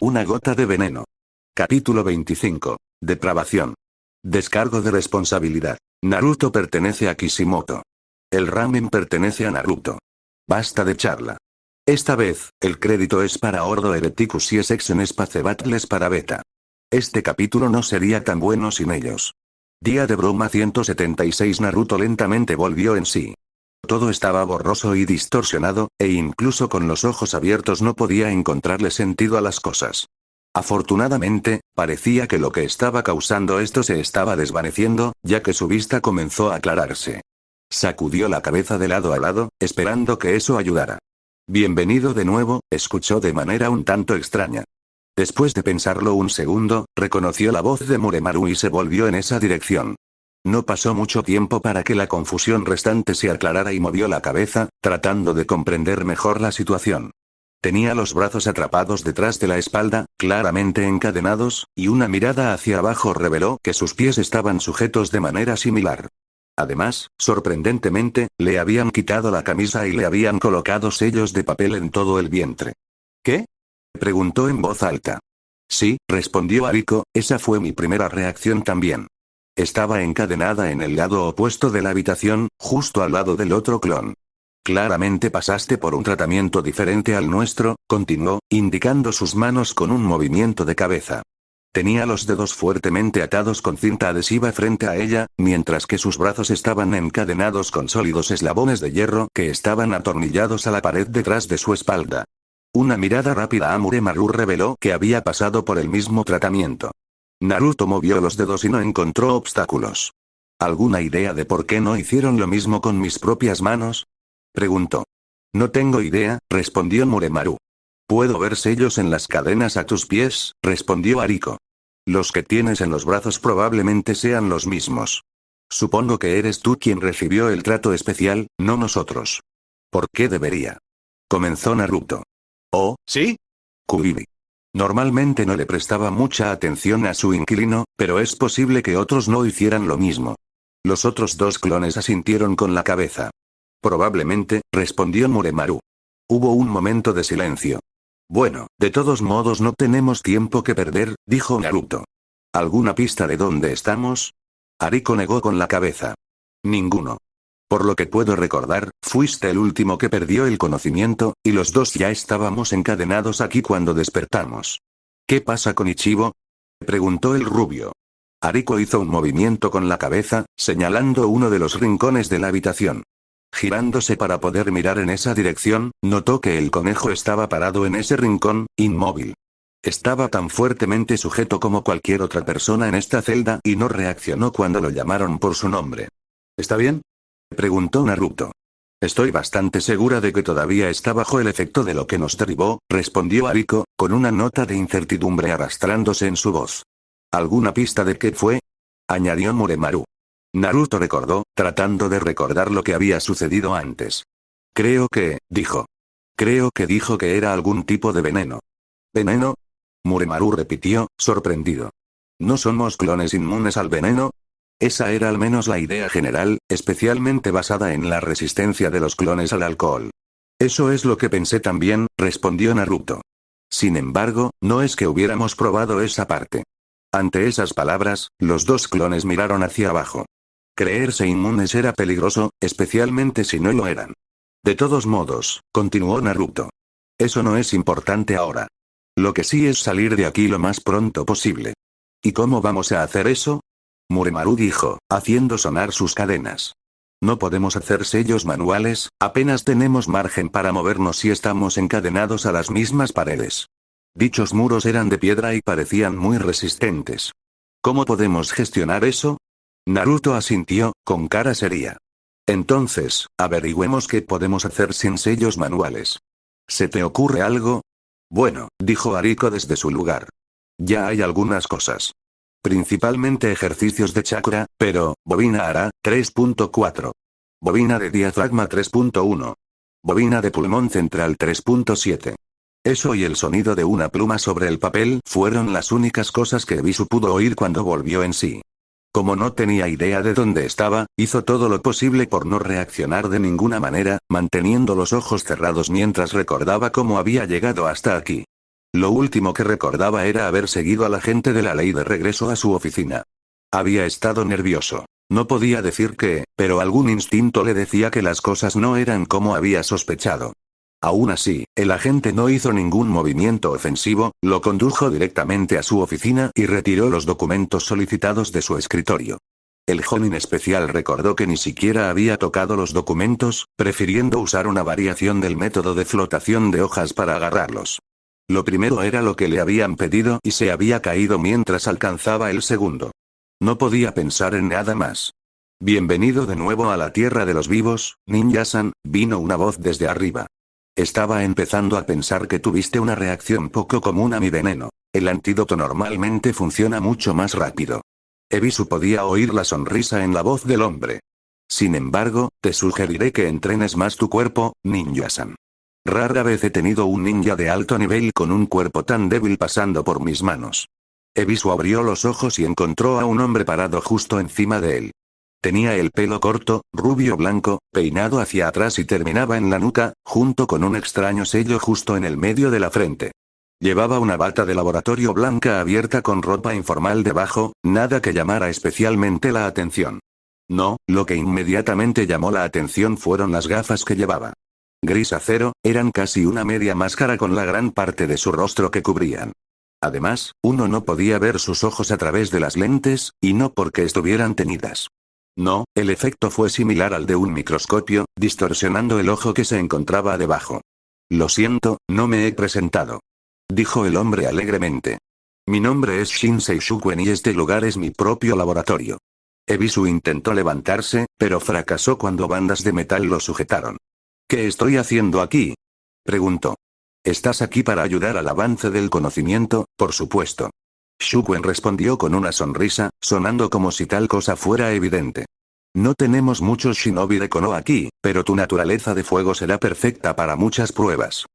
Una gota de veneno. Capítulo 25. Depravación. Descargo de responsabilidad. Naruto pertenece a Kishimoto. El ramen pertenece a Naruto. Basta de charla. Esta vez, el crédito es para Ordo Hereticus y Sexen Space Battles para Beta. Este capítulo no sería tan bueno sin ellos. Día de broma 176. Naruto lentamente volvió en sí. Todo estaba borroso y distorsionado, e incluso con los ojos abiertos no podía encontrarle sentido a las cosas. Afortunadamente, parecía que lo que estaba causando esto se estaba desvaneciendo, ya que su vista comenzó a aclararse. Sacudió la cabeza de lado a lado, esperando que eso ayudara. Bienvenido de nuevo, escuchó de manera un tanto extraña. Después de pensarlo un segundo, reconoció la voz de Muremaru y se volvió en esa dirección. No pasó mucho tiempo para que la confusión restante se aclarara y movió la cabeza, tratando de comprender mejor la situación. Tenía los brazos atrapados detrás de la espalda, claramente encadenados, y una mirada hacia abajo reveló que sus pies estaban sujetos de manera similar. Además, sorprendentemente, le habían quitado la camisa y le habían colocado sellos de papel en todo el vientre. ¿Qué? Preguntó en voz alta. Sí, respondió Ariko, esa fue mi primera reacción también. Estaba encadenada en el lado opuesto de la habitación, justo al lado del otro clon. Claramente pasaste por un tratamiento diferente al nuestro, continuó, indicando sus manos con un movimiento de cabeza. Tenía los dedos fuertemente atados con cinta adhesiva frente a ella, mientras que sus brazos estaban encadenados con sólidos eslabones de hierro que estaban atornillados a la pared detrás de su espalda. Una mirada rápida a Muremaru reveló que había pasado por el mismo tratamiento. Naruto movió los dedos y no encontró obstáculos. ¿Alguna idea de por qué no hicieron lo mismo con mis propias manos? Preguntó. No tengo idea, respondió Muremaru. ¿Puedo ver sellos en las cadenas a tus pies? Respondió Ariko. Los que tienes en los brazos probablemente sean los mismos. Supongo que eres tú quien recibió el trato especial, no nosotros. ¿Por qué debería? Comenzó Naruto. ¿Oh, sí? Kuibi. Normalmente no le prestaba mucha atención a su inquilino, pero es posible que otros no hicieran lo mismo. Los otros dos clones asintieron con la cabeza. Probablemente, respondió Muremaru. Hubo un momento de silencio. Bueno, de todos modos no tenemos tiempo que perder, dijo Naruto. ¿Alguna pista de dónde estamos? Ariko negó con la cabeza. Ninguno. Por lo que puedo recordar, fuiste el último que perdió el conocimiento, y los dos ya estábamos encadenados aquí cuando despertamos. ¿Qué pasa con Ichigo? Preguntó el rubio. Ariko hizo un movimiento con la cabeza, señalando uno de los rincones de la habitación. Girándose para poder mirar en esa dirección, notó que el conejo estaba parado en ese rincón, inmóvil. Estaba tan fuertemente sujeto como cualquier otra persona en esta celda y no reaccionó cuando lo llamaron por su nombre. ¿Está bien? Preguntó Naruto. Estoy bastante segura de que todavía está bajo el efecto de lo que nos derribó, respondió Ariko, con una nota de incertidumbre arrastrándose en su voz. ¿Alguna pista de qué fue? Añadió Muremaru. Naruto recordó, tratando de recordar lo que había sucedido antes. Creo que, dijo. Creo que dijo que era algún tipo de veneno. ¿Veneno? Muremaru repitió, sorprendido. ¿No somos clones inmunes al veneno? Esa era al menos la idea general, especialmente basada en la resistencia de los clones al alcohol. Eso es lo que pensé también, respondió Naruto. Sin embargo, no es que hubiéramos probado esa parte. Ante esas palabras, los dos clones miraron hacia abajo. Creerse inmunes era peligroso, especialmente si no lo eran. De todos modos, continuó Naruto. Eso no es importante ahora. Lo que sí es salir de aquí lo más pronto posible. ¿Y cómo vamos a hacer eso? Muremaru dijo, haciendo sonar sus cadenas. No podemos hacer sellos manuales, apenas tenemos margen para movernos si estamos encadenados a las mismas paredes. Dichos muros eran de piedra y parecían muy resistentes. ¿Cómo podemos gestionar eso? Naruto asintió, con cara seria. Entonces, averigüemos qué podemos hacer sin sellos manuales. ¿Se te ocurre algo? Bueno, dijo Ariko desde su lugar. Ya hay algunas cosas. Principalmente ejercicios de chakra, pero, bobina hará, 3.4. Bobina de diafragma 3.1. Bobina de pulmón central 3.7. Eso y el sonido de una pluma sobre el papel fueron las únicas cosas que Bisu pudo oír cuando volvió en sí. Como no tenía idea de dónde estaba, hizo todo lo posible por no reaccionar de ninguna manera, manteniendo los ojos cerrados mientras recordaba cómo había llegado hasta aquí. Lo último que recordaba era haber seguido al agente de la ley de regreso a su oficina. Había estado nervioso. No podía decir qué, pero algún instinto le decía que las cosas no eran como había sospechado. Aún así, el agente no hizo ningún movimiento ofensivo, lo condujo directamente a su oficina y retiró los documentos solicitados de su escritorio. El joven especial recordó que ni siquiera había tocado los documentos, prefiriendo usar una variación del método de flotación de hojas para agarrarlos. Lo primero era lo que le habían pedido y se había caído mientras alcanzaba el segundo. No podía pensar en nada más. Bienvenido de nuevo a la tierra de los vivos, Ninja-san, vino una voz desde arriba. Estaba empezando a pensar que tuviste una reacción poco común a mi veneno. El antídoto normalmente funciona mucho más rápido. Ebisu podía oír la sonrisa en la voz del hombre. Sin embargo, te sugeriré que entrenes más tu cuerpo, Ninja-san. Rara vez he tenido un ninja de alto nivel con un cuerpo tan débil pasando por mis manos. Ebisu abrió los ojos y encontró a un hombre parado justo encima de él. Tenía el pelo corto, rubio blanco, peinado hacia atrás y terminaba en la nuca, junto con un extraño sello justo en el medio de la frente. Llevaba una bata de laboratorio blanca abierta con ropa informal debajo, nada que llamara especialmente la atención. No, lo que inmediatamente llamó la atención fueron las gafas que llevaba. Gris acero, eran casi una media máscara con la gran parte de su rostro que cubrían. Además, uno no podía ver sus ojos a través de las lentes, y no porque estuvieran teñidas. No, el efecto fue similar al de un microscopio, distorsionando el ojo que se encontraba debajo. Lo siento, no me he presentado. Dijo el hombre alegremente. Mi nombre es Shinsei Shukuen y este lugar es mi propio laboratorio. Ebisu intentó levantarse, pero fracasó cuando bandas de metal lo sujetaron. ¿Qué estoy haciendo aquí? Preguntó. Estás aquí para ayudar al avance del conocimiento, por supuesto. Shukuen respondió con una sonrisa, sonando como si tal cosa fuera evidente. No tenemos muchos shinobi de Konoha aquí, pero tu naturaleza de fuego será perfecta para muchas pruebas.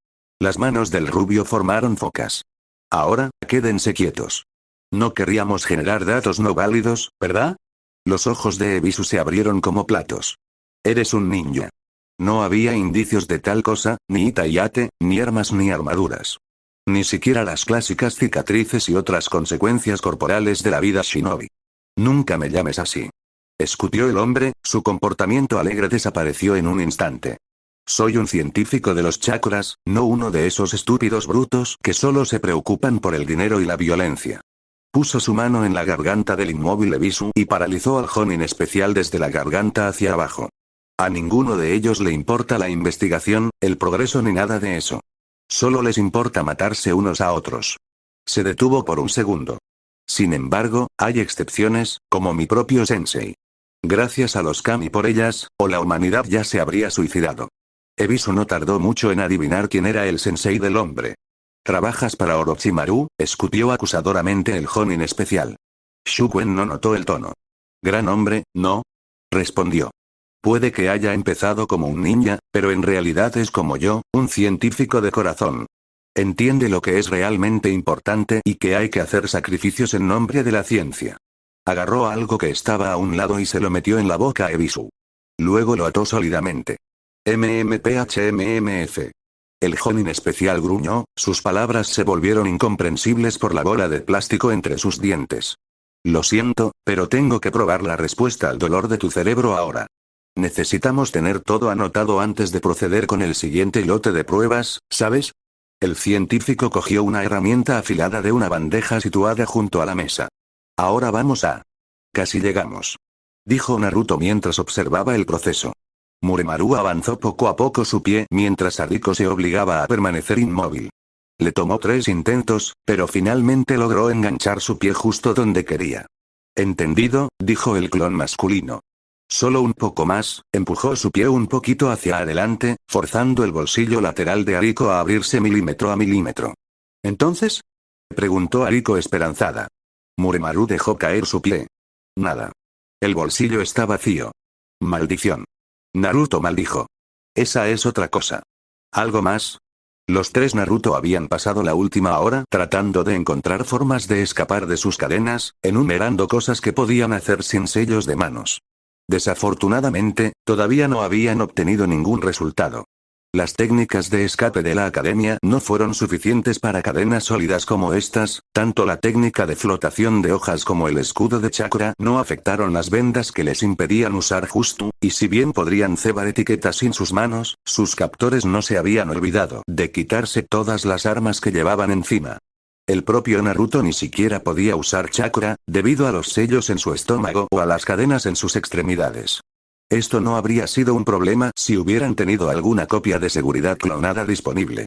Las manos del rubio formaron focas. Ahora, quédense quietos. No querríamos generar datos no válidos, ¿verdad? Los ojos de Ebisu se abrieron como platos. Eres un ninja. No había indicios de tal cosa, ni itayate, ni armas ni armaduras. Ni siquiera las clásicas cicatrices y otras consecuencias corporales de la vida shinobi. Nunca me llames así. Escupió el hombre, su comportamiento alegre desapareció en un instante. Soy un científico de los chakras, no uno de esos estúpidos brutos que solo se preocupan por el dinero y la violencia. Puso su mano en la garganta del inmóvil Ebisu y paralizó al jonin especial desde la garganta hacia abajo. A ninguno de ellos le importa la investigación, el progreso ni nada de eso. Solo les importa matarse unos a otros. Se detuvo por un segundo. Sin embargo, hay excepciones, como mi propio sensei. Gracias a los kami por ellas, o la humanidad ya se habría suicidado. Ebisu no tardó mucho en adivinar quién era el sensei del hombre. ¿Trabajas para Orochimaru?, escupió acusadoramente el jonin especial. Shukuen no notó el tono. Gran hombre, ¿no? Respondió. Puede que haya empezado como un ninja, pero en realidad es como yo, un científico de corazón. Entiende lo que es realmente importante y que hay que hacer sacrificios en nombre de la ciencia. Agarró algo que estaba a un lado y se lo metió en la boca a Ebisu. Luego lo ató sólidamente. MMPHMMF. El jonin especial gruñó, sus palabras se volvieron incomprensibles por la bola de plástico entre sus dientes. Lo siento, pero tengo que probar la respuesta al dolor de tu cerebro ahora. Necesitamos tener todo anotado antes de proceder con el siguiente lote de pruebas, ¿sabes? El científico cogió una herramienta afilada de una bandeja situada junto a la mesa. Ahora vamos a... Casi llegamos. Dijo Naruto mientras observaba el proceso. Muremaru avanzó poco a poco su pie mientras Ariko se obligaba a permanecer inmóvil. Le tomó 3 intentos, pero finalmente logró enganchar su pie justo donde quería. Entendido, dijo el clon masculino. Solo un poco más, empujó su pie un poquito hacia adelante, forzando el bolsillo lateral de Ariko a abrirse milímetro a milímetro. ¿Entonces? Preguntó Ariko esperanzada. Muremaru dejó caer su pie. Nada. El bolsillo está vacío. Maldición. Naruto maldijo. Esa es otra cosa. ¿Algo más? Los 3 Naruto habían pasado la última hora tratando de encontrar formas de escapar de sus cadenas, enumerando cosas que podían hacer sin sellos de manos. Desafortunadamente, todavía no habían obtenido ningún resultado. Las técnicas de escape de la academia no fueron suficientes para cadenas sólidas como estas, tanto la técnica de flotación de hojas como el escudo de chakra no afectaron las vendas que les impedían usar justo, y si bien podrían cebar etiquetas sin sus manos, sus captores no se habían olvidado de quitarse todas las armas que llevaban encima. El propio Naruto ni siquiera podía usar chakra, debido a los sellos en su estómago o a las cadenas en sus extremidades. Esto no habría sido un problema si hubieran tenido alguna copia de seguridad clonada disponible.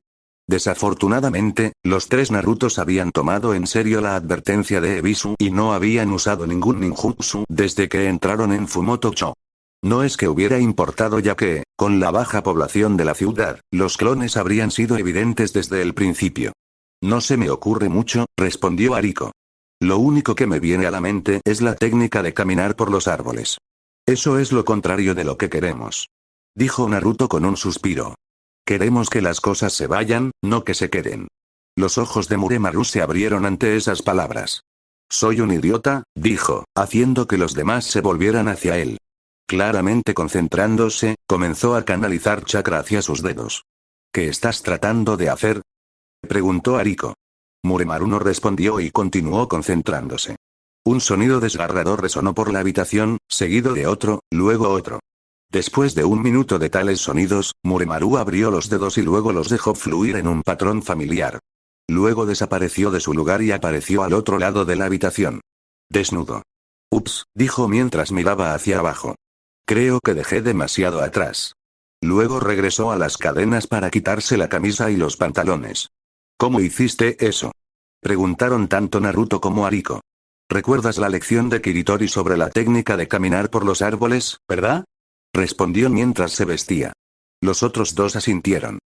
Desafortunadamente, los tres Narutos habían tomado en serio la advertencia de Ebisu y no habían usado ningún ninjutsu desde que entraron en Fumoto-cho. No es que hubiera importado ya que, con la baja población de la ciudad, los clones habrían sido evidentes desde el principio. No se me ocurre mucho, respondió Ariko. Lo único que me viene a la mente es la técnica de caminar por los árboles. Eso es lo contrario de lo que queremos. Dijo Naruto con un suspiro. Queremos que las cosas se vayan, no que se queden. Los ojos de Muremaru se abrieron ante esas palabras. Soy un idiota, dijo, haciendo que los demás se volvieran hacia él. Claramente concentrándose, comenzó a canalizar chakra hacia sus dedos. ¿Qué estás tratando de hacer?, preguntó Ariko. Muremaru no respondió y continuó concentrándose. Un sonido desgarrador resonó por la habitación, seguido de otro, luego otro. Después de un minuto de tales sonidos, Muremaru abrió los dedos y luego los dejó fluir en un patrón familiar. Luego desapareció de su lugar y apareció al otro lado de la habitación. Desnudo. Ups, dijo mientras miraba hacia abajo. Creo que dejé demasiado atrás. Luego regresó a las cadenas para quitarse la camisa y los pantalones. ¿Cómo hiciste eso?, preguntaron tanto Naruto como Ariko. ¿Recuerdas la lección de Kiritori sobre la técnica de caminar por los árboles, verdad?, respondió mientras se vestía. Los otros dos asintieron.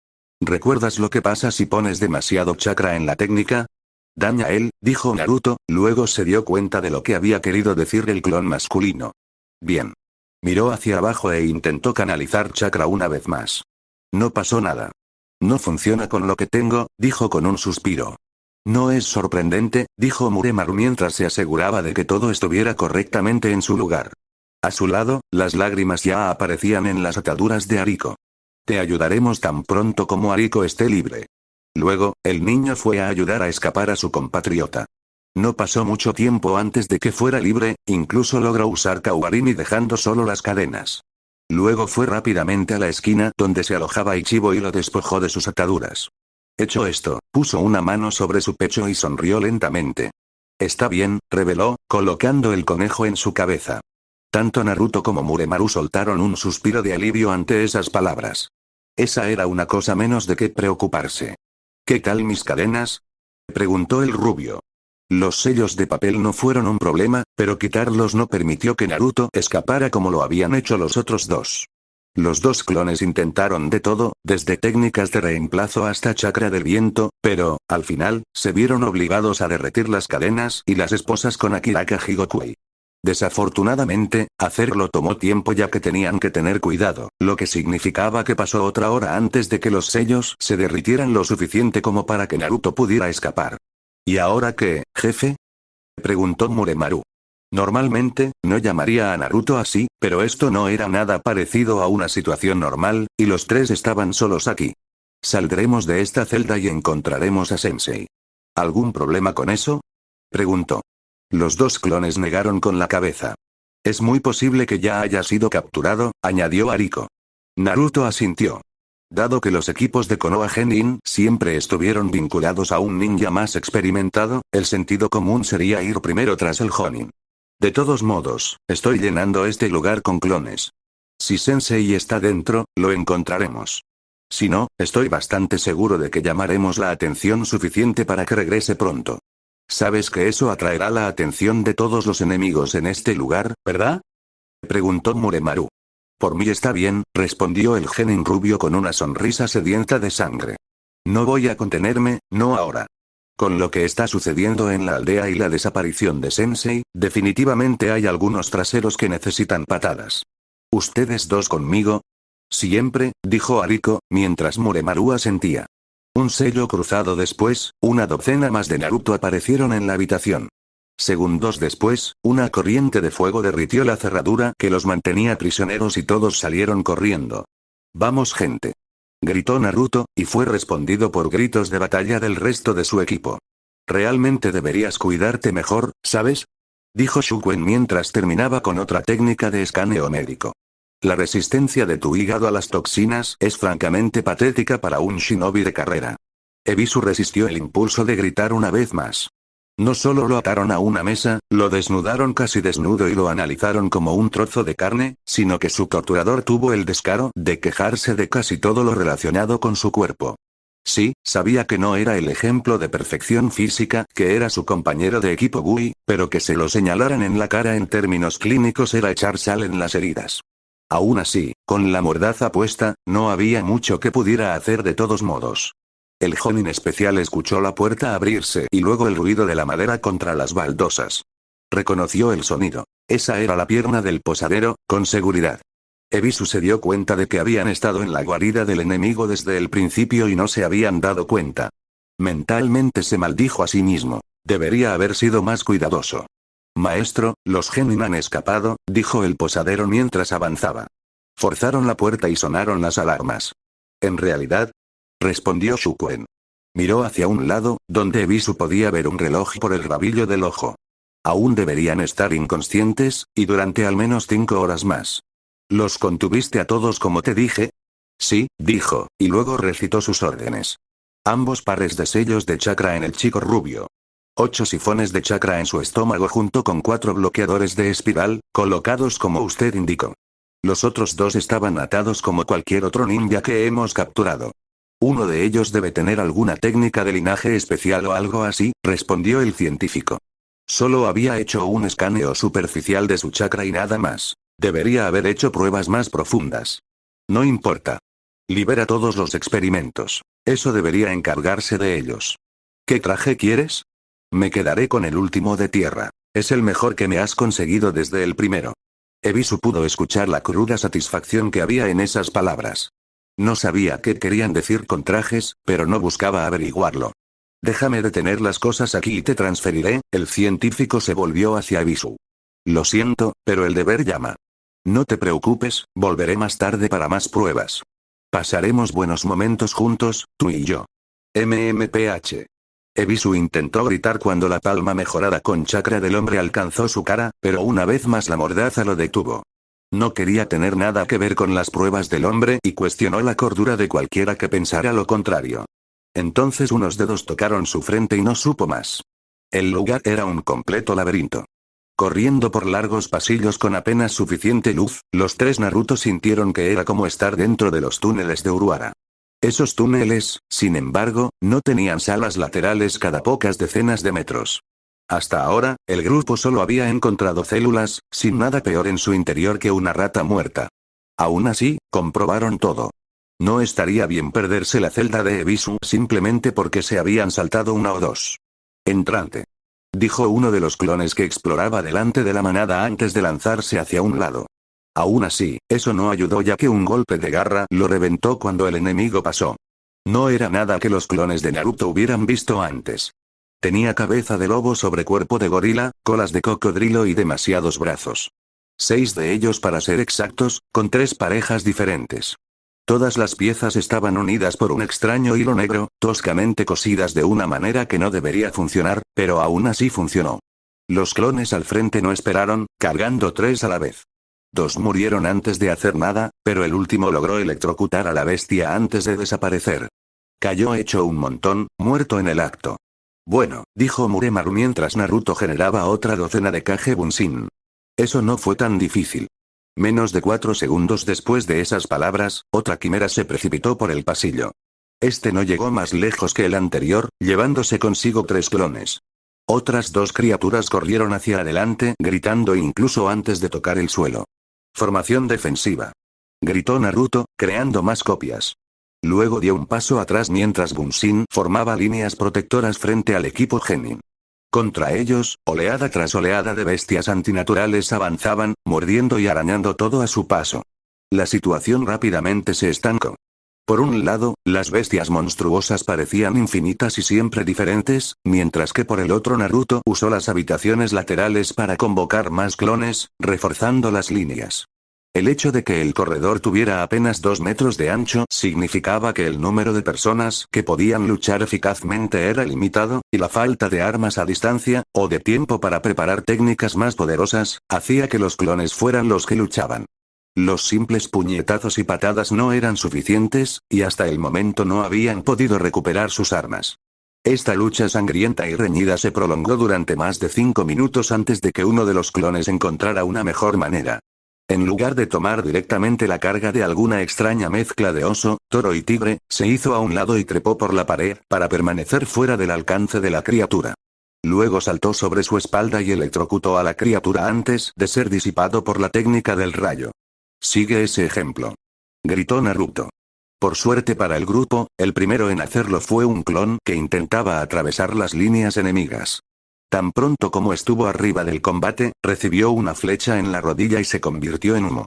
¿Recuerdas lo que pasa si pones demasiado chakra en la técnica? Daña él, dijo Naruto, luego se dio cuenta de lo que había querido decir el clon masculino. Bien. Miró hacia abajo e intentó canalizar chakra una vez más. No pasó nada. No funciona con lo que tengo, dijo con un suspiro. No es sorprendente, dijo Muremaru mientras se aseguraba de que todo estuviera correctamente en su lugar. A su lado, las lágrimas ya aparecían en las ataduras de Ariko. Te ayudaremos tan pronto como Ariko esté libre. Luego, el niño fue a ayudar a escapar a su compatriota. No pasó mucho tiempo antes de que fuera libre, incluso logró usar Kaubarini dejando solo las cadenas. Luego fue rápidamente a la esquina donde se alojaba Ichibo y lo despojó de sus ataduras. Hecho esto, puso una mano sobre su pecho y sonrió lentamente. Está bien, reveló, colocando el conejo en su cabeza. Tanto Naruto como Muremaru soltaron un suspiro de alivio ante esas palabras. Esa era una cosa menos de qué preocuparse. ¿Qué tal mis cadenas?, preguntó el rubio. Los sellos de papel no fueron un problema, pero quitarlos no permitió que Naruto escapara como lo habían hecho los otros dos. Los dos clones intentaron de todo, desde técnicas de reemplazo hasta chakra del viento, pero, al final, se vieron obligados a derretir las cadenas y las esposas con Akiraka Higokui. Desafortunadamente, hacerlo tomó tiempo ya que tenían que tener cuidado, lo que significaba que pasó otra hora antes de que los sellos se derritieran lo suficiente como para que Naruto pudiera escapar. ¿Y ahora qué, jefe?, preguntó Muremaru. Normalmente, no llamaría a Naruto así, pero esto no era nada parecido a una situación normal, y los tres estaban solos aquí. Saldremos de esta celda y encontraremos a Sensei. ¿Algún problema con eso?, preguntó. Los dos clones negaron con la cabeza. Es muy posible que ya haya sido capturado, añadió Ariko. Naruto asintió. Dado que los equipos de Konoha Genin siempre estuvieron vinculados a un ninja más experimentado, el sentido común sería ir primero tras el Jonin. De todos modos, estoy llenando este lugar con clones. Si Sensei está dentro, lo encontraremos. Si no, estoy bastante seguro de que llamaremos la atención suficiente para que regrese pronto. Sabes que eso atraerá la atención de todos los enemigos en este lugar, ¿verdad?, preguntó Muremaru. Por mí está bien, respondió el genin rubio con una sonrisa sedienta de sangre. No voy a contenerme, no ahora. Con lo que está sucediendo en la aldea y la desaparición de Sensei, definitivamente hay algunos traseros que necesitan patadas. ¿Ustedes dos conmigo? Siempre, dijo Ariko, mientras Muremaru asentía. Un sello cruzado después, una docena más de Naruto aparecieron en la habitación. Segundos después, una corriente de fuego derritió la cerradura que los mantenía prisioneros y todos salieron corriendo. Vamos gente. Gritó Naruto, y fue respondido por gritos de batalla del resto de su equipo. Realmente deberías cuidarte mejor, ¿sabes? Dijo Shukwen mientras terminaba con otra técnica de escaneo médico. La resistencia de tu hígado a las toxinas es francamente patética para un shinobi de carrera. Ebisu resistió el impulso de gritar una vez más. No solo lo ataron a una mesa, lo desnudaron casi desnudo y lo analizaron como un trozo de carne, sino que su torturador tuvo el descaro de quejarse de casi todo lo relacionado con su cuerpo. Sí, sabía que no era el ejemplo de perfección física que era su compañero de equipo Gui, pero que se lo señalaran en la cara en términos clínicos era echar sal en las heridas. Aún así, con la mordaza puesta, no había mucho que pudiera hacer de todos modos. El Jonin especial escuchó la puerta abrirse y luego el ruido de la madera contra las baldosas. Reconoció el sonido. Esa era la pierna del posadero, con seguridad. Ebisu se dio cuenta de que habían estado en la guarida del enemigo desde el principio y no se habían dado cuenta. Mentalmente se maldijo a sí mismo. Debería haber sido más cuidadoso. Maestro, los genin han escapado, dijo el posadero mientras avanzaba. Forzaron la puerta y sonaron las alarmas. En realidad, respondió Shukwen. Miró hacia un lado, donde Ebisu podía ver un reloj por el rabillo del ojo. Aún deberían estar inconscientes, y durante al menos 5 horas más. ¿Los contuviste a todos como te dije? Sí, dijo, y luego recitó sus órdenes. Ambos pares de sellos de chakra en el chico rubio. 8 sifones de chakra en su estómago junto con 4 bloqueadores de espiral, colocados como usted indicó. Los otros 2 estaban atados como cualquier otro ninja que hemos capturado. Uno de ellos debe tener alguna técnica de linaje especial o algo así, respondió el científico. Solo había hecho un escaneo superficial de su chakra y nada más. Debería haber hecho pruebas más profundas. No importa. Libera todos los experimentos. Eso debería encargarse de ellos. ¿Qué traje quieres? Me quedaré con el último de tierra. Es el mejor que me has conseguido desde el primero. Ebisu pudo escuchar la cruda satisfacción que había en esas palabras. No sabía qué querían decir con trajes, pero no buscaba averiguarlo. Déjame detener las cosas aquí y te transferiré. El científico se volvió hacia Ebisu. Lo siento, pero el deber llama. No te preocupes, volveré más tarde para más pruebas. Pasaremos buenos momentos juntos, tú y yo. MMPH. Ebisu intentó gritar cuando la palma mejorada con chakra del hombre alcanzó su cara, pero una vez más la mordaza lo detuvo. No quería tener nada que ver con las pruebas del hombre y cuestionó la cordura de cualquiera que pensara lo contrario. Entonces unos dedos tocaron su frente y no supo más. El lugar era un completo laberinto. Corriendo por largos pasillos con apenas suficiente luz, los 3 Naruto sintieron que era como estar dentro de los túneles de Uruara. Esos túneles, sin embargo, no tenían salas laterales cada pocas decenas de metros. Hasta ahora, el grupo solo había encontrado células, sin nada peor en su interior que una rata muerta. Aún así, comprobaron todo. No estaría bien perderse la celda de Ebisu simplemente porque se habían saltado 1 o 2. Entrante. Dijo uno de los clones que exploraba delante de la manada antes de lanzarse hacia un lado. Aún así, eso no ayudó ya que un golpe de garra lo reventó cuando el enemigo pasó. No era nada que los clones de Naruto hubieran visto antes. Tenía cabeza de lobo sobre cuerpo de gorila, colas de cocodrilo y demasiados brazos. 6 de ellos para ser exactos, con 3 parejas diferentes. Todas las piezas estaban unidas por un extraño hilo negro, toscamente cosidas de una manera que no debería funcionar, pero aún así funcionó. Los clones al frente no esperaron, cargando 3 a la vez. 2 murieron antes de hacer nada, pero el último logró electrocutar a la bestia antes de desaparecer. Cayó hecho un montón, muerto en el acto. Bueno, dijo Muremaru mientras Naruto generaba otra docena de Kage Bunshin. Eso no fue tan difícil. Menos de 4 segundos después de esas palabras, otra quimera se precipitó por el pasillo. Este no llegó más lejos que el anterior, llevándose consigo 3 clones. Otras 2 criaturas corrieron hacia adelante, gritando incluso antes de tocar el suelo. Formación defensiva. Gritó Naruto, creando más copias. Luego dio un paso atrás mientras Bunshin formaba líneas protectoras frente al equipo Genin. Contra ellos, oleada tras oleada de bestias antinaturales avanzaban, mordiendo y arañando todo a su paso. La situación rápidamente se estancó. Por un lado, las bestias monstruosas parecían infinitas y siempre diferentes, mientras que por el otro Naruto usó las habitaciones laterales para convocar más clones, reforzando las líneas. El hecho de que el corredor tuviera apenas 2 metros de ancho significaba que el número de personas que podían luchar eficazmente era limitado, y la falta de armas a distancia, o de tiempo para preparar técnicas más poderosas, hacía que los clones fueran los que luchaban. Los simples puñetazos y patadas no eran suficientes, y hasta el momento no habían podido recuperar sus armas. Esta lucha sangrienta y reñida se prolongó durante más de 5 minutos antes de que uno de los clones encontrara una mejor manera. En lugar de tomar directamente la carga de alguna extraña mezcla de oso, toro y tigre, se hizo a un lado y trepó por la pared para permanecer fuera del alcance de la criatura. Luego saltó sobre su espalda y electrocutó a la criatura antes de ser disipado por la técnica del rayo. «Sigue ese ejemplo», gritó Naruto. Por suerte para el grupo, el primero en hacerlo fue un clon que intentaba atravesar las líneas enemigas. Tan pronto como estuvo arriba del combate, recibió una flecha en la rodilla y se convirtió en humo.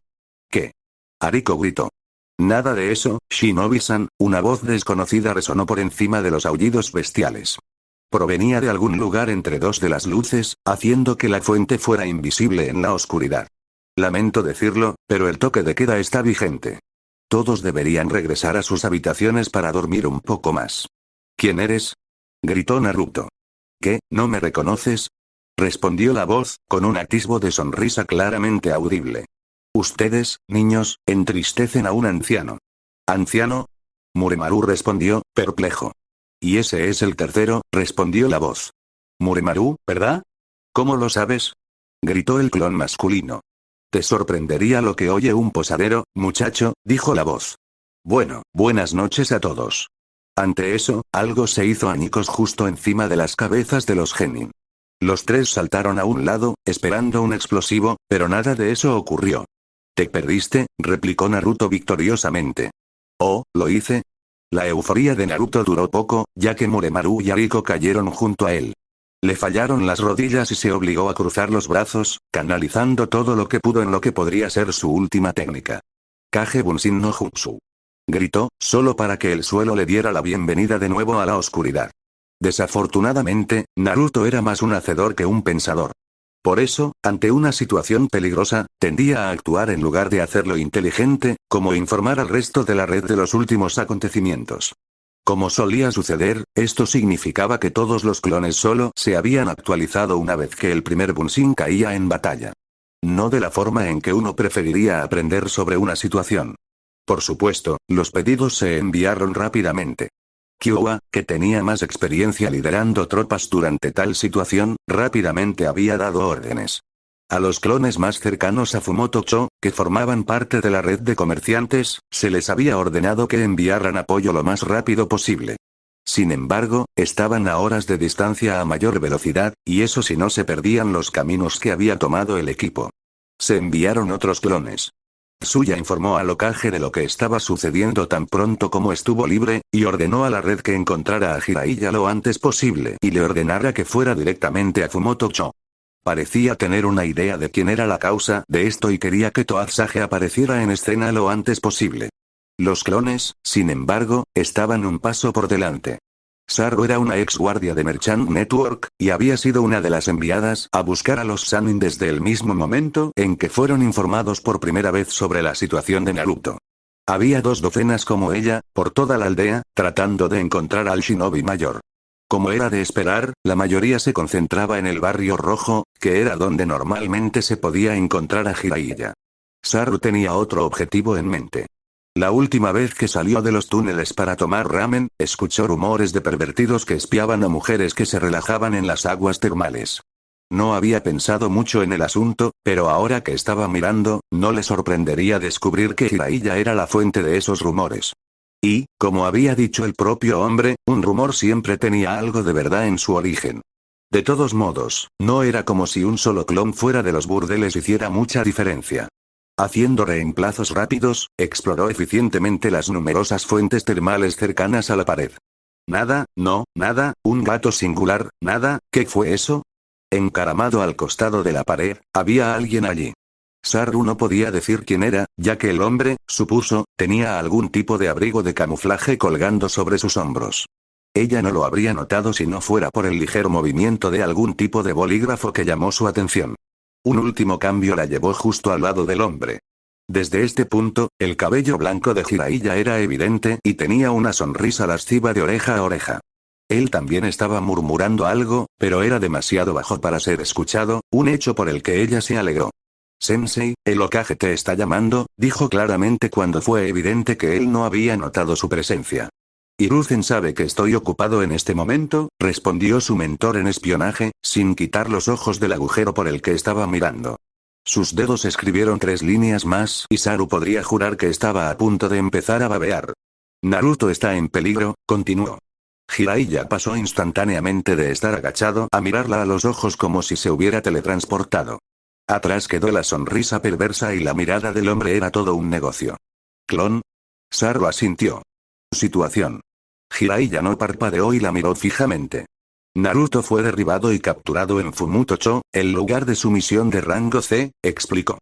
¿Qué? Ariko gritó. Nada de eso, Shinobi-san, una voz desconocida resonó por encima de los aullidos bestiales. Provenía de algún lugar entre dos de las luces, haciendo que la fuente fuera invisible en la oscuridad. Lamento decirlo, pero el toque de queda está vigente. Todos deberían regresar a sus habitaciones para dormir un poco más. ¿Quién eres?, gritó Naruto. ¿Qué, no me reconoces?, respondió la voz, con un atisbo de sonrisa claramente audible. Ustedes, niños, entristecen a un anciano. ¿Anciano? Muremaru respondió, perplejo. Y ese es el tercero, respondió la voz. Muremaru, ¿verdad? ¿Cómo lo sabes?, gritó el clon masculino. Te sorprendería lo que oye un posadero, muchacho, dijo la voz. Bueno, buenas noches a todos. Ante eso, algo se hizo añicos justo encima de las cabezas de los genin. Los tres saltaron a un lado, esperando un explosivo, pero nada de eso ocurrió. ¿Te perdiste?, replicó Naruto victoriosamente. Oh, lo hice. La euforía de Naruto duró poco, ya que Muremaru y Ariko cayeron junto a él. Le fallaron las rodillas y se obligó a cruzar los brazos, canalizando todo lo que pudo en lo que podría ser su última técnica. Kage Bunshin no Jutsu. Gritó, solo para que el suelo le diera la bienvenida de nuevo a la oscuridad. Desafortunadamente, Naruto era más un hacedor que un pensador. Por eso, ante una situación peligrosa, tendía a actuar en lugar de hacerlo inteligente, como informar al resto de la red de los últimos acontecimientos. Como solía suceder, esto significaba que todos los clones solo se habían actualizado una vez que el primer Bunshin caía en batalla. No de la forma en que uno preferiría aprender sobre una situación. Por supuesto, los pedidos se enviaron rápidamente. Kyowa, que tenía más experiencia liderando tropas durante tal situación, rápidamente había dado órdenes. A los clones más cercanos a Fumoto-cho, que formaban parte de la red de comerciantes, se les había ordenado que enviaran apoyo lo más rápido posible. Sin embargo, estaban a horas de distancia a mayor velocidad, y eso si no se perdían los caminos que había tomado el equipo. Se enviaron otros clones. Suya informó al Hokage de lo que estaba sucediendo tan pronto como estuvo libre, y ordenó a la red que encontrara a Jiraiya lo antes posible y le ordenara que fuera directamente a Fumoto-cho. Parecía tener una idea de quién era la causa de esto y quería que Toazage apareciera en escena lo antes posible. Los clones, sin embargo, estaban un paso por delante. Saru era una ex guardia de Merchant Network, y había sido una de las enviadas a buscar a los Sannin desde el mismo momento en que fueron informados por primera vez sobre la situación de Naruto. Había 2 docenas como ella, por toda la aldea, tratando de encontrar al shinobi mayor. Como era de esperar, la mayoría se concentraba en el barrio rojo, que era donde normalmente se podía encontrar a Jiraiya. Saru tenía otro objetivo en mente. La última vez que salió de los túneles para tomar ramen, escuchó rumores de pervertidos que espiaban a mujeres que se relajaban en las aguas termales. No había pensado mucho en el asunto, pero ahora que estaba mirando, no le sorprendería descubrir que Jiraiya era la fuente de esos rumores. Y, como había dicho el propio hombre, un rumor siempre tenía algo de verdad en su origen. De todos modos, no era como si un solo clon fuera de los burdeles hiciera mucha diferencia. Haciendo reemplazos rápidos, exploró eficientemente las numerosas fuentes termales cercanas a la pared. Nada, no, nada, un gato singular, nada, ¿qué fue eso? Encaramado al costado de la pared, había alguien allí. Saru no podía decir quién era, ya que el hombre, supuso, tenía algún tipo de abrigo de camuflaje colgando sobre sus hombros. Ella no lo habría notado si no fuera por el ligero movimiento de algún tipo de bolígrafo que llamó su atención. Un último cambio la llevó justo al lado del hombre. Desde este punto, el cabello blanco de Jiraiya era evidente y tenía una sonrisa lasciva de oreja a oreja. Él también estaba murmurando algo, pero era demasiado bajo para ser escuchado, un hecho por el que ella se alegró. Sensei, el Hokage te está llamando, dijo claramente cuando fue evidente que él no había notado su presencia. Hiruzen sabe que estoy ocupado en este momento, respondió su mentor en espionaje, sin quitar los ojos del agujero por el que estaba mirando. Sus dedos escribieron 3 líneas más y Saru podría jurar que estaba a punto de empezar a babear. Naruto está en peligro, continuó. Jiraiya pasó instantáneamente de estar agachado a mirarla a los ojos como si se hubiera teletransportado. Atrás quedó la sonrisa perversa y la mirada del hombre era todo un negocio. ¿Clon? Saru asintió. Situación. Jiraiya no parpadeó y la miró fijamente. Naruto fue derribado y capturado en Fumuto-cho, el lugar de su misión de rango C, explicó.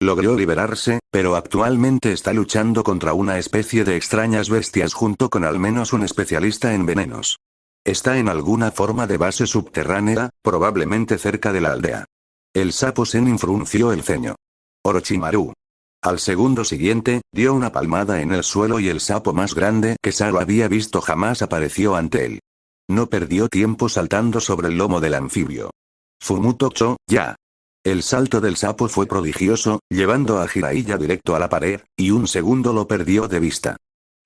Logró liberarse, pero actualmente está luchando contra una especie de extrañas bestias junto con al menos un especialista en venenos. Está en alguna forma de base subterránea, probablemente cerca de la aldea. El sapo Zenin frunció el ceño. Orochimaru. Al segundo siguiente, dio una palmada en el suelo y el sapo más grande que Saru había visto jamás apareció ante él. No perdió tiempo saltando sobre el lomo del anfibio. Fumuto-cho, ya. El salto del sapo fue prodigioso, llevando a Jiraiya directo a la pared, y un segundo lo perdió de vista.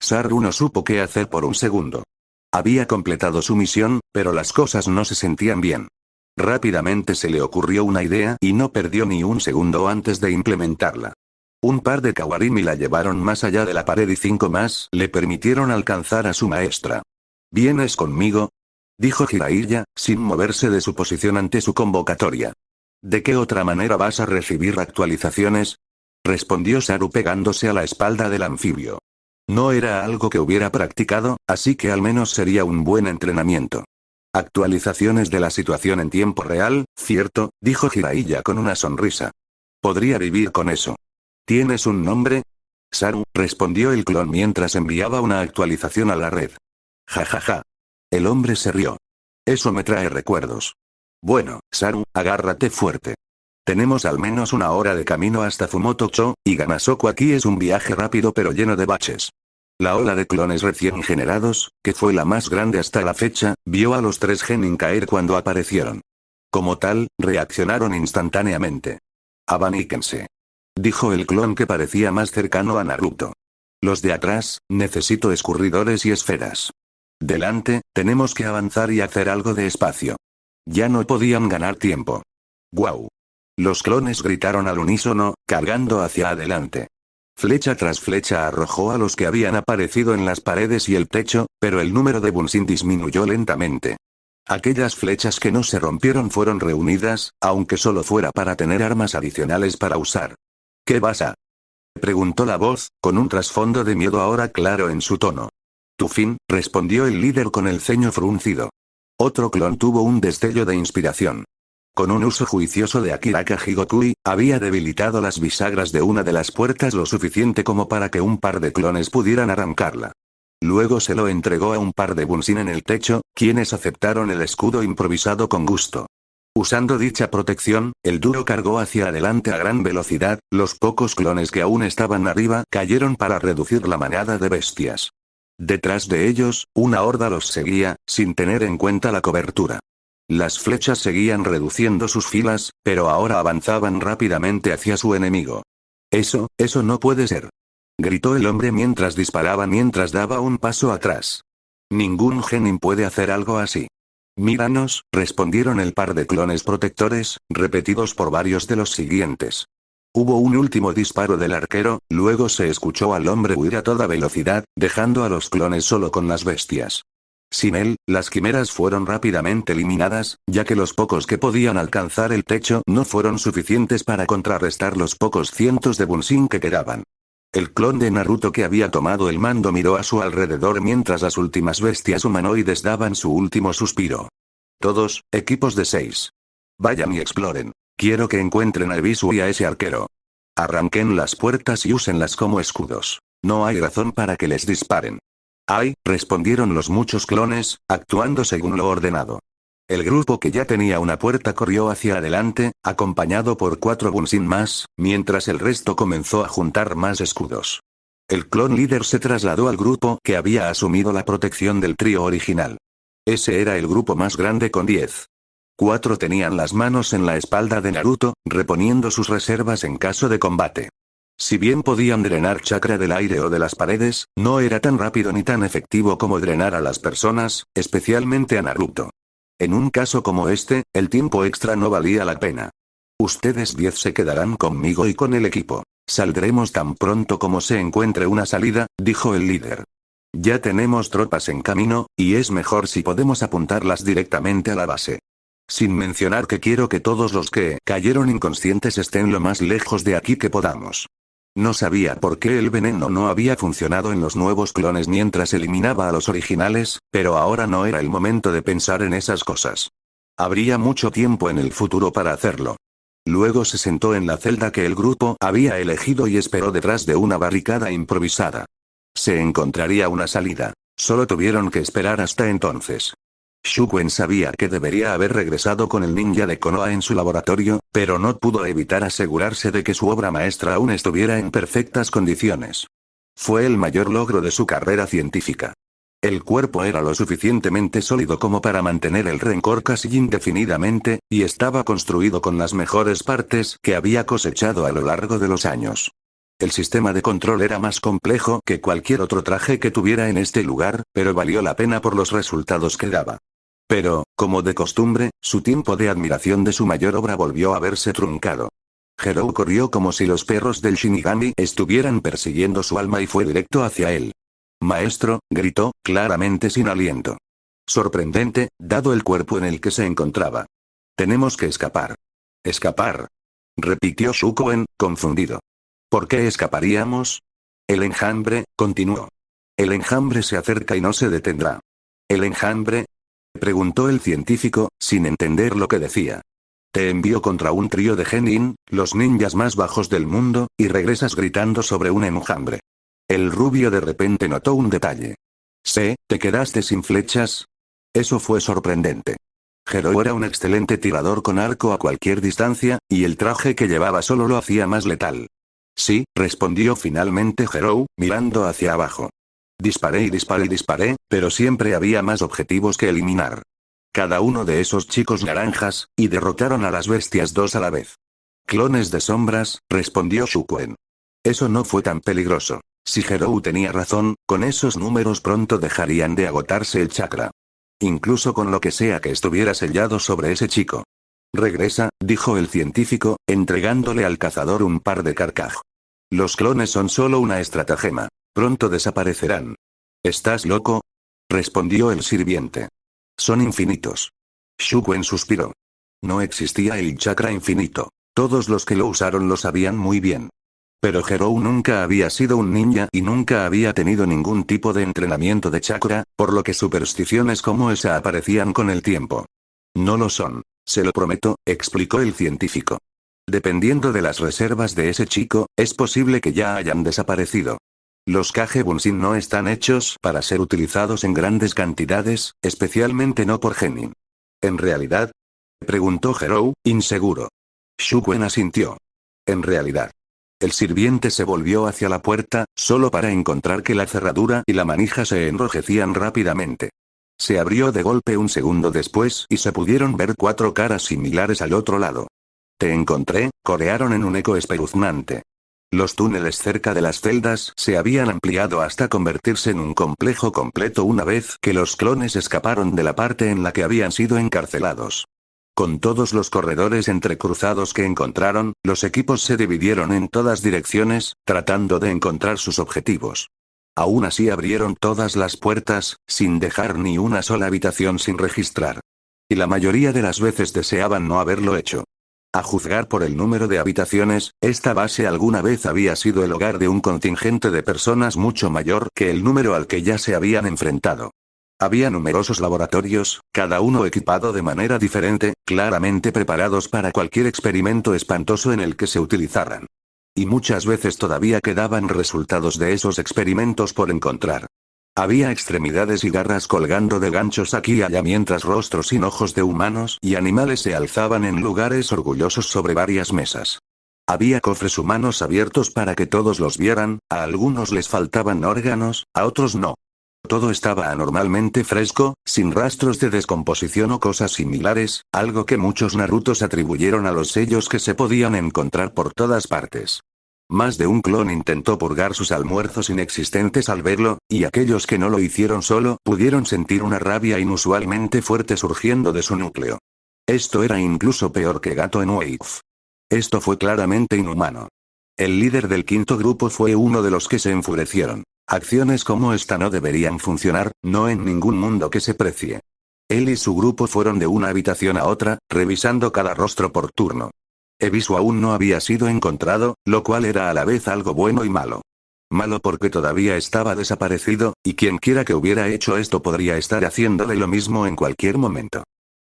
Saru no supo qué hacer por un segundo. Había completado su misión, pero las cosas no se sentían bien. Rápidamente se le ocurrió una idea y no perdió ni un segundo antes de implementarla. Un par de kawarimi la llevaron más allá de la pared y 5 más le permitieron alcanzar a su maestra. ¿Vienes conmigo?, dijo Jiraiya, sin moverse de su posición ante su convocatoria. ¿De qué otra manera vas a recibir actualizaciones?, respondió Saru pegándose a la espalda del anfibio. No era algo que hubiera practicado, así que al menos sería un buen entrenamiento. Actualizaciones de la situación en tiempo real, ¿cierto?, dijo Jiraiya con una sonrisa. Podría vivir con eso. ¿Tienes un nombre? Saru, respondió el clon mientras enviaba una actualización a la red. Jajaja. El hombre se rió. Eso me trae recuerdos. Bueno, Saru, agárrate fuerte. Tenemos al menos 1 hora de camino hasta Fumoto-cho, y Gamasoku aquí es un viaje rápido pero lleno de baches. La ola de clones recién generados, que fue la más grande hasta la fecha, vio a los 3 genin caer cuando aparecieron. Como tal, reaccionaron instantáneamente. Abaníquense, dijo el clon que parecía más cercano a Naruto. Los de atrás, necesito escurridores y esferas. Delante, tenemos que avanzar y hacer algo de espacio. Ya no podían ganar tiempo. ¡Guau! Los clones gritaron al unísono, cargando hacia adelante. Flecha tras flecha arrojó a los que habían aparecido en las paredes y el techo, pero el número de Bunshin disminuyó lentamente. Aquellas flechas que no se rompieron fueron reunidas, aunque solo fuera para tener armas adicionales para usar. ¿Qué pasa?, preguntó la voz, con un trasfondo de miedo ahora claro en su tono. Tu fin, respondió el líder con el ceño fruncido. Otro clon tuvo un destello de inspiración. Con un uso juicioso de Akiraka Higokui, había debilitado las bisagras de una de las puertas lo suficiente como para que un par de clones pudieran arrancarla. Luego se lo entregó a un par de Bunshin en el techo, quienes aceptaron el escudo improvisado con gusto. Usando dicha protección, el duro cargó hacia adelante a gran velocidad, los pocos clones que aún estaban arriba cayeron para reducir la manada de bestias. Detrás de ellos, una horda los seguía, sin tener en cuenta la cobertura. Las flechas seguían reduciendo sus filas, pero ahora avanzaban rápidamente hacia su enemigo. Eso no puede ser, gritó el hombre mientras disparaba mientras daba un paso atrás. Ningún genin puede hacer algo así. Míranos, respondieron el par de clones protectores, repetidos por varios de los siguientes. Hubo un último disparo del arquero, luego se escuchó al hombre huir a toda velocidad, dejando a los clones solo con las bestias. Sin él, las quimeras fueron rápidamente eliminadas, ya que los pocos que podían alcanzar el techo no fueron suficientes para contrarrestar los pocos cientos de Bunshin que quedaban. El clon de Naruto que había tomado el mando miró a su alrededor mientras las últimas bestias humanoides daban su último suspiro. Todos, equipos de 6. Vayan y exploren. Quiero que encuentren a Ebisu y a ese arquero. Arranquen las puertas y úsenlas como escudos. No hay razón para que les disparen. ¡Ay!, respondieron los muchos clones, actuando según lo ordenado. El grupo que ya tenía una puerta corrió hacia adelante, acompañado por 4 Bunsin más, mientras el resto comenzó a juntar más escudos. El clon líder se trasladó al grupo que había asumido la protección del trío original. Ese era el grupo más grande con 10. 4 tenían las manos en la espalda de Naruto, reponiendo sus reservas en caso de combate. Si bien podían drenar chakra del aire o de las paredes, no era tan rápido ni tan efectivo como drenar a las personas, especialmente a Naruto. En un caso como este, el tiempo extra no valía la pena. Ustedes 10 se quedarán conmigo y con el equipo. Saldremos tan pronto como se encuentre una salida, dijo el líder. Ya tenemos tropas en camino, y es mejor si podemos apuntarlas directamente a la base. Sin mencionar que quiero que todos los que cayeron inconscientes estén lo más lejos de aquí que podamos. No sabía por qué el veneno no había funcionado en los nuevos clones mientras eliminaba a los originales, pero ahora no era el momento de pensar en esas cosas. Habría mucho tiempo en el futuro para hacerlo. Luego se sentó en la celda que el grupo había elegido y esperó detrás de una barricada improvisada. Se encontraría una salida. Solo tuvieron que esperar hasta entonces. Shukwen sabía que debería haber regresado con el ninja de Konoha en su laboratorio, pero no pudo evitar asegurarse de que su obra maestra aún estuviera en perfectas condiciones. Fue el mayor logro de su carrera científica. El cuerpo era lo suficientemente sólido como para mantener el rencor casi indefinidamente, y estaba construido con las mejores partes que había cosechado a lo largo de los años. El sistema de control era más complejo que cualquier otro traje que tuviera en este lugar, pero valió la pena por los resultados que daba. Pero, como de costumbre, su tiempo de admiración de su mayor obra volvió a verse truncado. Herou corrió como si los perros del Shinigami estuvieran persiguiendo su alma y fue directo hacia él. Maestro, gritó, claramente sin aliento. Sorprendente, dado el cuerpo en el que se encontraba. Tenemos que escapar. ¿Escapar? Repitió Shukwen, confundido. ¿Por qué escaparíamos? El enjambre, continuó. El enjambre se acerca y no se detendrá. ¿El enjambre? Preguntó el científico, sin entender lo que decía. Te envío contra un trío de genin, los ninjas más bajos del mundo, y regresas gritando sobre un enjambre. El rubio de repente notó un detalle. ¿Te quedaste sin flechas? Eso fue sorprendente. Herou era un excelente tirador con arco a cualquier distancia, y el traje que llevaba solo lo hacía más letal. Sí, respondió finalmente Herou, mirando hacia abajo. Disparé y disparé y disparé, pero siempre había más objetivos que eliminar. Cada uno de esos chicos naranjas, y derrotaron a las bestias 2 a la vez. Clones de sombras, respondió Shukwen. Eso no fue tan peligroso. Si Herou tenía razón, con esos números pronto dejarían de agotarse el chakra. Incluso con lo que sea que estuviera sellado sobre ese chico. Regresa, dijo el científico, entregándole al cazador un par de carcaj. Los clones son solo una estratagema. Pronto desaparecerán. ¿Estás loco? Respondió el sirviente. Son infinitos. Shukwen suspiró. No existía el chakra infinito. Todos los que lo usaron lo sabían muy bien. Pero Herou nunca había sido un ninja y nunca había tenido ningún tipo de entrenamiento de chakra, por lo que supersticiones como esa aparecían con el tiempo. No lo son. Se lo prometo, explicó el científico. Dependiendo de las reservas de ese chico, es posible que ya hayan desaparecido. Los Kage Bunshin no están hechos para ser utilizados en grandes cantidades, especialmente no por genin. ¿En realidad? Preguntó Herou, inseguro. Shukwen asintió. En realidad. El sirviente se volvió hacia la puerta, solo para encontrar que la cerradura y la manija se enrojecían rápidamente. Se abrió de golpe un segundo después y se pudieron ver 4 caras similares al otro lado. Te encontré, corearon en un eco espeluznante. Los túneles cerca de las celdas se habían ampliado hasta convertirse en un complejo completo una vez que los clones escaparon de la parte en la que habían sido encarcelados. Con todos los corredores entrecruzados que encontraron, los equipos se dividieron en todas direcciones, tratando de encontrar sus objetivos. Aún así abrieron todas las puertas, sin dejar ni una sola habitación sin registrar. Y la mayoría de las veces deseaban no haberlo hecho. A juzgar por el número de habitaciones, esta base alguna vez había sido el hogar de un contingente de personas mucho mayor que el número al que ya se habían enfrentado. Había numerosos laboratorios, cada uno equipado de manera diferente, claramente preparados para cualquier experimento espantoso en el que se utilizaran. Y muchas veces todavía quedaban resultados de esos experimentos por encontrar. Había extremidades y garras colgando de ganchos aquí y allá mientras rostros sin ojos de humanos y animales se alzaban en lugares orgullosos sobre varias mesas. Había cofres humanos abiertos para que todos los vieran, a algunos les faltaban órganos, a otros no. Todo estaba anormalmente fresco, sin rastros de descomposición o cosas similares, algo que muchos Narutos atribuyeron a los sellos que se podían encontrar por todas partes. Más de un clon intentó purgar sus almuerzos inexistentes al verlo, y aquellos que no lo hicieron solo pudieron sentir una rabia inusualmente fuerte surgiendo de su núcleo. Esto era incluso peor que Gato en Wave. Esto fue claramente inhumano. El líder del quinto grupo fue uno de los que se enfurecieron. Acciones como esta no deberían funcionar, no en ningún mundo que se precie. Él y su grupo fueron de una habitación a otra, revisando cada rostro por turno. Ebisu aún no había sido encontrado, lo cual era a la vez algo bueno y malo. Malo porque todavía estaba desaparecido, y quienquiera que hubiera hecho esto podría estar haciéndole lo mismo en cualquier momento.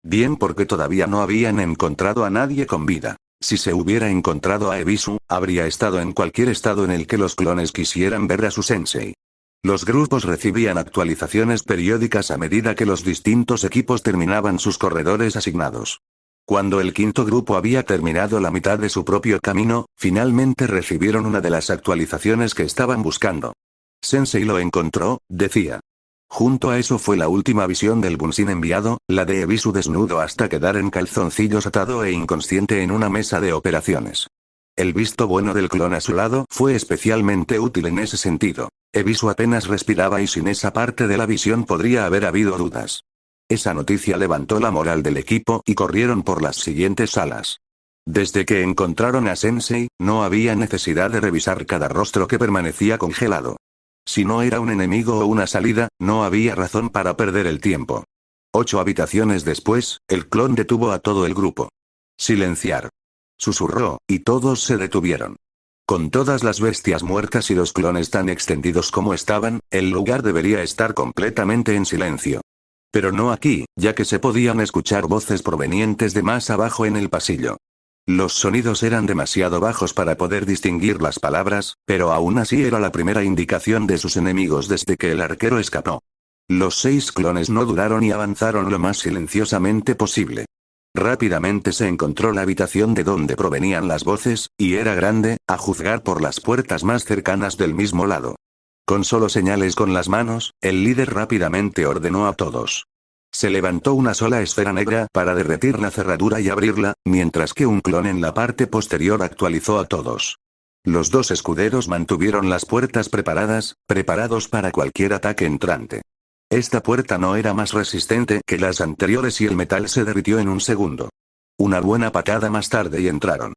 Bien porque todavía no habían encontrado a nadie con vida. Si se hubiera encontrado a Ebisu, habría estado en cualquier estado en el que los clones quisieran ver a su sensei. Los grupos recibían actualizaciones periódicas a medida que los distintos equipos terminaban sus corredores asignados. Cuando el quinto grupo había terminado la mitad de su propio camino, finalmente recibieron una de las actualizaciones que estaban buscando. Sensei lo encontró, decía. Junto a eso fue la última visión del Bunshin enviado, la de Ebisu desnudo hasta quedar en calzoncillos atado e inconsciente en una mesa de operaciones. El visto bueno del clon a su lado fue especialmente útil en ese sentido. Ebisu apenas respiraba y sin esa parte de la visión podría haber habido dudas. Esa noticia levantó la moral del equipo y corrieron por las siguientes salas. Desde que encontraron a Sensei, no había necesidad de revisar cada rostro que permanecía congelado. Si no era un enemigo o una salida, no había razón para perder el tiempo. 8 habitaciones después, el clon detuvo a todo el grupo. Silenciar. Susurró, y todos se detuvieron. Con todas las bestias muertas y los clones tan extendidos como estaban, el lugar debería estar completamente en silencio. Pero no aquí, ya que se podían escuchar voces provenientes de más abajo en el pasillo. Los sonidos eran demasiado bajos para poder distinguir las palabras, pero aún así era la primera indicación de sus enemigos desde que el arquero escapó. Los 6 clones no duraron y avanzaron lo más silenciosamente posible. Rápidamente se encontró la habitación de donde provenían las voces, y era grande, a juzgar por las puertas más cercanas del mismo lado. Con solo señales con las manos, el líder rápidamente ordenó a todos. Se levantó una sola esfera negra para derretir la cerradura y abrirla, mientras que un clon en la parte posterior actualizó a todos. Los 2 escuderos mantuvieron las puertas preparados para cualquier ataque entrante. Esta puerta no era más resistente que las anteriores y el metal se derritió en un segundo. Una buena patada más tarde y entraron.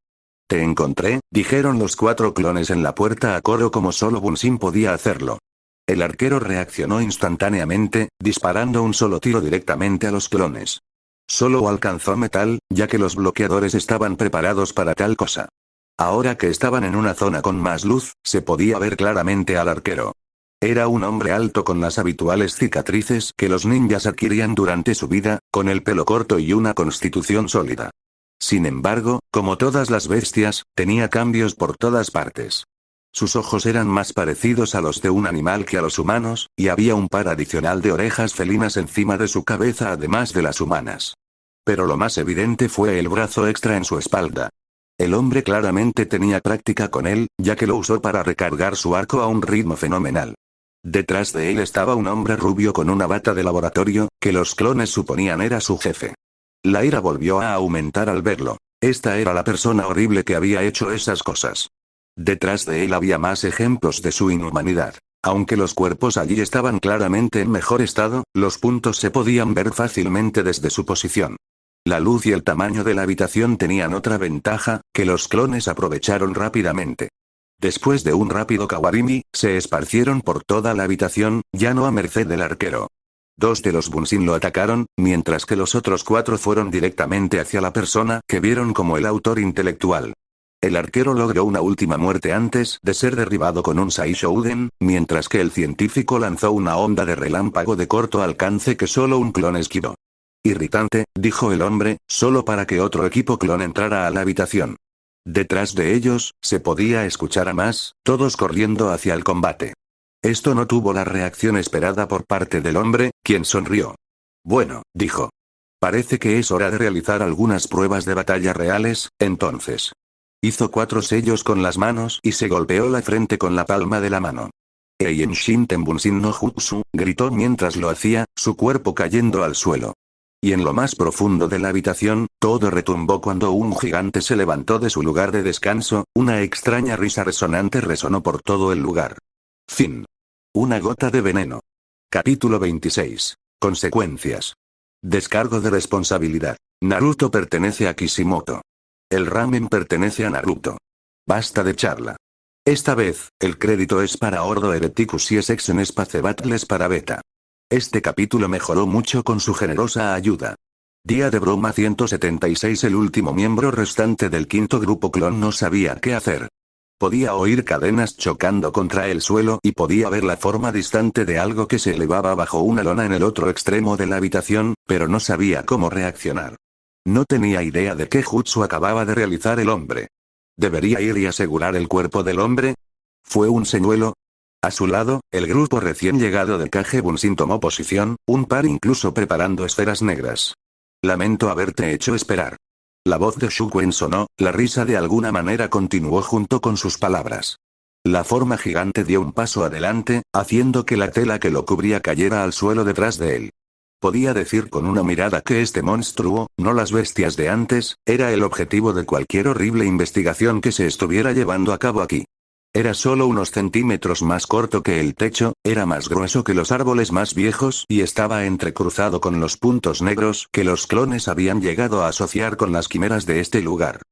Te encontré, dijeron los 4 clones en la puerta a coro como solo Bunshin podía hacerlo. El arquero reaccionó instantáneamente, disparando un solo tiro directamente a los clones. Solo alcanzó metal, ya que los bloqueadores estaban preparados para tal cosa. Ahora que estaban en una zona con más luz, se podía ver claramente al arquero. Era un hombre alto con las habituales cicatrices que los ninjas adquirían durante su vida, con el pelo corto y una constitución sólida. Sin embargo, como todas las bestias, tenía cambios por todas partes. Sus ojos eran más parecidos a los de un animal que a los humanos, y había un par adicional de orejas felinas encima de su cabeza además de las humanas. Pero lo más evidente fue el brazo extra en su espalda. El hombre claramente tenía práctica con él, ya que lo usó para recargar su arco a un ritmo fenomenal. Detrás de él estaba un hombre rubio con una bata de laboratorio, que los clones suponían era su jefe. La ira volvió a aumentar al verlo. Esta era la persona horrible que había hecho esas cosas. Detrás de él había más ejemplos de su inhumanidad. Aunque los cuerpos allí estaban claramente en mejor estado, los puntos se podían ver fácilmente desde su posición. La luz y el tamaño de la habitación tenían otra ventaja, que los clones aprovecharon rápidamente. Después de un rápido kawarimi, se esparcieron por toda la habitación, ya no a merced del arquero. 2 de los Bunshin lo atacaron, mientras que los otros 4 fueron directamente hacia la persona que vieron como el autor intelectual. El arquero logró una última muerte antes de ser derribado con un Saishouden, mientras que el científico lanzó una onda de relámpago de corto alcance que solo un clon esquivó. Irritante, dijo el hombre, solo para que otro equipo clon entrara a la habitación. Detrás de ellos, se podía escuchar a más, todos corriendo hacia el combate. Esto no tuvo la reacción esperada por parte del hombre, quien sonrió. Bueno, dijo. Parece que es hora de realizar algunas pruebas de batalla reales, entonces. Hizo 4 sellos con las manos y se golpeó la frente con la palma de la mano. Eienshin Tembunsin no Jutsu, gritó mientras lo hacía, su cuerpo cayendo al suelo. Y en lo más profundo de la habitación, todo retumbó cuando un gigante se levantó de su lugar de descanso, una extraña risa resonante resonó por todo el lugar. Fin. Una gota de veneno. Capítulo 26. Consecuencias. Descargo de responsabilidad. Naruto pertenece a Kishimoto. El ramen pertenece a Naruto. Basta de charla. Esta vez, el crédito es para Ordo Hereticus y Essex en Space Battles para Beta. Este capítulo mejoró mucho con su generosa ayuda. Día de broma 176. El último miembro restante del quinto grupo clon no sabía qué hacer. Podía oír cadenas chocando contra el suelo y podía ver la forma distante de algo que se elevaba bajo una lona en el otro extremo de la habitación, pero no sabía cómo reaccionar. No tenía idea de qué jutsu acababa de realizar el hombre. ¿Debería ir y asegurar el cuerpo del hombre? ¿Fue un señuelo? A su lado, el grupo recién llegado de Kage Bunshin tomó posición, un par incluso preparando esferas negras. Lamento haberte hecho esperar. La voz de Shukuen sonó, la risa de alguna manera continuó junto con sus palabras. La forma gigante dio un paso adelante, haciendo que la tela que lo cubría cayera al suelo detrás de él. Podía decir con una mirada que este monstruo, no las bestias de antes, era el objetivo de cualquier horrible investigación que se estuviera llevando a cabo aquí. Era solo unos centímetros más corto que el techo, era más grueso que los árboles más viejos y estaba entrecruzado con los puntos negros que los clones habían llegado a asociar con las quimeras de este lugar.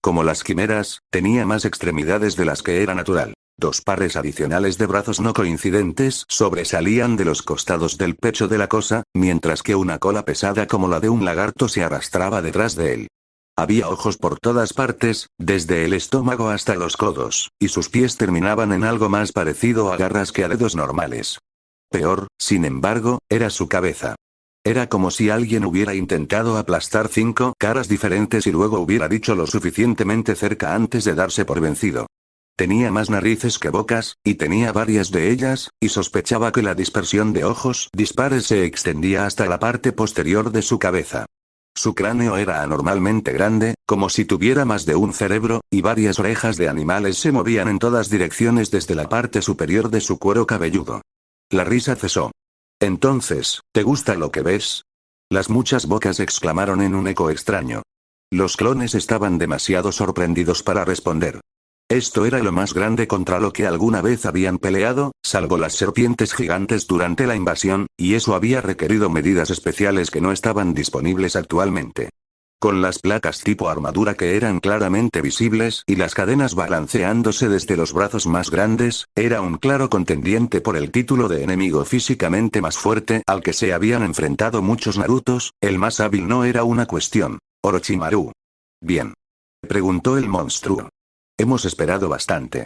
Como las quimeras, tenía más extremidades de las que era natural. 2 pares adicionales de brazos no coincidentes sobresalían de los costados del pecho de la cosa, mientras que una cola pesada como la de un lagarto se arrastraba detrás de él. Había ojos por todas partes, desde el estómago hasta los codos, y sus pies terminaban en algo más parecido a garras que a dedos normales. Peor, sin embargo, era su cabeza. Era como si alguien hubiera intentado aplastar 5 caras diferentes y luego hubiera dicho lo suficientemente cerca antes de darse por vencido. Tenía más narices que bocas, y tenía varias de ellas, y sospechaba que la dispersión de ojos dispares se extendía hasta la parte posterior de su cabeza. Su cráneo era anormalmente grande, como si tuviera más de un cerebro, y varias orejas de animales se movían en todas direcciones desde la parte superior de su cuero cabelludo. La risa cesó. Entonces, ¿te gusta lo que ves? Las muchas bocas exclamaron en un eco extraño. Los clones estaban demasiado sorprendidos para responder. Esto era lo más grande contra lo que alguna vez habían peleado, salvo las serpientes gigantes durante la invasión, y eso había requerido medidas especiales que no estaban disponibles actualmente. Con las placas tipo armadura que eran claramente visibles y las cadenas balanceándose desde los brazos más grandes, era un claro contendiente por el título de enemigo físicamente más fuerte al que se habían enfrentado muchos Narutos, el más hábil no era una cuestión. Orochimaru. Bien. Preguntó el monstruo. Hemos esperado bastante.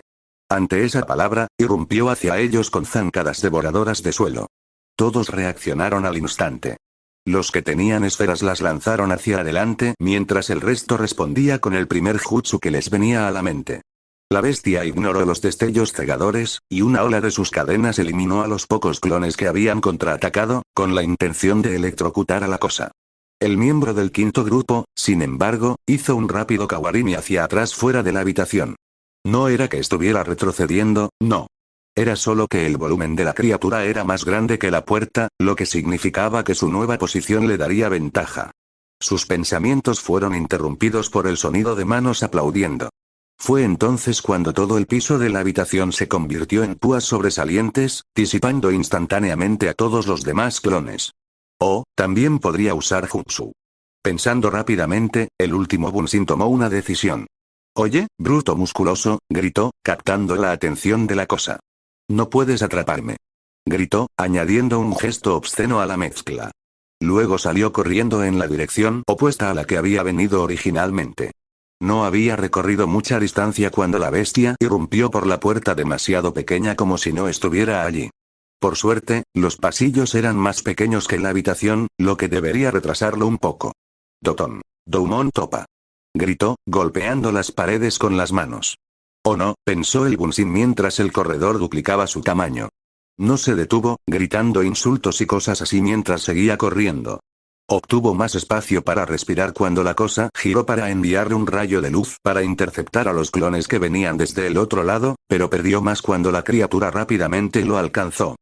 Ante esa palabra, irrumpió hacia ellos con zancadas devoradoras de suelo. Todos reaccionaron al instante. Los que tenían esferas las lanzaron hacia adelante mientras el resto respondía con el primer jutsu que les venía a la mente. La bestia ignoró los destellos cegadores, y una ola de sus cadenas eliminó a los pocos clones que habían contraatacado, con la intención de electrocutar a la cosa. El miembro del quinto grupo, sin embargo, hizo un rápido kawarimi hacia atrás fuera de la habitación. No era que estuviera retrocediendo, no. Era solo que el volumen de la criatura era más grande que la puerta, lo que significaba que su nueva posición le daría ventaja. Sus pensamientos fueron interrumpidos por el sonido de manos aplaudiendo. Fue entonces cuando todo el piso de la habitación se convirtió en púas sobresalientes, disipando instantáneamente a todos los demás clones. Oh, también podría usar jutsu. Pensando rápidamente, el último Bunshin tomó una decisión. Oye, bruto musculoso, gritó, captando la atención de la cosa. No puedes atraparme. Gritó, añadiendo un gesto obsceno a la mezcla. Luego salió corriendo en la dirección opuesta a la que había venido originalmente. No había recorrido mucha distancia cuando la bestia irrumpió por la puerta demasiado pequeña como si no estuviera allí. Por suerte, los pasillos eran más pequeños que la habitación, lo que debería retrasarlo un poco. Doton. Doumon topa. Gritó, golpeando las paredes con las manos. Oh no, pensó el Bunshin mientras el corredor duplicaba su tamaño. No se detuvo, gritando insultos y cosas así mientras seguía corriendo. Obtuvo más espacio para respirar cuando la cosa giró para enviarle un rayo de luz para interceptar a los clones que venían desde el otro lado, pero perdió más cuando la criatura rápidamente lo alcanzó.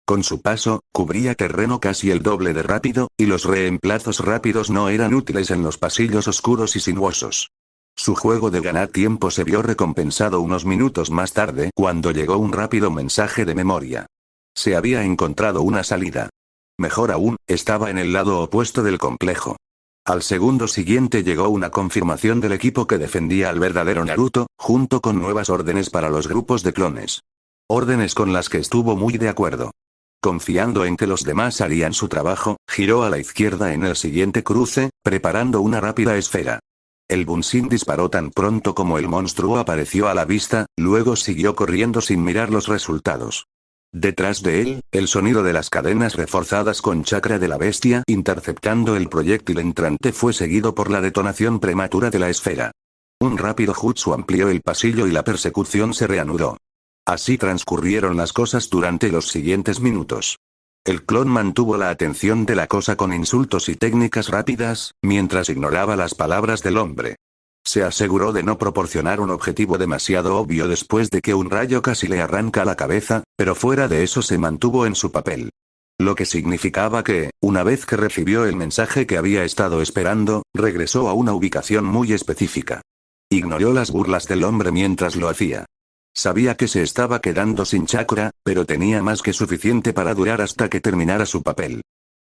Con su paso, cubría terreno casi el doble de rápido, y los reemplazos rápidos no eran útiles en los pasillos oscuros y sinuosos. Su juego de ganar tiempo se vio recompensado unos minutos más tarde cuando llegó un rápido mensaje de memoria. Se había encontrado una salida. Mejor aún, estaba en el lado opuesto del complejo. Al segundo siguiente llegó una confirmación del equipo que defendía al verdadero Naruto, junto con nuevas órdenes para los grupos de clones. Órdenes con las que estuvo muy de acuerdo. Confiando en que los demás harían su trabajo, giró a la izquierda en el siguiente cruce, preparando una rápida esfera. El Bunshin disparó tan pronto como el monstruo apareció a la vista, luego siguió corriendo sin mirar los resultados. Detrás de él, el sonido de las cadenas reforzadas con chakra de la bestia interceptando el proyectil entrante fue seguido por la detonación prematura de la esfera. Un rápido jutsu amplió el pasillo y la persecución se reanudó. Así transcurrieron las cosas durante los siguientes minutos. El clon mantuvo la atención de la cosa con insultos y técnicas rápidas, mientras ignoraba las palabras del hombre. Se aseguró de no proporcionar un objetivo demasiado obvio después de que un rayo casi le arranca la cabeza, pero fuera de eso se mantuvo en su papel. Lo que significaba que, una vez que recibió el mensaje que había estado esperando, regresó a una ubicación muy específica. Ignoró las burlas del hombre mientras lo hacía. Sabía que se estaba quedando sin chakra, pero tenía más que suficiente para durar hasta que terminara su papel.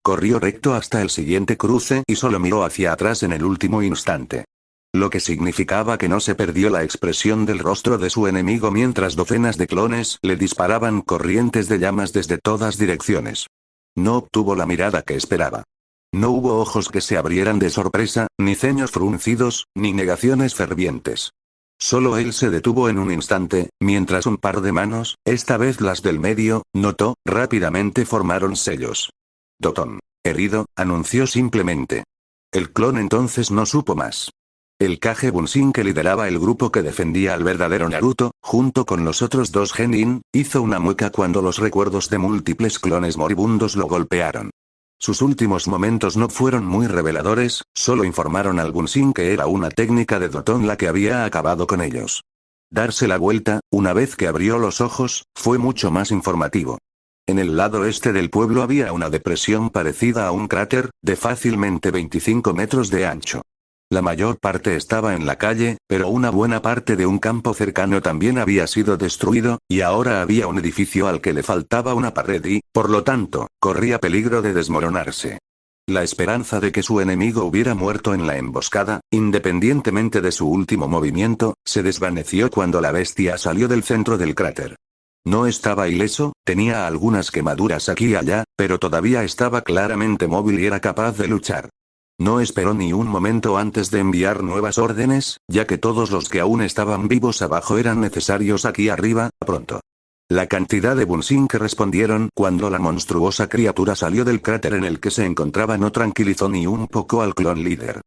Corrió recto hasta el siguiente cruce y solo miró hacia atrás en el último instante. Lo que significaba que no se perdió la expresión del rostro de su enemigo mientras docenas de clones le disparaban corrientes de llamas desde todas direcciones. No obtuvo la mirada que esperaba. No hubo ojos que se abrieran de sorpresa, ni ceños fruncidos, ni negaciones fervientes. Solo él se detuvo en un instante, mientras un par de manos, esta vez las del medio, notó, rápidamente formaron sellos. Dotón. Herido, anunció simplemente. El clon entonces no supo más. El Kage Bunshin que lideraba el grupo que defendía al verdadero Naruto, junto con los otros dos genin, hizo una mueca cuando los recuerdos de múltiples clones moribundos lo golpearon. Sus últimos momentos no fueron muy reveladores, solo informaron al Bunshin que era una técnica de Dotón la que había acabado con ellos. Darse la vuelta, una vez que abrió los ojos, fue mucho más informativo. En el lado este del pueblo había una depresión parecida a un cráter, de fácilmente 25 metros de ancho. La mayor parte estaba en la calle, pero una buena parte de un campo cercano también había sido destruido, y ahora había un edificio al que le faltaba una pared y, por lo tanto, corría peligro de desmoronarse. La esperanza de que su enemigo hubiera muerto en la emboscada, independientemente de su último movimiento, se desvaneció cuando la bestia salió del centro del cráter. No estaba ileso, tenía algunas quemaduras aquí y allá, pero todavía estaba claramente móvil y era capaz de luchar. No esperó ni un momento antes de enviar nuevas órdenes, ya que todos los que aún estaban vivos abajo eran necesarios aquí arriba, pronto. La cantidad de Bunshin que respondieron cuando la monstruosa criatura salió del cráter en el que se encontraba no tranquilizó ni un poco al clon líder.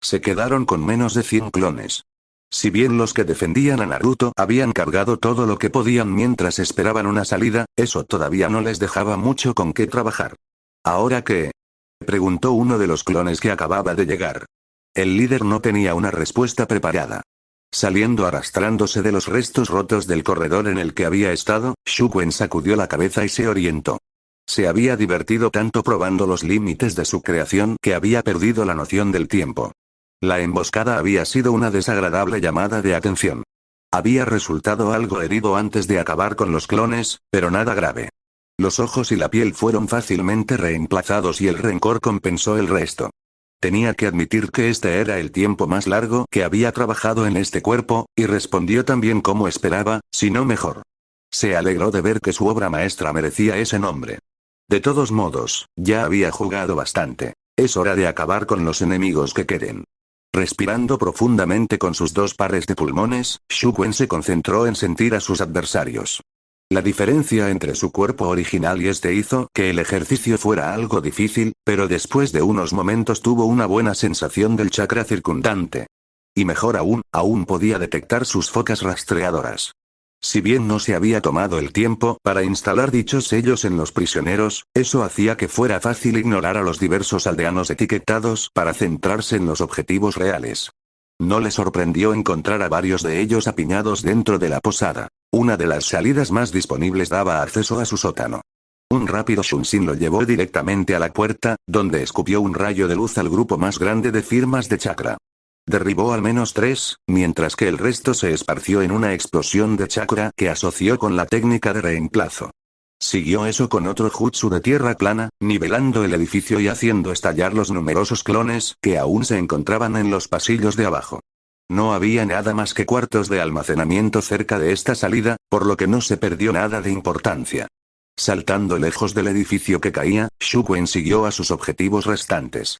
Se quedaron con menos de 100 clones. Si bien los que defendían a Naruto habían cargado todo lo que podían mientras esperaban una salida, eso todavía no les dejaba mucho con qué trabajar. ¿Ahora qué? Preguntó uno de los clones que acababa de llegar. El líder no tenía una respuesta preparada. Saliendo arrastrándose de los restos rotos del corredor en el que había estado, Shukwen sacudió la cabeza y se orientó. Se había divertido tanto probando los límites de su creación que había perdido la noción del tiempo. La emboscada había sido una desagradable llamada de atención. Había resultado algo herido antes de acabar con los clones, pero nada grave. Los ojos y la piel fueron fácilmente reemplazados y el rencor compensó el resto. Tenía que admitir que este era el tiempo más largo que había trabajado en este cuerpo, y respondió también como esperaba, si no mejor. Se alegró de ver que su obra maestra merecía ese nombre. De todos modos, ya había jugado bastante. Es hora de acabar con los enemigos que queden. Respirando profundamente con sus dos pares de pulmones, Shukwen se concentró en sentir a sus adversarios. La diferencia entre su cuerpo original y este hizo que el ejercicio fuera algo difícil, pero después de unos momentos tuvo una buena sensación del chakra circundante. Y mejor aún, aún podía detectar sus focas rastreadoras. Si bien no se había tomado el tiempo para instalar dichos sellos en los prisioneros, eso hacía que fuera fácil ignorar a los diversos aldeanos etiquetados para centrarse en los objetivos reales. No le sorprendió encontrar a varios de ellos apiñados dentro de la posada. Una de las salidas más disponibles daba acceso a su sótano. Un rápido Shunsin lo llevó directamente a la puerta, donde escupió un rayo de luz al grupo más grande de firmas de chakra. Derribó al menos 3, mientras que el resto se esparció en una explosión de chakra que asoció con la técnica de reemplazo. Siguió eso con otro jutsu de tierra plana, nivelando el edificio y haciendo estallar los numerosos clones que aún se encontraban en los pasillos de abajo. No había nada más que cuartos de almacenamiento cerca de esta salida, por lo que no se perdió nada de importancia. Saltando lejos del edificio que caía, Shukwen siguió a sus objetivos restantes.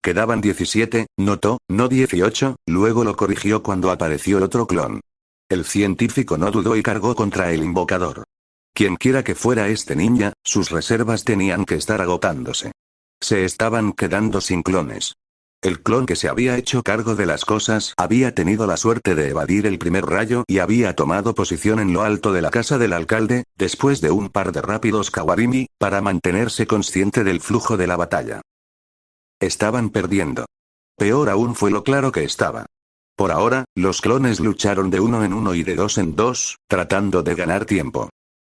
Quedaban 17, notó, no 18, luego lo corrigió cuando apareció otro clon. El científico no dudó y cargó contra el invocador. Quienquiera que fuera este ninja, sus reservas tenían que estar agotándose. Se estaban quedando sin clones. El clon que se había hecho cargo de las cosas había tenido la suerte de evadir el primer rayo y había tomado posición en lo alto de la casa del alcalde, después de un par de rápidos kawarimi, para mantenerse consciente del flujo de la batalla. Estaban perdiendo. Peor aún fue lo claro que estaba. Por ahora, los clones lucharon de uno en uno y de dos en dos, tratando de ganar tiempo.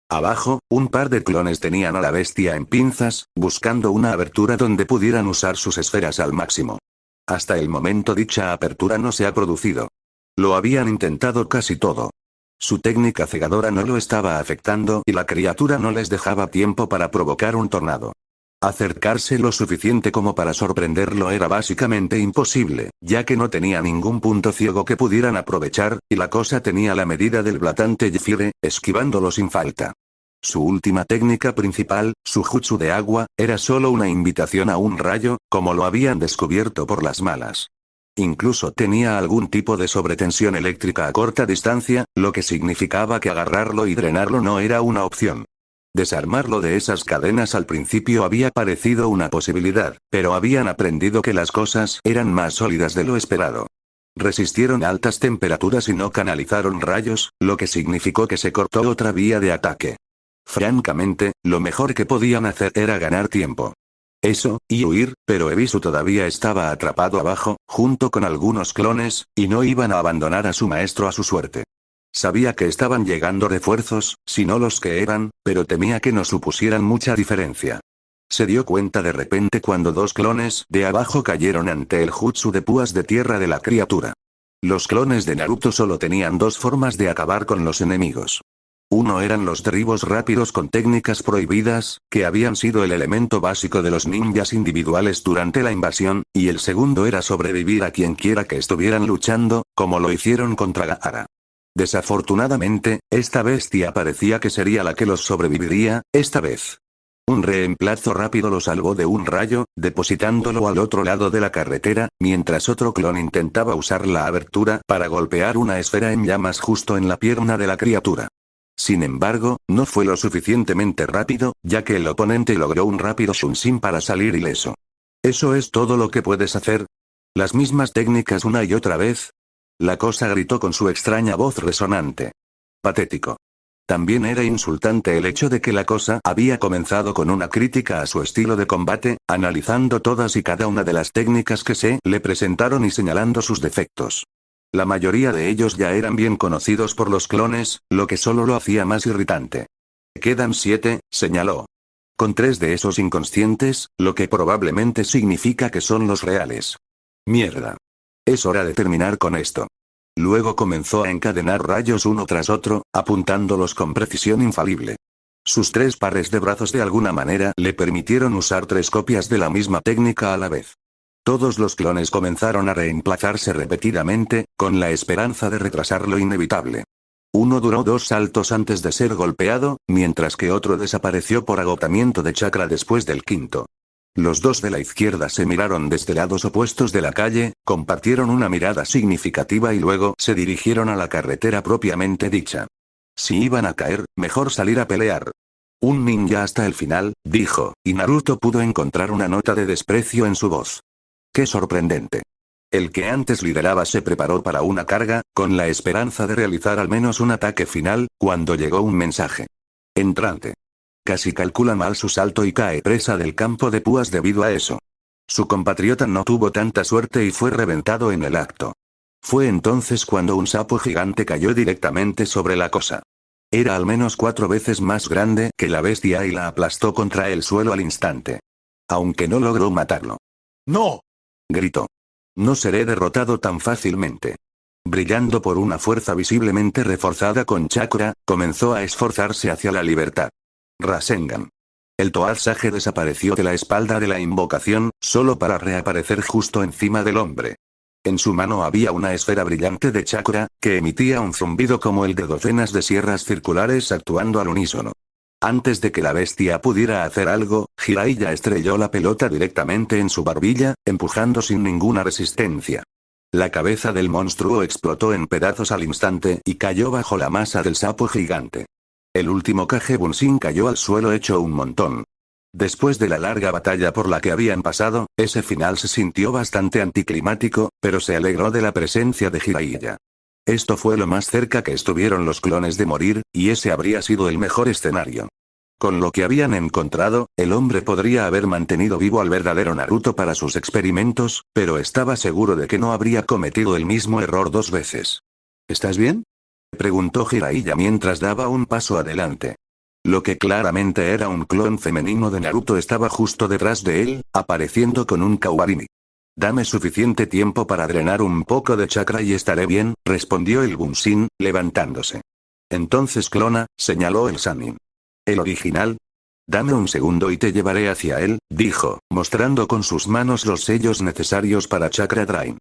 Abajo, un par de clones tenían a la bestia en pinzas, buscando una abertura donde pudieran usar sus esferas al máximo. Hasta el momento dicha apertura no se ha producido. Lo habían intentado casi todo. Su técnica cegadora no lo estaba afectando y la criatura no les dejaba tiempo para provocar un tornado. Acercarse lo suficiente como para sorprenderlo era básicamente imposible, ya que no tenía ningún punto ciego que pudieran aprovechar, y la cosa tenía la medida del blatante Yfire, esquivándolo sin falta. Su última técnica principal, su jutsu de agua, era solo una invitación a un rayo, como lo habían descubierto por las malas. Incluso tenía algún tipo de sobretensión eléctrica a corta distancia, lo que significaba que agarrarlo y drenarlo no era una opción. Desarmarlo de esas cadenas al principio había parecido una posibilidad, pero habían aprendido que las cosas eran más sólidas de lo esperado. Resistieron altas temperaturas y no canalizaron rayos, lo que significó que se cortó otra vía de ataque. Francamente, lo mejor que podían hacer era ganar tiempo. Eso, y huir, pero Ebisu todavía estaba atrapado abajo, junto con algunos clones, y no iban a abandonar a su maestro a su suerte. Sabía que estaban llegando refuerzos, si no los que eran, pero temía que no supusieran mucha diferencia. Se dio cuenta de repente cuando dos clones de abajo cayeron ante el jutsu de púas de tierra de la criatura. Los clones de Naruto solo tenían dos formas de acabar con los enemigos. Uno eran los derribos rápidos con técnicas prohibidas, que habían sido el elemento básico de los ninjas individuales durante la invasión, y el segundo era sobrevivir a quienquiera que estuvieran luchando, como lo hicieron contra Gaara. Desafortunadamente, esta bestia parecía que sería la que los sobreviviría, esta vez. Un reemplazo rápido lo salvó de un rayo, depositándolo al otro lado de la carretera, mientras otro clon intentaba usar la abertura para golpear una esfera en llamas justo en la pierna de la criatura. Sin embargo, no fue lo suficientemente rápido, ya que el oponente logró un rápido Shunsin para salir ileso. ¿Eso es todo lo que puedes hacer? ¿Las mismas técnicas una y otra vez? La cosa gritó con su extraña voz resonante. Patético. También era insultante el hecho de que la cosa había comenzado con una crítica a su estilo de combate, analizando todas y cada una de las técnicas que se le presentaron y señalando sus defectos. La mayoría de ellos ya eran bien conocidos por los clones, lo que solo lo hacía más irritante. Quedan 7, señaló. Con 3 de esos inconscientes, lo que probablemente significa que son los reales. Mierda. Es hora de terminar con esto. Luego comenzó a encadenar rayos uno tras otro, apuntándolos con precisión infalible. Sus 3 pares de brazos de alguna manera le permitieron usar 3 copias de la misma técnica a la vez. Todos los clones comenzaron a reemplazarse repetidamente, con la esperanza de retrasar lo inevitable. Uno duró 2 saltos antes de ser golpeado, mientras que otro desapareció por agotamiento de chakra después del quinto. Los dos de la izquierda se miraron desde lados opuestos de la calle, compartieron una mirada significativa y luego se dirigieron a la carretera propiamente dicha. Si iban a caer, mejor salir a pelear. Un ninja hasta el final, dijo, y Naruto pudo encontrar una nota de desprecio en su voz. ¡Qué sorprendente! El que antes lideraba se preparó para una carga, con la esperanza de realizar al menos un ataque final, cuando llegó un mensaje. Entrante. Casi calcula mal su salto y cae presa del campo de púas debido a eso. Su compatriota no tuvo tanta suerte y fue reventado en el acto. Fue entonces cuando un sapo gigante cayó directamente sobre la cosa. Era al menos 4 veces más grande que la bestia y la aplastó contra el suelo al instante. Aunque no logró matarlo. ¡No!, gritó. No seré derrotado tan fácilmente. Brillando por una fuerza visiblemente reforzada con chakra, comenzó a esforzarse hacia la libertad. Rasengan. El Toad Sage desapareció de la espalda de la invocación, solo para reaparecer justo encima del hombre. En su mano había una esfera brillante de chakra, que emitía un zumbido como el de docenas de sierras circulares actuando al unísono. Antes de que la bestia pudiera hacer algo, Jiraiya estrelló la pelota directamente en su barbilla, empujando sin ninguna resistencia. La cabeza del monstruo explotó en pedazos al instante y cayó bajo la masa del sapo gigante. El último Kage Bunshin cayó al suelo hecho un montón. Después de la larga batalla por la que habían pasado, ese final se sintió bastante anticlimático, pero se alegró de la presencia de Jiraiya. Esto fue lo más cerca que estuvieron los clones de morir, y ese habría sido el mejor escenario. Con lo que habían encontrado, el hombre podría haber mantenido vivo al verdadero Naruto para sus experimentos, pero estaba seguro de que no habría cometido el mismo error 2 veces. ¿Estás bien?, preguntó Jiraiya mientras daba un paso adelante. Lo que claramente era un clon femenino de Naruto estaba justo detrás de él, apareciendo con un Kawarimi. Dame suficiente tiempo para drenar un poco de chakra y estaré bien, respondió el Bunshin, levantándose. Entonces clona, señaló el Sannin. ¿El original? Dame un segundo y te llevaré hacia él, dijo, mostrando con sus manos los sellos necesarios para Chakra Drain.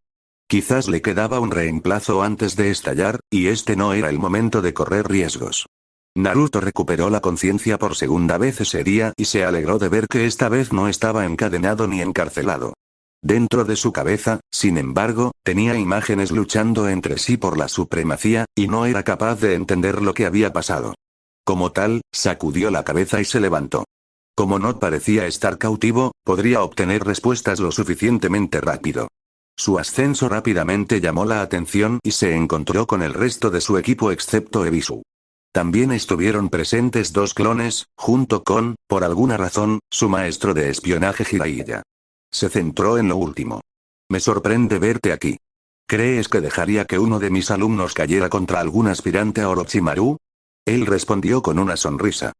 Quizás le quedaba un reemplazo antes de estallar, y este no era el momento de correr riesgos. Naruto recuperó la conciencia por segunda vez ese día y se alegró de ver que esta vez no estaba encadenado ni encarcelado. Dentro de su cabeza, sin embargo, tenía imágenes luchando entre sí por la supremacía, y no era capaz de entender lo que había pasado. Como tal, sacudió la cabeza y se levantó. Como no parecía estar cautivo, podría obtener respuestas lo suficientemente rápido. Su ascenso rápidamente llamó la atención y se encontró con el resto de su equipo excepto Ebisu. También estuvieron presentes 2 clones, junto con, por alguna razón, su maestro de espionaje Jiraiya. Se centró en lo último. Me sorprende verte aquí. ¿Crees que dejaría que uno de mis alumnos cayera contra algún aspirante a Orochimaru? Él respondió con una sonrisa.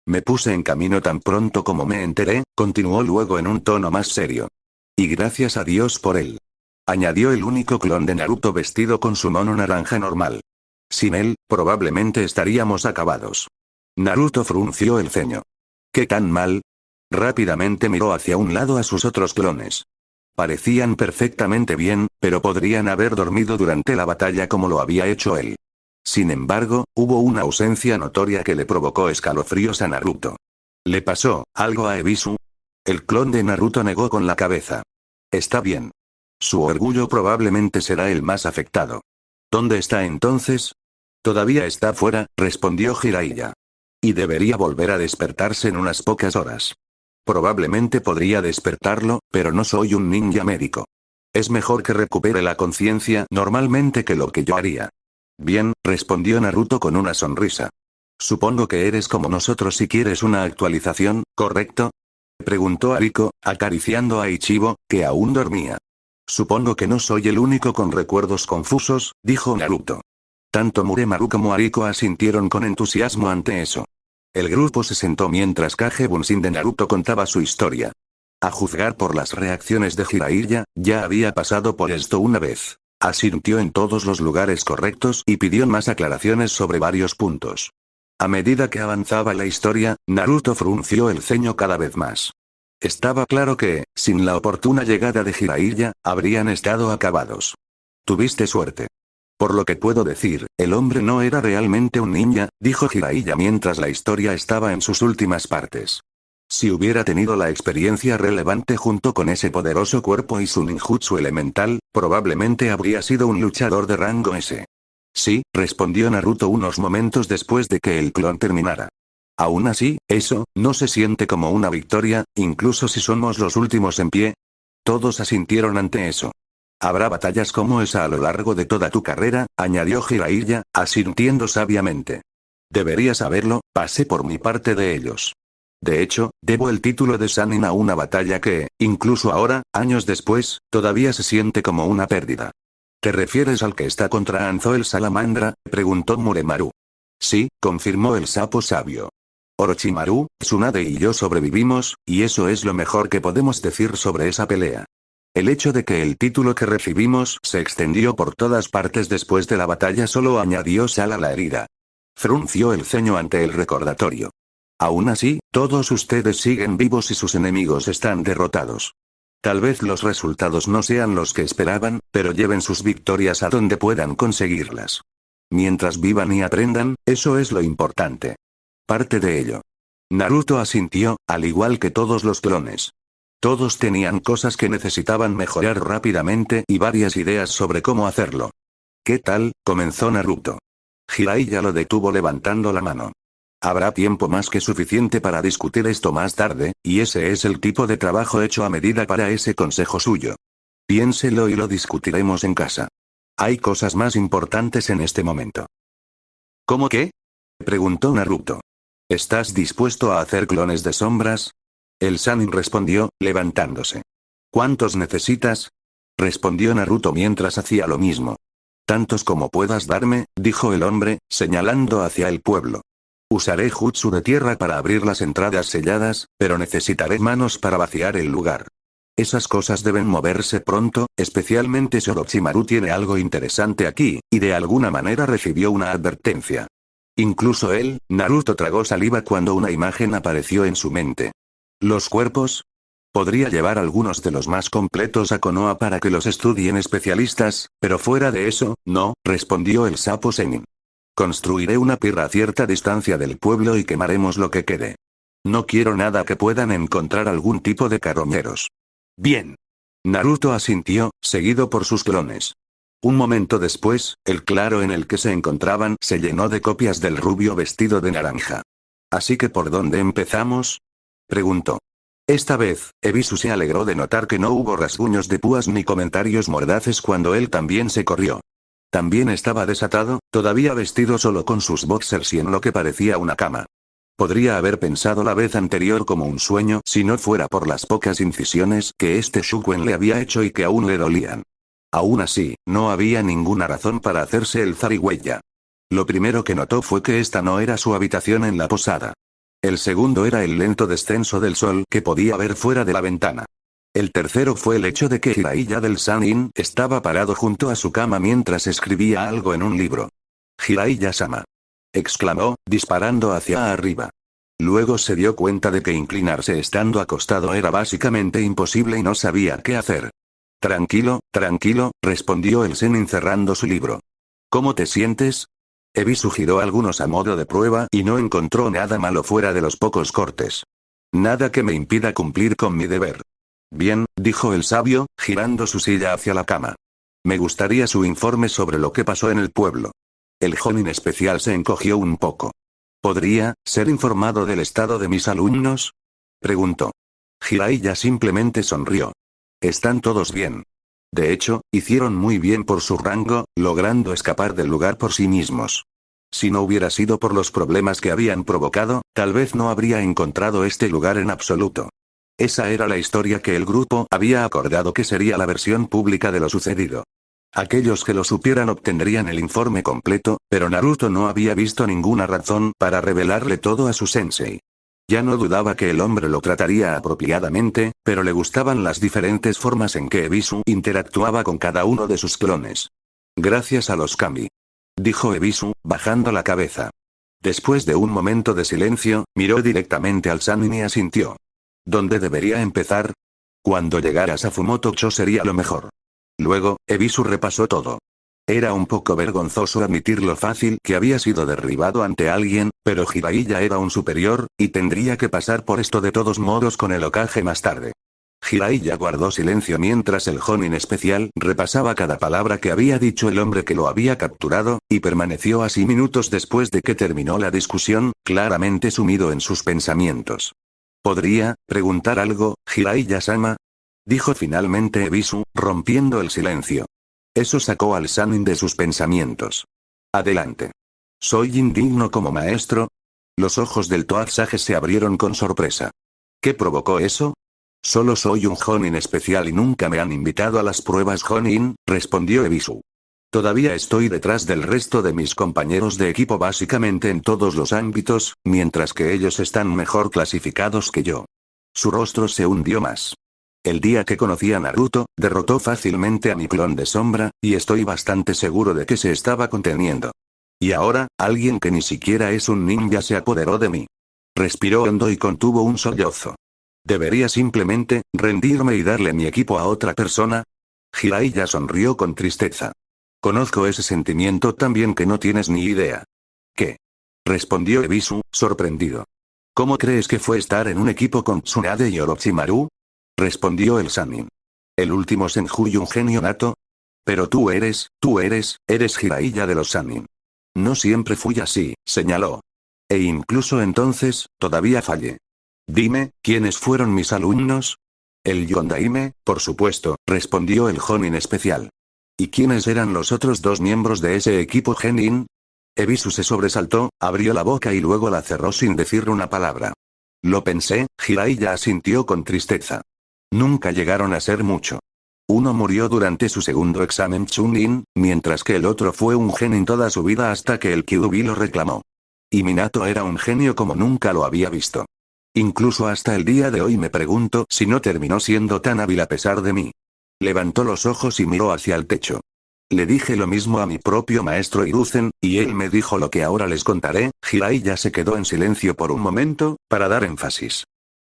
Me puse en camino tan pronto como me enteré, continuó luego en un tono más serio. Y gracias a Dios por él. Añadió el único clon de Naruto vestido con su mono naranja normal. Sin él, probablemente estaríamos acabados. Naruto frunció el ceño. ¿Qué tan mal? Rápidamente miró hacia un lado a sus otros clones. Parecían perfectamente bien, pero podrían haber dormido durante la batalla como lo había hecho él. Sin embargo, hubo una ausencia notoria que le provocó escalofríos a Naruto. ¿Le pasó algo a Ebisu? El clon de Naruto negó con la cabeza. Está bien. Su orgullo probablemente será el más afectado. ¿Dónde está entonces? Todavía está fuera, respondió Jiraiya. Y debería volver a despertarse en unas pocas horas. Probablemente podría despertarlo, pero no soy un ninja médico. Es mejor que recupere la conciencia normalmente que lo que yo haría. Bien, respondió Naruto con una sonrisa. Supongo que eres como nosotros si quieres una actualización, ¿correcto? Preguntó Ariko, acariciando a Ichigo, que aún dormía. Supongo que no soy el único con recuerdos confusos, dijo Naruto. Tanto Muremaru como Ariko asintieron con entusiasmo ante eso. El grupo se sentó mientras Kage Bunshin de Naruto contaba su historia. A juzgar por las reacciones de Jiraiya, ya había pasado por esto una vez. Asintió en todos los lugares correctos y pidió más aclaraciones sobre varios puntos. A medida que avanzaba la historia, Naruto frunció el ceño cada vez más. Estaba claro que, sin la oportuna llegada de Jiraiya, habrían estado acabados. Tuviste suerte. Por lo que puedo decir, el hombre no era realmente un ninja, dijo Jiraiya mientras la historia estaba en sus últimas partes. Si hubiera tenido la experiencia relevante junto con ese poderoso cuerpo y su ninjutsu elemental, probablemente habría sido un luchador de rango S. Sí, respondió Naruto unos momentos después de que el clon terminara. Aún así, eso, no se siente como una victoria, incluso si somos los últimos en pie. Todos asintieron ante eso. Habrá batallas como esa a lo largo de toda tu carrera, añadió Jiraiya, asintiendo sabiamente. Deberías saberlo, pasé por mi parte de ellos. De hecho, debo el título de Sannin a una batalla que, incluso ahora, años después, todavía se siente como una pérdida. ¿Te refieres al que está contra Anzo el Salamandra?, preguntó Muremaru. Sí, confirmó el sapo sabio. Orochimaru, Tsunade y yo sobrevivimos, y eso es lo mejor que podemos decir sobre esa pelea. El hecho de que el título que recibimos se extendió por todas partes después de la batalla solo añadió sal a la herida. Frunció el ceño ante el recordatorio. Aún así, todos ustedes siguen vivos y sus enemigos están derrotados. Tal vez los resultados no sean los que esperaban, pero lleven sus victorias a donde puedan conseguirlas. Mientras vivan y aprendan, eso es lo importante. Parte de ello. Naruto asintió, al igual que todos los clones. Todos tenían cosas que necesitaban mejorar rápidamente y varias ideas sobre cómo hacerlo. ¿Qué tal?, comenzó Naruto. Jiraiya lo detuvo levantando la mano. Habrá tiempo más que suficiente para discutir esto más tarde, y ese es el tipo de trabajo hecho a medida para ese consejo suyo. Piénselo y lo discutiremos en casa. Hay cosas más importantes en este momento. ¿Cómo qué?, preguntó Naruto. ¿Estás dispuesto a hacer clones de sombras? El Sannin respondió, levantándose. ¿Cuántos necesitas?, respondió Naruto mientras hacía lo mismo. Tantos como puedas darme, dijo el hombre, señalando hacia el pueblo. Usaré jutsu de tierra para abrir las entradas selladas, pero necesitaré manos para vaciar el lugar. Esas cosas deben moverse pronto, especialmente si Orochimaru tiene algo interesante aquí, y de alguna manera recibió una advertencia. Incluso él, Naruto tragó saliva cuando una imagen apareció en su mente. ¿Los cuerpos? Podría llevar algunos de los más completos a Konoha para que los estudien especialistas, pero fuera de eso, no, respondió el sapo Sennin. Construiré una pira a cierta distancia del pueblo y quemaremos lo que quede. No quiero nada que puedan encontrar algún tipo de carroñeros. Bien. Naruto asintió, seguido por sus clones. Un momento después, el claro en el que se encontraban se llenó de copias del rubio vestido de naranja. ¿Así que por dónde empezamos?, preguntó. Esta vez, Ebisu se alegró de notar que no hubo rasguños de púas ni comentarios mordaces cuando él también se corrió. También estaba desatado, todavía vestido solo con sus boxers y en lo que parecía una cama. Podría haber pensado la vez anterior como un sueño si no fuera por las pocas incisiones que este Shukuen le había hecho y que aún le dolían. Aún así, no había ninguna razón para hacerse el zarigüeya. Lo primero que notó fue que esta no era su habitación en la posada. El segundo era el lento descenso del sol que podía ver fuera de la ventana. El tercero fue el hecho de que Jiraiya del Sannin estaba parado junto a su cama mientras escribía algo en un libro. Jiraiya-sama, exclamó, disparando hacia arriba. Luego se dio cuenta de que inclinarse estando acostado era básicamente imposible y no sabía qué hacer. Tranquilo, tranquilo, respondió el Sennin cerrando su libro. ¿Cómo te sientes? Ebisu giró algunos a modo de prueba y no encontró nada malo fuera de los pocos cortes. Nada que me impida cumplir con mi deber. Bien, dijo el sabio, girando su silla hacia la cama. Me gustaría su informe sobre lo que pasó en el pueblo. El Jonin especial se encogió un poco. ¿Podría ser informado del estado de mis alumnos?, preguntó. Jiraiya simplemente sonrió. Están todos bien. De hecho, hicieron muy bien por su rango, logrando escapar del lugar por sí mismos. Si no hubiera sido por los problemas que habían provocado, tal vez no habría encontrado este lugar en absoluto. Esa era la historia que el grupo había acordado que sería la versión pública de lo sucedido. Aquellos que lo supieran obtendrían el informe completo, pero Naruto no había visto ninguna razón para revelarle todo a su sensei. Ya no dudaba que el hombre lo trataría apropiadamente, pero le gustaban las diferentes formas en que Ebisu interactuaba con cada uno de sus clones. Gracias a los Kami, dijo Ebisu, bajando la cabeza. Después de un momento de silencio, miró directamente al Sannin y asintió. ¿Dónde debería empezar? Cuando llegara Safumoto-cho sería lo mejor. Luego, Ebisu repasó todo. Era un poco vergonzoso admitir lo fácil que había sido derribado ante alguien, pero Jiraiya era un superior, y tendría que pasar por esto de todos modos con el Hokage más tarde. Jiraiya guardó silencio mientras el Jonin especial repasaba cada palabra que había dicho el hombre que lo había capturado, y permaneció así minutos después de que terminó la discusión, claramente sumido en sus pensamientos. ¿Podría preguntar algo, Jiraiya-sama? dijo finalmente Ebisu, rompiendo el silencio. Eso sacó al Sannin de sus pensamientos. Adelante. ¿Soy indigno como maestro? Los ojos del Toad Sage se abrieron con sorpresa. ¿Qué provocó eso? Solo soy un Jonin especial y nunca me han invitado a las pruebas Jonin, respondió Ebisu. Todavía estoy detrás del resto de mis compañeros de equipo básicamente en todos los ámbitos, mientras que ellos están mejor clasificados que yo. Su rostro se hundió más. El día que conocí a Naruto, derrotó fácilmente a mi clon de sombra, y estoy bastante seguro de que se estaba conteniendo. Y ahora, alguien que ni siquiera es un ninja se apoderó de mí. Respiró hondo y contuvo un sollozo. ¿Debería simplemente rendirme y darle mi equipo a otra persona? Jiraiya sonrió con tristeza. Conozco ese sentimiento tan bien que no tienes ni idea. ¿Qué? Respondió Ebisu, sorprendido. ¿Cómo crees que fue estar en un equipo con Tsunade y Orochimaru? Respondió el Sannin. ¿El último Senju y un genio nato? Pero tú eres Jiraiya de los Sannin. No siempre fui así, señaló. E incluso entonces, todavía fallé. Dime, ¿quiénes fueron mis alumnos? El Yondaime, por supuesto, respondió el Jonin especial. ¿Y quiénes eran los otros dos miembros de ese equipo Genin? Ebisu se sobresaltó, abrió la boca y luego la cerró sin decir una palabra. Lo pensé, Jiraiya asintió con tristeza. Nunca llegaron a ser mucho. Uno murió durante su segundo examen Chunin, mientras que el otro fue un genin toda su vida hasta que el Kyuubi lo reclamó. Y Minato era un genio como nunca lo había visto. Incluso hasta el día de hoy me pregunto si no terminó siendo tan hábil a pesar de mí. Levantó los ojos y miró hacia el techo. Le dije lo mismo a mi propio maestro Hiruzen, y él me dijo lo que ahora les contaré. Jiraiya se quedó en silencio por un momento, para dar énfasis.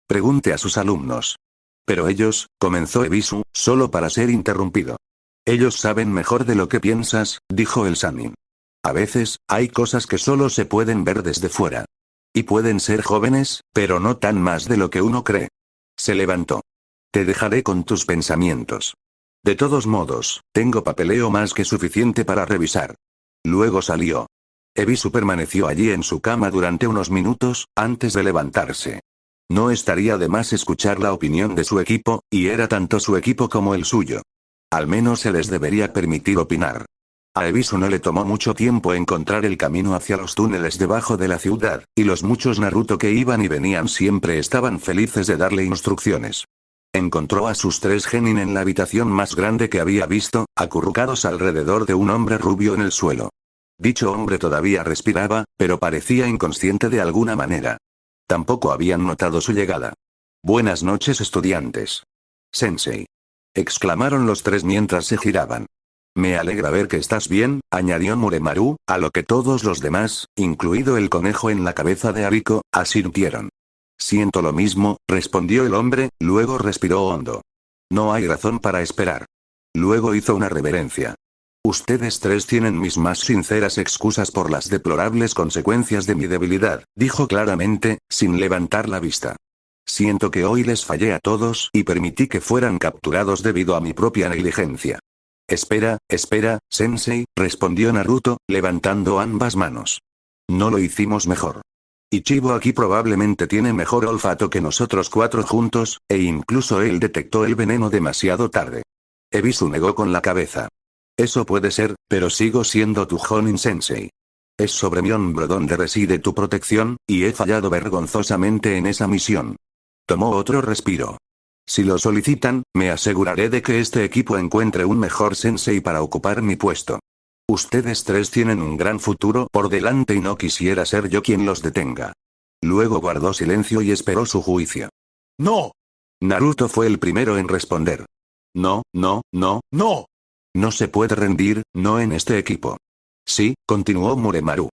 Pregunte a sus alumnos. Pero ellos, comenzó Ebisu, solo para ser interrumpido. Ellos saben mejor de lo que piensas, dijo el Sannin. A veces, hay cosas que solo se pueden ver desde fuera. Y pueden ser jóvenes, pero no tan más de lo que uno cree. Se levantó. Te dejaré con tus pensamientos. De todos modos, tengo papeleo más que suficiente para revisar. Luego salió. Ebisu permaneció allí en su cama durante unos minutos, antes de levantarse. No estaría de más escuchar la opinión de su equipo, y era tanto su equipo como el suyo. Al menos se les debería permitir opinar. A Ebisu no le tomó mucho tiempo encontrar el camino hacia los túneles debajo de la ciudad, y los muchos Naruto que iban y venían siempre estaban felices de darle instrucciones. Encontró a sus tres genin en la habitación más grande que había visto, acurrucados alrededor de un hombre rubio en el suelo. Dicho hombre todavía respiraba, pero parecía inconsciente de alguna manera. Tampoco habían notado su llegada. Buenas noches, estudiantes. Sensei. Exclamaron los tres mientras se giraban. Me alegra ver que estás bien, añadió Muremaru, a lo que todos los demás, incluido el conejo en la cabeza de Ariko, asintieron. Siento lo mismo, respondió el hombre, luego respiró hondo. No hay razón para esperar. Luego hizo una reverencia. Ustedes tres tienen mis más sinceras excusas por las deplorables consecuencias de mi debilidad, dijo claramente, sin levantar la vista. Siento que hoy les fallé a todos y permití que fueran capturados debido a mi propia negligencia. Espera, sensei, respondió Naruto, levantando ambas manos. No lo hicimos mejor. Ichigo aquí probablemente tiene mejor olfato que nosotros cuatro juntos, e incluso él detectó el veneno demasiado tarde. Ebisu negó con la cabeza. Eso puede ser, pero sigo siendo tu Jonin Sensei. Es sobre mi hombro donde reside tu protección, y he fallado vergonzosamente en esa misión. Tomó otro respiro. Si lo solicitan, me aseguraré de que este equipo encuentre un mejor sensei para ocupar mi puesto. Ustedes tres tienen un gran futuro por delante y no quisiera ser yo quien los detenga. Luego guardó silencio y esperó su juicio. ¡No! Naruto fue el primero en responder. No. No se puede rendir, no en este equipo. Sí, continuó Muremaru.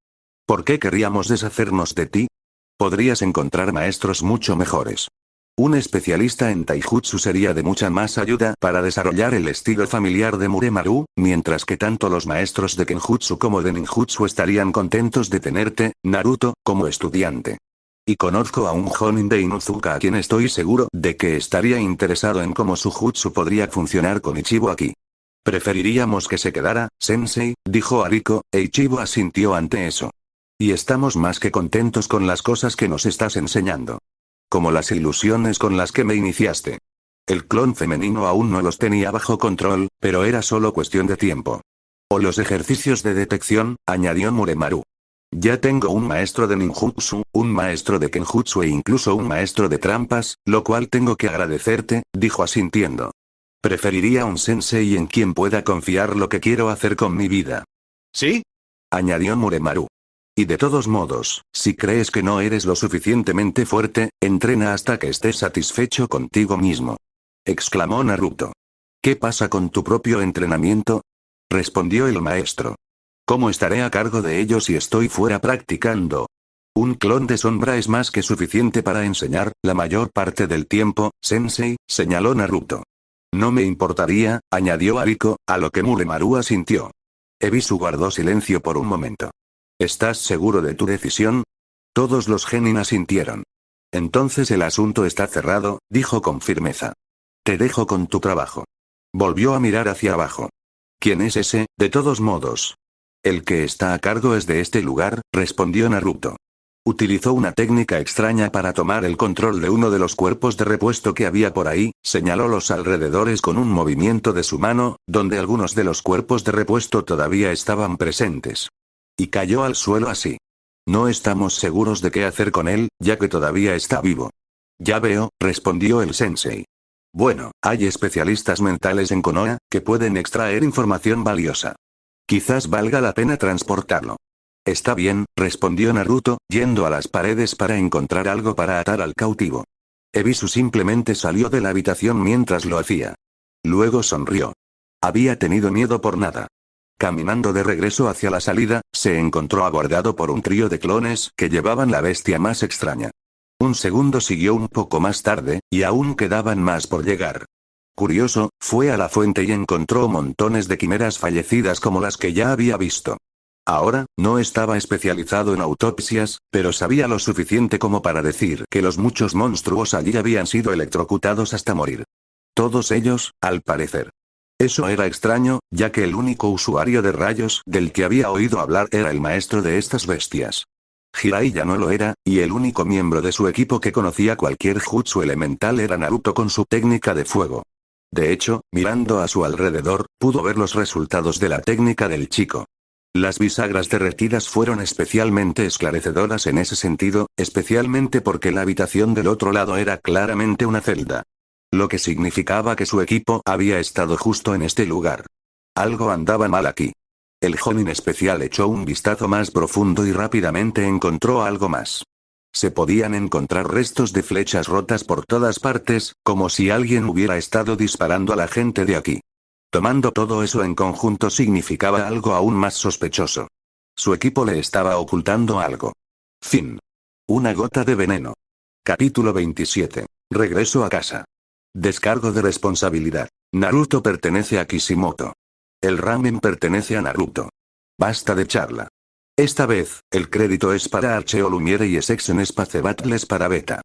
¿Por qué querríamos deshacernos de ti? Podrías encontrar maestros mucho mejores. Un especialista en taijutsu sería de mucha más ayuda para desarrollar el estilo familiar de Muremaru, mientras que tanto los maestros de kenjutsu como de ninjutsu estarían contentos de tenerte, Naruto, como estudiante. Y conozco a un Jonin de Inuzuka a quien estoy seguro de que estaría interesado en cómo su jutsu podría funcionar con Ichigo aquí. Preferiríamos que se quedara, sensei, dijo Ariko, e Ichigo asintió ante eso. Y estamos más que contentos con las cosas que nos estás enseñando. Como las ilusiones con las que me iniciaste. El clon femenino aún no los tenía bajo control, pero era solo cuestión de tiempo. O los ejercicios de detección, añadió Muremaru. Ya tengo un maestro de ninjutsu, un maestro de kenjutsu e incluso un maestro de trampas, lo cual tengo que agradecerte, dijo asintiendo. Preferiría un sensei en quien pueda confiar lo que quiero hacer con mi vida. ¿Sí? Añadió Muremaru. Y de todos modos, si crees que no eres lo suficientemente fuerte, entrena hasta que estés satisfecho contigo mismo. Exclamó Naruto. ¿Qué pasa con tu propio entrenamiento? Respondió el maestro. ¿Cómo estaré a cargo de ello si estoy fuera practicando? Un clon de sombra es más que suficiente para enseñar, la mayor parte del tiempo, sensei, señaló Naruto. No me importaría, añadió Ariko, a lo que Muremaru asintió. Ebisu guardó silencio por un momento. ¿Estás seguro de tu decisión? Todos los genin asintieron. Entonces el asunto está cerrado, dijo con firmeza. Te dejo con tu trabajo. Volvió a mirar hacia abajo. ¿Quién es ese, de todos modos? El que está a cargo es de este lugar, respondió Naruto. Utilizó una técnica extraña para tomar el control de uno de los cuerpos de repuesto que había por ahí, señaló los alrededores con un movimiento de su mano, donde algunos de los cuerpos de repuesto todavía estaban presentes. Y cayó al suelo así. No estamos seguros de qué hacer con él, ya que todavía está vivo. Ya veo, respondió el sensei. Bueno, hay especialistas mentales en Konoha, que pueden extraer información valiosa. Quizás valga la pena transportarlo. Está bien, respondió Naruto, yendo a las paredes para encontrar algo para atar al cautivo. Ebisu simplemente salió de la habitación mientras lo hacía. Luego sonrió. Había tenido miedo por nada. Caminando de regreso hacia la salida, se encontró aguardado por un trío de clones que llevaban la bestia más extraña. Un segundo siguió un poco más tarde, y aún quedaban más por llegar. Curioso, fue a la fuente y encontró montones de quimeras fallecidas como las que ya había visto. Ahora, no estaba especializado en autopsias, pero sabía lo suficiente como para decir que los muchos monstruos allí habían sido electrocutados hasta morir. Todos ellos, al parecer. Eso era extraño, ya que el único usuario de rayos del que había oído hablar era el maestro de estas bestias. Jiraiya no lo era, y el único miembro de su equipo que conocía cualquier jutsu elemental era Naruto con su técnica de fuego. De hecho, mirando a su alrededor, pudo ver los resultados de la técnica del chico. Las bisagras derretidas fueron especialmente esclarecedoras en ese sentido, especialmente porque la habitación del otro lado era claramente una celda. Lo que significaba que su equipo había estado justo en este lugar. Algo andaba mal aquí. El Jonin especial echó un vistazo más profundo y rápidamente encontró algo más. Se podían encontrar restos de flechas rotas por todas partes, como si alguien hubiera estado disparando a la gente de aquí. Tomando todo eso en conjunto significaba algo aún más sospechoso. Su equipo le estaba ocultando algo. Fin. Una gota de veneno. Capítulo 27. Regreso a casa. Descargo de responsabilidad. Naruto pertenece a Kishimoto. El ramen pertenece a Naruto. Basta de charla. Esta vez, el crédito es para Archeo Lumiere y Sexen Space Battles para Beta.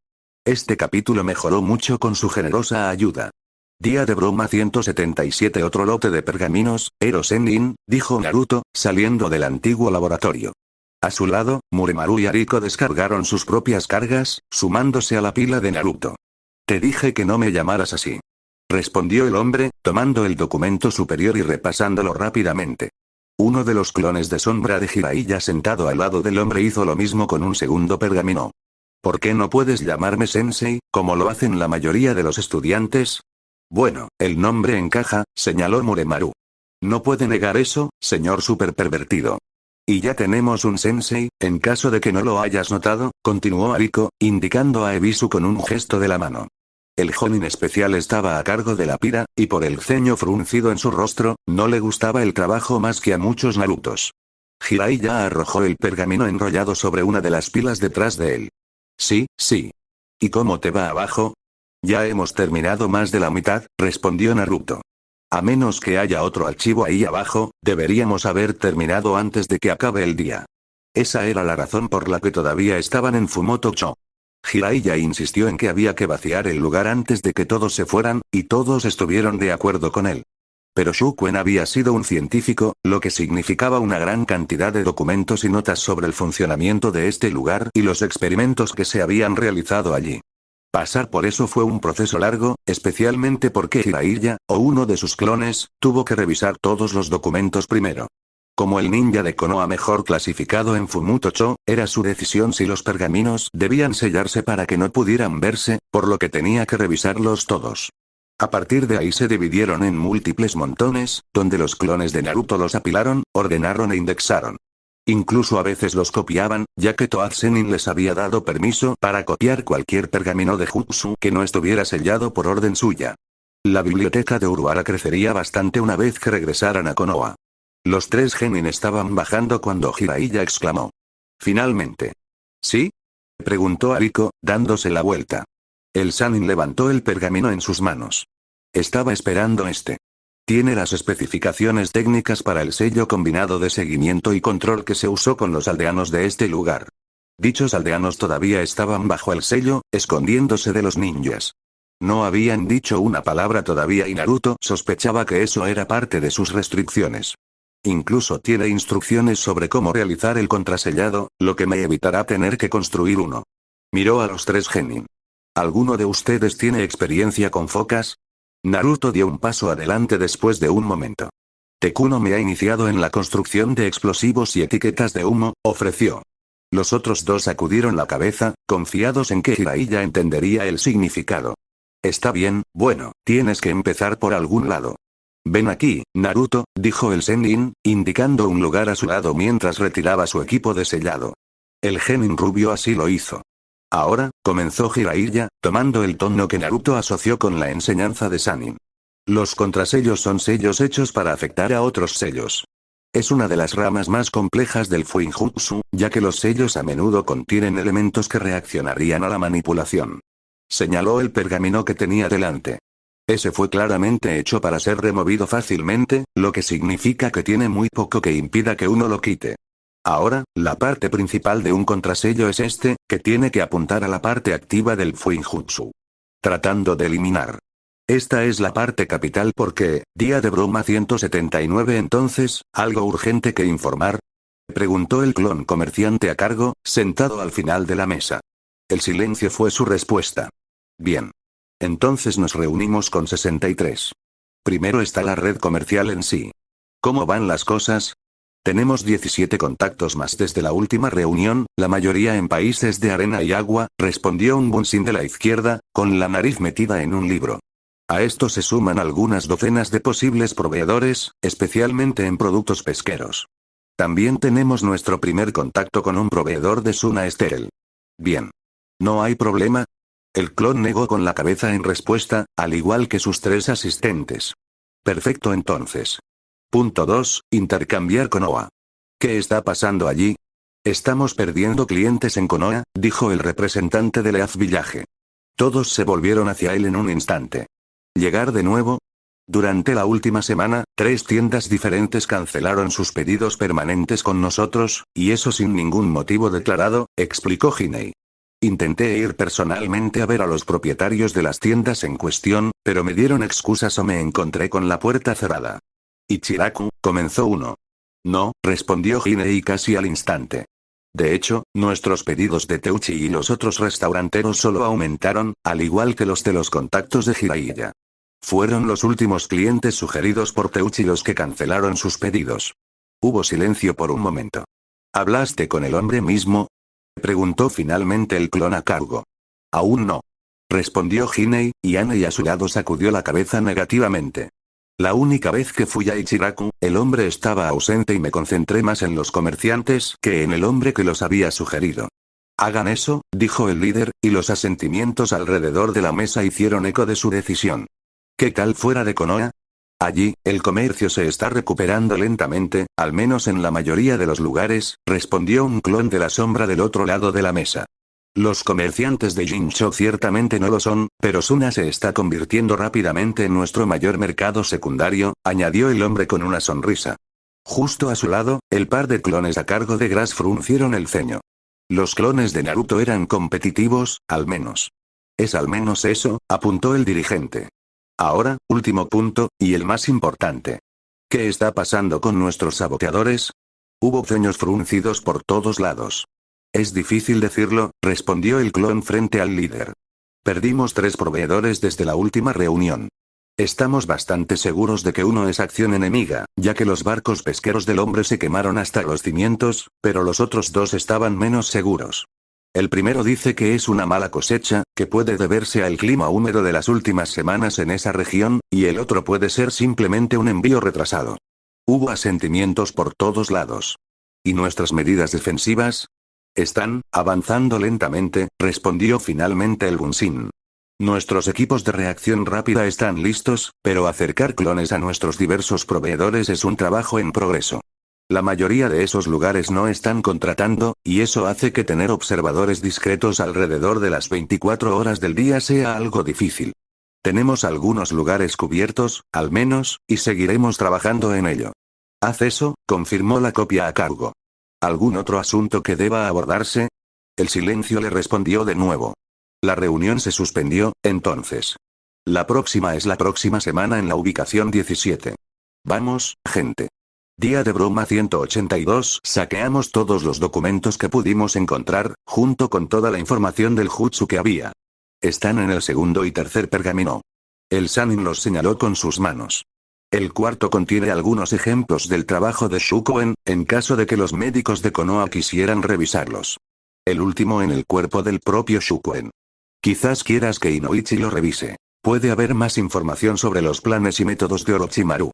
Este capítulo mejoró mucho con su generosa ayuda. Día de broma 177. Otro lote de pergaminos, Ero Sennin, dijo Naruto, saliendo del antiguo laboratorio. A su lado, Muremaru y Ariko descargaron sus propias cargas, sumándose a la pila de Naruto. Te dije que no me llamaras así. Respondió el hombre, tomando el documento superior y repasándolo rápidamente. Uno de los clones de sombra de Jiraiya sentado al lado del hombre hizo lo mismo con un segundo pergamino. ¿Por qué no puedes llamarme sensei, como lo hacen la mayoría de los estudiantes? Bueno, el nombre encaja, señaló Muremaru. No puede negar eso, señor super pervertido. Y ya tenemos un sensei, en caso de que no lo hayas notado, continuó Ariko, indicando a Ebisu con un gesto de la mano. El Jonin especial estaba a cargo de la pira, y por el ceño fruncido en su rostro, no le gustaba el trabajo más que a muchos Narutos. Jiraiya arrojó el pergamino enrollado sobre una de las pilas detrás de él. Sí, sí. ¿Y cómo te va abajo? Ya hemos terminado más de la mitad, respondió Naruto. A menos que haya otro archivo ahí abajo, deberíamos haber terminado antes de que acabe el día. Esa era la razón por la que todavía estaban en Fumoto-cho. Jiraiya insistió en que había que vaciar el lugar antes de que todos se fueran, y todos estuvieron de acuerdo con él. Pero Shukuen había sido un científico, lo que significaba una gran cantidad de documentos y notas sobre el funcionamiento de este lugar y los experimentos que se habían realizado allí. Pasar por eso fue un proceso largo, especialmente porque Jiraiya, o uno de sus clones, tuvo que revisar todos los documentos primero. Como el ninja de Konoha mejor clasificado en Fumuto-cho, era su decisión si los pergaminos debían sellarse para que no pudieran verse, por lo que tenía que revisarlos todos. A partir de ahí se dividieron en múltiples montones, donde los clones de Naruto los apilaron, ordenaron e indexaron. Incluso a veces los copiaban, ya que Toad Zenin les había dado permiso para copiar cualquier pergamino de Jutsu que no estuviera sellado por orden suya. La biblioteca de Urahara crecería bastante una vez que regresaran a Konoha. Los 3 genin estaban bajando cuando Jiraiya exclamó. «¿Finalmente?» «¿Sí?» preguntó Ariko, dándose la vuelta. El Sannin levantó el pergamino en sus manos. Estaba esperando este. Tiene las especificaciones técnicas para el sello combinado de seguimiento y control que se usó con los aldeanos de este lugar. Dichos aldeanos todavía estaban bajo el sello, escondiéndose de los ninjas. No habían dicho una palabra todavía y Naruto sospechaba que eso era parte de sus restricciones. Incluso tiene instrucciones sobre cómo realizar el contrasellado, lo que me evitará tener que construir uno. Miró a los 3 genin. ¿Alguno de ustedes tiene experiencia con focas? Naruto dio un paso adelante después de un momento. Tekuno me ha iniciado en la construcción de explosivos y etiquetas de humo, ofreció. Los otros 2 sacudieron la cabeza, confiados en que Jiraiya entendería el significado. Está bien, bueno, tienes que empezar por algún lado. Ven aquí, Naruto, dijo el Sennin, indicando un lugar a su lado mientras retiraba su equipo de sellado. El genin rubio así lo hizo. Ahora, comenzó Jiraiya, tomando el tono que Naruto asoció con la enseñanza de Sannin. Los contrasellos son sellos hechos para afectar a otros sellos. Es una de las ramas más complejas del Fuinjutsu, ya que los sellos a menudo contienen elementos que reaccionarían a la manipulación. Señaló el pergamino que tenía delante. Ese fue claramente hecho para ser removido fácilmente, lo que significa que tiene muy poco que impida que uno lo quite. Ahora, la parte principal de un contrasello es este, que tiene que apuntar a la parte activa del Fuinjutsu. Tratando de eliminar. Esta es la parte capital porque, día de broma 179 entonces, ¿algo urgente que informar? Preguntó el clon comerciante a cargo, sentado al final de la mesa. El silencio fue su respuesta. Bien. Entonces nos reunimos con 63. Primero está la red comercial en sí. ¿Cómo van las cosas? Tenemos 17 contactos más desde la última reunión, la mayoría en países de arena y agua, respondió un bunsin de la izquierda, con la nariz metida en un libro. A esto se suman algunas docenas de posibles proveedores, especialmente en productos pesqueros. También tenemos nuestro primer contacto con un proveedor de Suna Estéril. Bien. ¿No hay problema? El clon negó con la cabeza en respuesta, al igual que sus 3 asistentes. Perfecto entonces. Punto 2. Intercambiar Konoha. ¿Qué está pasando allí? Estamos perdiendo clientes en Konoha, dijo el representante de Leaf Village. Todos se volvieron hacia él en un instante. ¿Llegar de nuevo? Durante la última semana, 3 tiendas diferentes cancelaron sus pedidos permanentes con nosotros, y eso sin ningún motivo declarado, explicó Hinei. Intenté ir personalmente a ver a los propietarios de las tiendas en cuestión, pero me dieron excusas o me encontré con la puerta cerrada. Ichiraku, comenzó uno. No, respondió Hinei casi al instante. De hecho, nuestros pedidos de Teuchi y los otros restauranteros solo aumentaron, al igual que los de los contactos de Jiraiya. Fueron los últimos clientes sugeridos por Teuchi los que cancelaron sus pedidos. Hubo silencio por un momento. ¿Hablaste con el hombre mismo? Preguntó finalmente el clon a cargo. Aún no. Respondió Hinei, y Anei a su lado sacudió la cabeza negativamente. La única vez que fui a Ichiraku, el hombre estaba ausente y me concentré más en los comerciantes que en el hombre que los había sugerido. Hagan eso, dijo el líder, y los asentimientos alrededor de la mesa hicieron eco de su decisión. ¿Qué tal fuera de Konoha? Allí, el comercio se está recuperando lentamente, al menos en la mayoría de los lugares, respondió un clon de la sombra del otro lado de la mesa. Los comerciantes de Jincho ciertamente no lo son, pero Suna se está convirtiendo rápidamente en nuestro mayor mercado secundario, añadió el hombre con una sonrisa. Justo a su lado, el par de clones a cargo de Grass fruncieron el ceño. Los clones de Naruto eran competitivos, al menos. Es al menos eso, apuntó el dirigente. Ahora, último punto, y el más importante. ¿Qué está pasando con nuestros saboteadores? Hubo ceños fruncidos por todos lados. Es difícil decirlo, respondió el clon frente al líder. Perdimos 3 proveedores desde la última reunión. Estamos bastante seguros de que uno es acción enemiga, ya que los barcos pesqueros del hombre se quemaron hasta los cimientos, pero los otros 2 estaban menos seguros. El primero dice que es una mala cosecha, que puede deberse al clima húmedo de las últimas semanas en esa región, y el otro puede ser simplemente un envío retrasado. Hubo asentimientos por todos lados. ¿Y nuestras medidas defensivas? Están avanzando lentamente, respondió finalmente el Bunsin. Nuestros equipos de reacción rápida están listos, pero acercar clones a nuestros diversos proveedores es un trabajo en progreso. La mayoría de esos lugares no están contratando, y eso hace que tener observadores discretos alrededor de las 24 horas del día sea algo difícil. Tenemos algunos lugares cubiertos, al menos, y seguiremos trabajando en ello. Haz eso, confirmó la copia a cargo. ¿Algún otro asunto que deba abordarse? El silencio le respondió de nuevo. La reunión se suspendió, entonces. La próxima es la próxima semana en la ubicación 17. Vamos, gente. Día de broma 182. Saqueamos todos los documentos que pudimos encontrar, junto con toda la información del jutsu que había. Están en el segundo y tercer pergamino. El Sanin los señaló con sus manos. El cuarto contiene algunos ejemplos del trabajo de Shukoen, en caso de que los médicos de Konoha quisieran revisarlos. El último en el cuerpo del propio Shukoen. Quizás quieras que Inoichi lo revise. Puede haber más información sobre los planes y métodos de Orochimaru.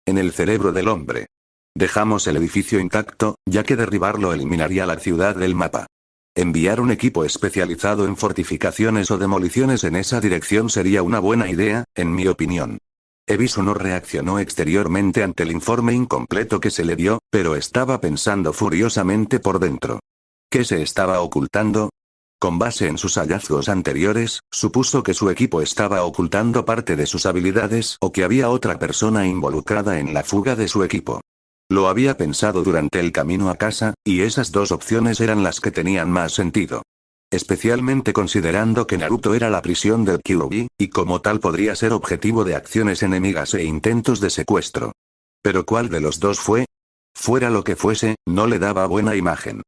En el cerebro del hombre. Dejamos el edificio intacto, ya que derribarlo eliminaría la ciudad del mapa. Enviar un equipo especializado en fortificaciones o demoliciones en esa dirección sería una buena idea, en mi opinión. Ebisu no reaccionó exteriormente ante el informe incompleto que se le dio, pero estaba pensando furiosamente por dentro. ¿Qué se estaba ocultando? Con base en sus hallazgos anteriores, supuso que su equipo estaba ocultando parte de sus habilidades o que había otra persona involucrada en la fuga de su equipo. Lo había pensado durante el camino a casa, y esas 2 opciones eran las que tenían más sentido. Especialmente considerando que Naruto era la prisión del Kyuubi, y como tal podría ser objetivo de acciones enemigas e intentos de secuestro. Pero ¿cuál de los 2 fue? Fuera lo que fuese, no le daba buena imagen.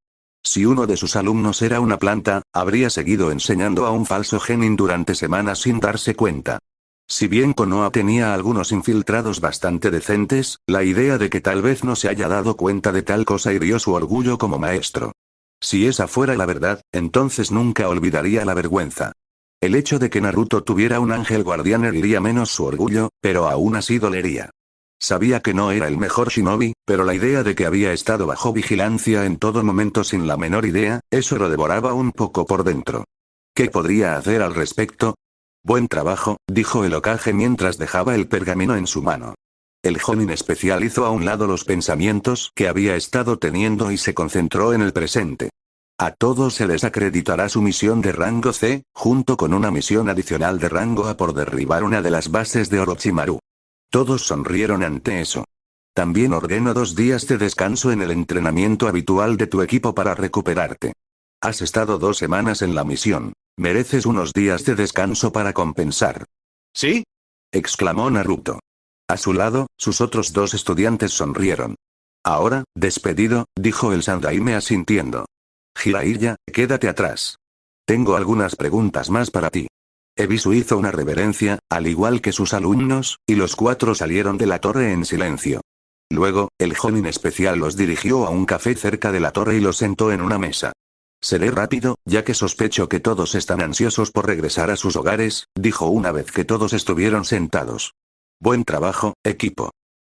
Si uno de sus alumnos era una planta, habría seguido enseñando a un falso genin durante semanas sin darse cuenta. Si bien Konoha tenía algunos infiltrados bastante decentes, la idea de que tal vez no se haya dado cuenta de tal cosa hirió su orgullo como maestro. Si esa fuera la verdad, entonces nunca olvidaría la vergüenza. El hecho de que Naruto tuviera un ángel guardián heriría menos su orgullo, pero aún así dolería. Sabía que no era el mejor shinobi, pero la idea de que había estado bajo vigilancia en todo momento sin la menor idea, eso lo devoraba un poco por dentro. ¿Qué podría hacer al respecto? Buen trabajo, dijo el Hokage mientras dejaba el pergamino en su mano. El Jonin especial hizo a un lado los pensamientos que había estado teniendo y se concentró en el presente. A todos se les acreditará su misión de rango C, junto con una misión adicional de rango A por derribar una de las bases de Orochimaru. Todos sonrieron ante eso. También ordeno 2 días de descanso en el entrenamiento habitual de tu equipo para recuperarte. Has estado 2 semanas en la misión. Mereces unos días de descanso para compensar. ¿Sí? Exclamó Naruto. A su lado, sus otros 2 estudiantes sonrieron. Ahora, despedido, dijo el Sandaime asintiendo. Jiraiya, quédate atrás. Tengo algunas preguntas más para ti. Ebisu hizo una reverencia, al igual que sus alumnos, y los 4 salieron de la torre en silencio. Luego, el Jonin especial los dirigió a un café cerca de la torre y los sentó en una mesa. Seré rápido, ya que sospecho que todos están ansiosos por regresar a sus hogares, dijo una vez que todos estuvieron sentados. Buen trabajo, equipo.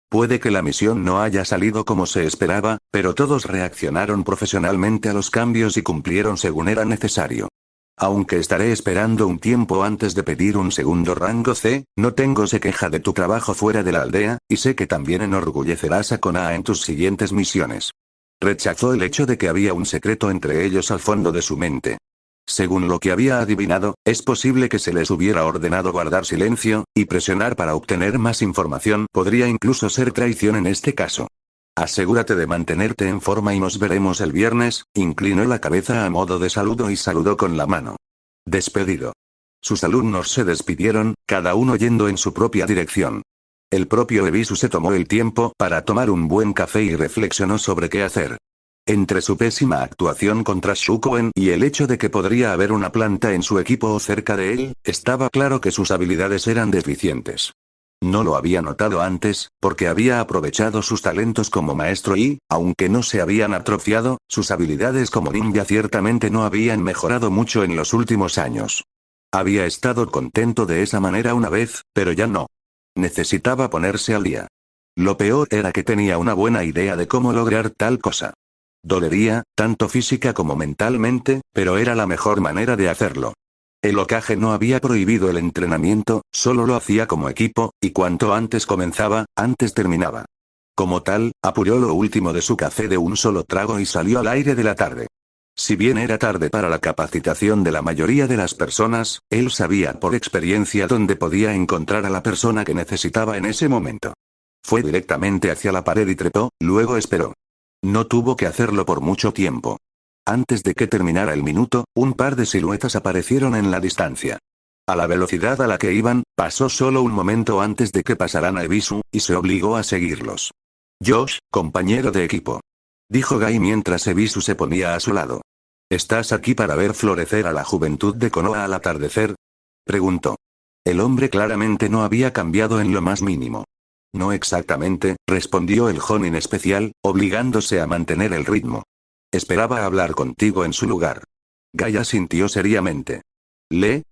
Puede que la misión no haya salido como se esperaba, pero todos reaccionaron profesionalmente a los cambios y cumplieron según era necesario. Aunque estaré esperando un tiempo antes de pedir un segundo rango C, no tengo queja de tu trabajo fuera de la aldea, y sé que también enorgullecerás a Konoha en tus siguientes misiones. Rechazó el hecho de que había un secreto entre ellos al fondo de su mente. Según lo que había adivinado, es posible que se les hubiera ordenado guardar silencio, y presionar para obtener más información podría incluso ser traición en este caso. Asegúrate de mantenerte en forma y nos veremos el viernes, inclinó la cabeza a modo de saludo y saludó con la mano. Despedido. Sus alumnos se despidieron, cada uno yendo en su propia dirección. El propio Ebisu se tomó el tiempo para tomar un buen café y reflexionó sobre qué hacer. Entre su pésima actuación contra Shukoen y el hecho de que podría haber una planta en su equipo o cerca de él, estaba claro que sus habilidades eran deficientes. No lo había notado antes, porque había aprovechado sus talentos como maestro y, aunque no se habían atrofiado, sus habilidades como ninja ciertamente no habían mejorado mucho en los últimos años. Había estado contento de esa manera una vez, pero ya no. Necesitaba ponerse al día. Lo peor era que tenía una buena idea de cómo lograr tal cosa. Dolería, tanto física como mentalmente, pero era la mejor manera de hacerlo. El Hokage no había prohibido el entrenamiento, solo lo hacía como equipo, y cuanto antes comenzaba, antes terminaba. Como tal, apuró lo último de su café de un solo trago y salió al aire de la tarde. Si bien era tarde para la capacitación de la mayoría de las personas, él sabía por experiencia dónde podía encontrar a la persona que necesitaba en ese momento. Fue directamente hacia la pared y trepó, luego esperó. No tuvo que hacerlo por mucho tiempo. Antes de que terminara el minuto, un par de siluetas aparecieron en la distancia. A la velocidad a la que iban, pasó solo un momento antes de que pasaran a Ebisu, y se obligó a seguirlos. Josh, compañero de equipo. Dijo Gai mientras Ebisu se ponía a su lado. ¿Estás aquí para ver florecer a la juventud de Konoha al atardecer? Preguntó. El hombre claramente no había cambiado en lo más mínimo. No exactamente, respondió el Jonin especial, obligándose a mantener el ritmo. Esperaba hablar contigo en su lugar. Gai asintió seriamente.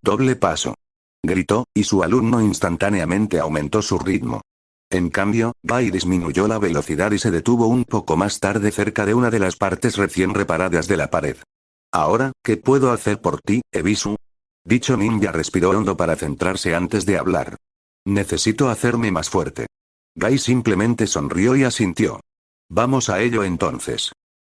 Doble paso. Gritó, y su alumno instantáneamente aumentó su ritmo. En cambio, Gai disminuyó la velocidad y se detuvo un poco más tarde cerca de una de las partes recién reparadas de la pared. Ahora, ¿qué puedo hacer por ti, Ebisu? Dicho ninja respiró hondo para centrarse antes de hablar. Necesito hacerme más fuerte. Gai simplemente sonrió y asintió. Vamos a ello entonces.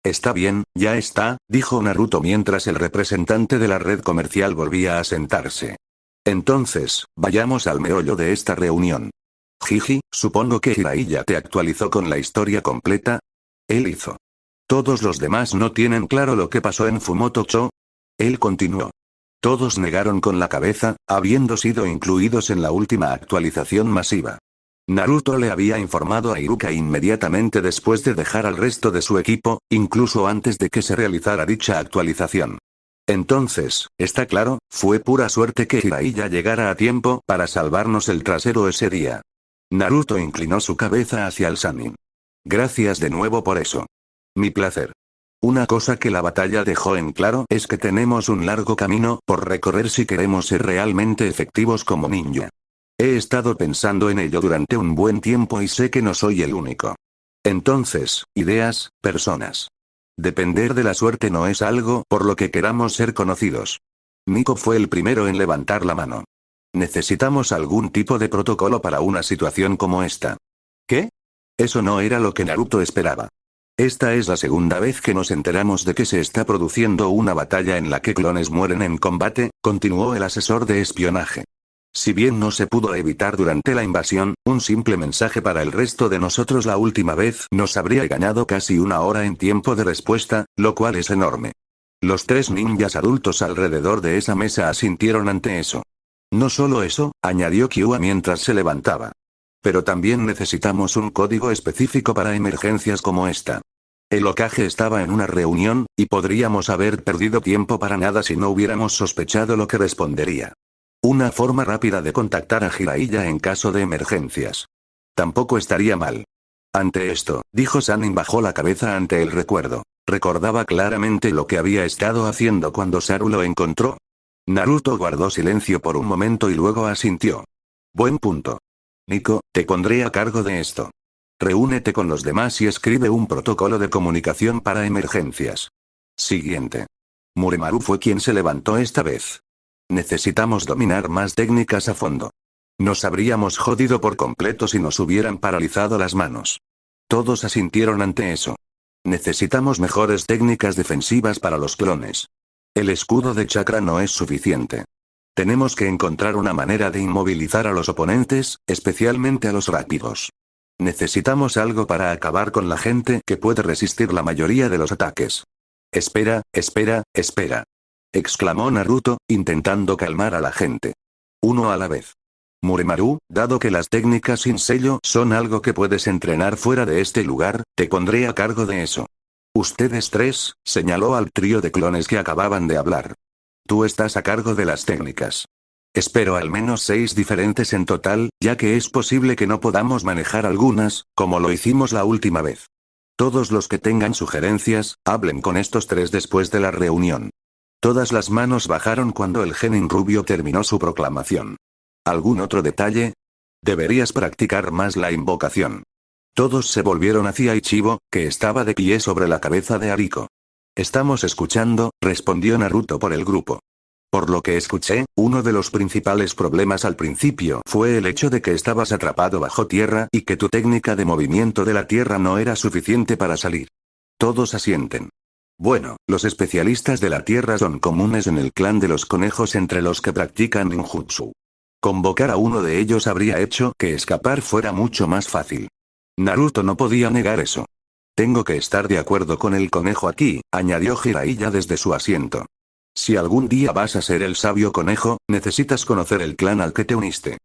Está bien, ya está, dijo Naruto mientras el representante de la red comercial volvía a sentarse. Entonces, vayamos al meollo de esta reunión. Jiji, supongo que Jiraiya te actualizó con la historia completa. Él hizo. ¿Todos los demás no tienen claro lo que pasó en Fumoto-cho? Él continuó. Todos negaron con la cabeza, habiendo sido incluidos en la última actualización masiva. Naruto le había informado a Iruka inmediatamente después de dejar al resto de su equipo, incluso antes de que se realizara dicha actualización. Entonces, está claro, fue pura suerte que Jiraiya llegara a tiempo para salvarnos el trasero ese día. Naruto inclinó su cabeza hacia el Sannin. Gracias de nuevo por eso. Mi placer. Una cosa que la batalla dejó en claro es que tenemos un largo camino por recorrer si queremos ser realmente efectivos como ninja. He estado pensando en ello durante un buen tiempo y sé que no soy el único. Entonces, ideas, personas. Depender de la suerte no es algo por lo que queramos ser conocidos. Nico fue el primero en levantar la mano. Necesitamos algún tipo de protocolo para una situación como esta. ¿Qué? Eso no era lo que Naruto esperaba. Esta es la segunda vez que nos enteramos de que se está produciendo una batalla en la que clones mueren en combate, continuó el asesor de espionaje. Si bien no se pudo evitar durante la invasión, un simple mensaje para el resto de nosotros la última vez nos habría ganado casi una hora en tiempo de respuesta, lo cual es enorme. Los tres ninjas adultos alrededor de esa mesa asintieron ante eso. No solo eso, añadió Kyua mientras se levantaba. Pero también necesitamos un código específico para emergencias como esta. El Hokage estaba en una reunión, y podríamos haber perdido tiempo para nada si no hubiéramos sospechado lo que respondería. Una forma rápida de contactar a Jiraiya en caso de emergencias. Tampoco estaría mal. Ante esto, dijo Sannin bajó la cabeza ante el recuerdo. Recordaba claramente lo que había estado haciendo cuando Saru lo encontró. Naruto guardó silencio por un momento y luego asintió. Buen punto. Nico, te pondré a cargo de esto. Reúnete con los demás y escribe un protocolo de comunicación para emergencias. Siguiente. Muremaru fue quien se levantó esta vez. Necesitamos dominar más técnicas a fondo. Nos habríamos jodido por completo si nos hubieran paralizado las manos. Todos asintieron ante eso. Necesitamos mejores técnicas defensivas para los clones. El escudo de chakra no es suficiente. Tenemos que encontrar una manera de inmovilizar a los oponentes, especialmente a los rápidos. Necesitamos algo para acabar con la gente que puede resistir la mayoría de los ataques. Espera, exclamó Naruto, intentando calmar a la gente. Uno a la vez. Muremaru, dado que las técnicas sin sello son algo que puedes entrenar fuera de este lugar, te pondré a cargo de eso. Ustedes tres, señaló al trío de clones que acababan de hablar. Tú estás a cargo de las técnicas. Espero al menos 6 diferentes en total, ya que es posible que no podamos manejar algunas, como lo hicimos la última vez. Todos los que tengan sugerencias, hablen con estos tres después de la reunión. Todas las manos bajaron cuando el genin rubio terminó su proclamación. ¿Algún otro detalle? Deberías practicar más la invocación. Todos se volvieron hacia Ichigo, que estaba de pie sobre la cabeza de Ariko. Estamos escuchando, respondió Naruto por el grupo. Por lo que escuché, uno de los principales problemas al principio fue el hecho de que estabas atrapado bajo tierra y que tu técnica de movimiento de la tierra no era suficiente para salir. Todos asienten. Bueno, los especialistas de la tierra son comunes en el clan de los conejos entre los que practican ninjutsu. Convocar a uno de ellos habría hecho que escapar fuera mucho más fácil. Naruto no podía negar eso. Tengo que estar de acuerdo con el conejo aquí, añadió Jiraiya desde su asiento. Si algún día vas a ser el sabio conejo, necesitas conocer el clan al que te uniste.